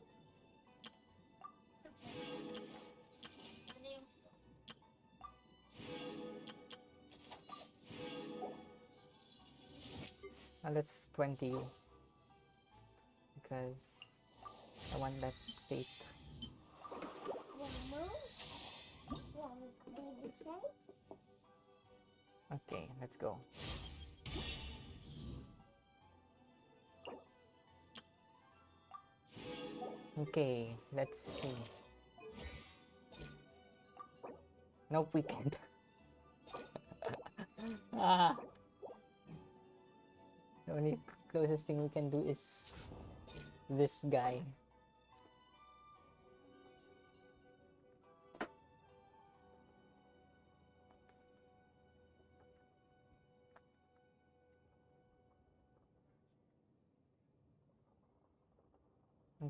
Now let's 20 you. Because I want that fate. Okay, let's go. Okay, let's see. Nope, we can't. Ah, the only closest thing we can do is this guy.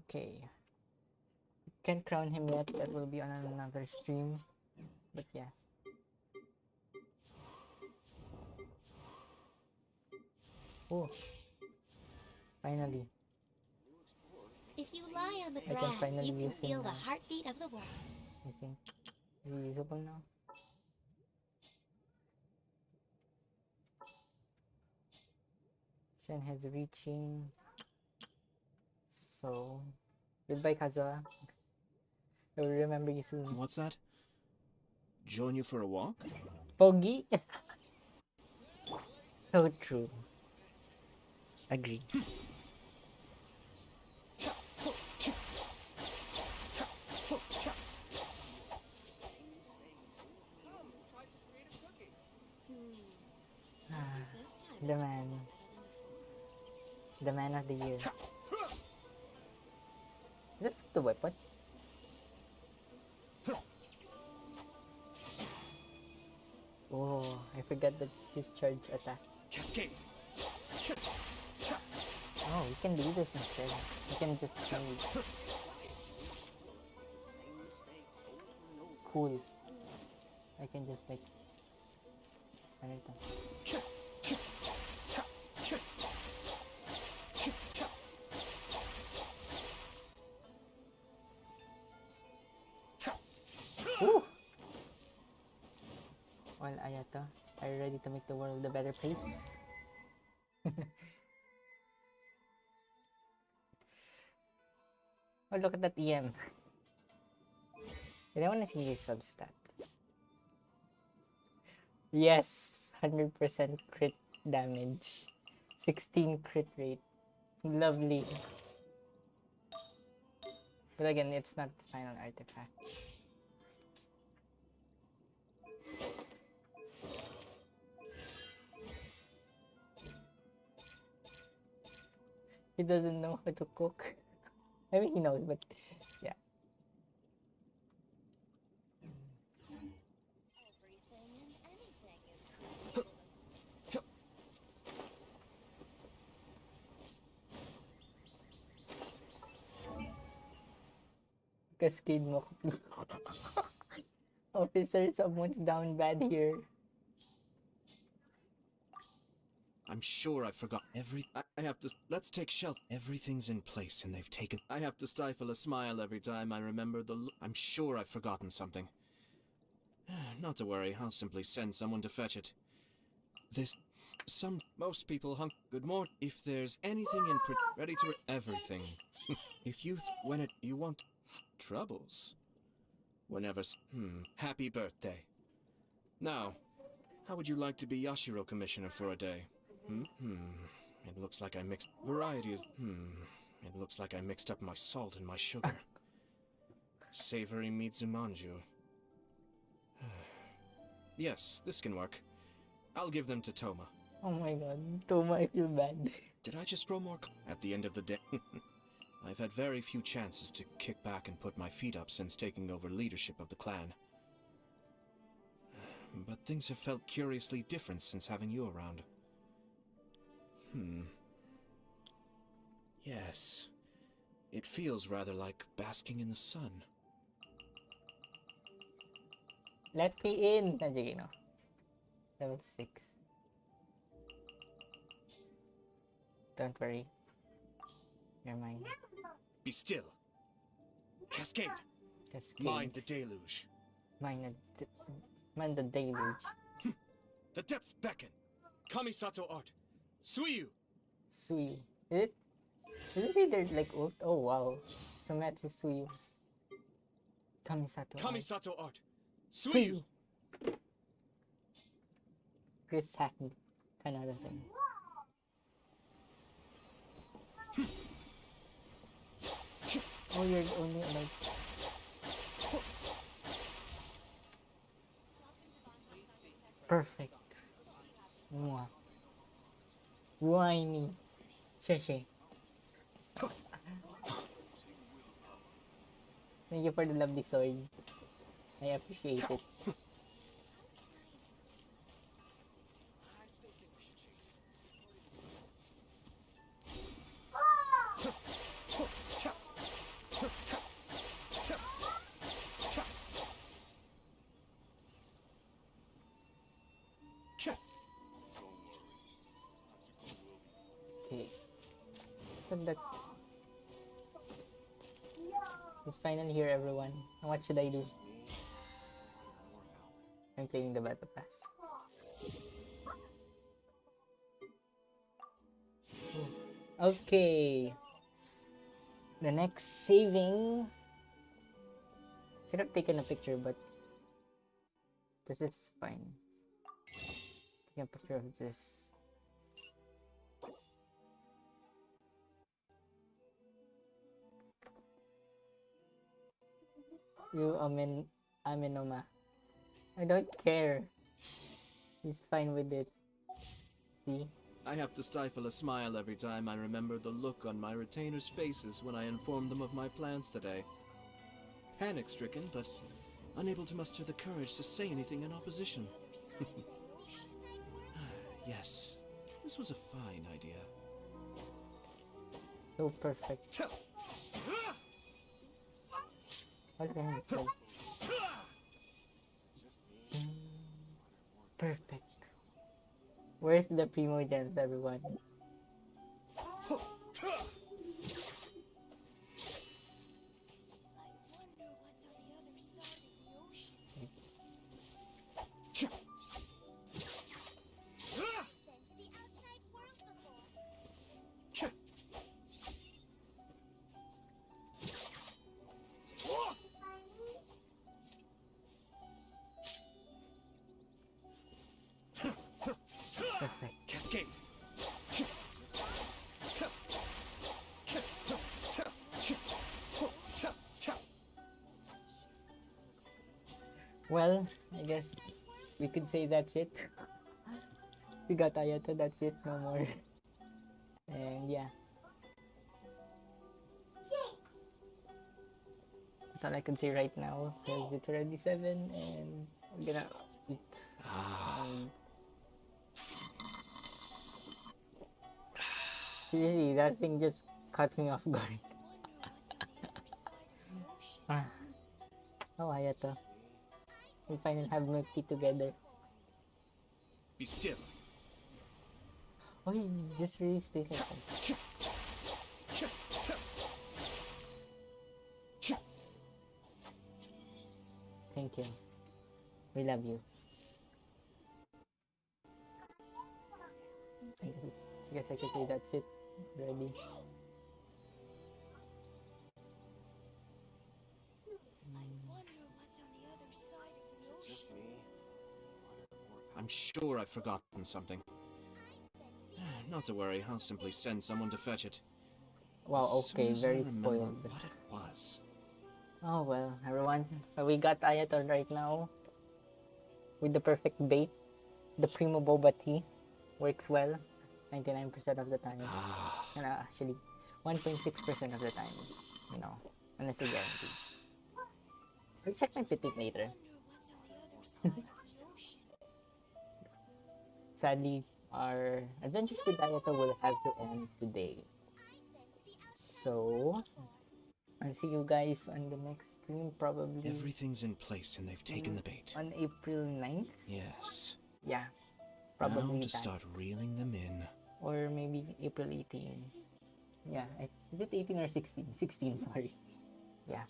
Okay. Can't crown him yet. That will be on another stream. But yeah. Oh. Finally.
If you lie on the
I can
grass,
finally
you can
use him
feel the
now.
heartbeat of the world.
I think reusable now. Shenhead's reaching. So goodbye, Kazuha. I will remember you soon.
What's that? Join you for a walk?
Pogi? So true. Agree. The man. The man of the year. Is that the weapon? Oh, I forgot that his charge attack.
Cascade.
Oh, we can do this instead. We can just change. Cool. I can just like anything. Woo! Well, Ayato, are you ready to make the world a better place? Oh, look at that EM. I don't want to see his substat. Yes, 100% crit damage. 16 crit rate. Lovely. But again, it's not the final artifact. He doesn't know how to cook. I mean, he knows, but yeah. Cascade mo. Officer, someone's down bad here.
I'm sure I forgot I have to. Let's take shelter. Everything's in place and they've taken. I have to stifle a smile every time I remember the. I'm sure I've forgotten something. Not to worry, I'll simply send someone to fetch it. Most people good morning. If there's anything ready to. Everything. If you. You want. Troubles. Whenever. Happy birthday. Now, how would you like to be Yashiro Commissioner for a day? It looks like I mixed variety is. It looks like I mixed up my salt and my sugar. Savory Mitsumanju. Yes, this can work. I'll give them to Toma.
Oh my god, Toma, I feel bad.
Did I just grow more? At the end of the day, I've had very few chances to kick back and put my feet up since taking over leadership of the clan. But things have felt curiously different since having you around. Yes. It feels rather like basking in the sun.
Let me in! Sige, no? Level 6. Don't worry. You're mine.
Be still. Cascade.
Cascade.
Mind the deluge.
Mind the deluge.
The depths beckon. Kamisato art. Suiyu.
Suiyu. Is it either like ult? Oh wow. So match is Suiyu.
Kamisato art. Suiyu.
Chris Hackney. Another thing. Oh, you're only like. Perfect. Mwah. Whiny. Sheshe. Thank you for the lovely soy. I appreciate it. Okay. So that it's finally here, everyone. What should I do? I'm playing the battle pass. Okay. The next saving. Should have taken a picture, but this is fine. Take a picture of this. You Aminoma. I don't care. He's fine with it. See?
I have to stifle a smile every time I remember the look on my retainers' faces when I informed them of my plans today. Panic-stricken, but unable to muster the courage to say anything in opposition. Yes, this was a fine idea.
So perfect. What can I say? Perfect. Where's the primo gems, everyone? Perfect.
Cascade.
Well, I guess we could say that's it. We got Ayato, that's it, no more. And yeah. That's all I can say right now, because it's already 7 and we're gonna eat. Seriously, that thing just cuts me off guard. Oh, Ayato. We finally have milk tea together.
Be still.
Oh, he just released it. Thank you. We love you. I guess I could say that's it already.
I'm sure I've forgotten something. Not to worry, I'll simply send someone to fetch it.
Wow,
As soon
okay,
as I
very
remember
spoiled.
what it was.
Oh well, everyone. We got Ayato right now. With the perfect bait. The Primo Boba Tea. Works well. 99% of the time. And actually, 1.6% of the time. You know, unless you guarantee. I'll check my petite later. Sadly, our adventures with Ayato will have to end today. So, I'll see you guys on the next stream, probably.
Everything's in place and they've taken the bait.
On April 9th?
Yes.
Yeah, probably
Now to
that.
start reeling them in.
Or maybe April 18. Yeah, is it 18 or 16? 16, sorry. Yeah.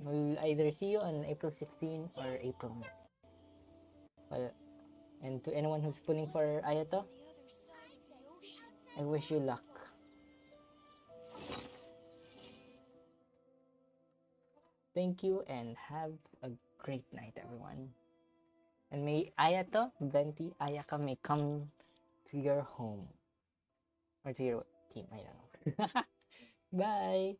We'll either see you on April 16 or April 9. Well, and to anyone who's pulling for Ayato, I wish you luck. Thank you and have a great night, everyone. And may Ayato, Venti, Ayaka may come to your home. Or to your team, I don't know. Bye!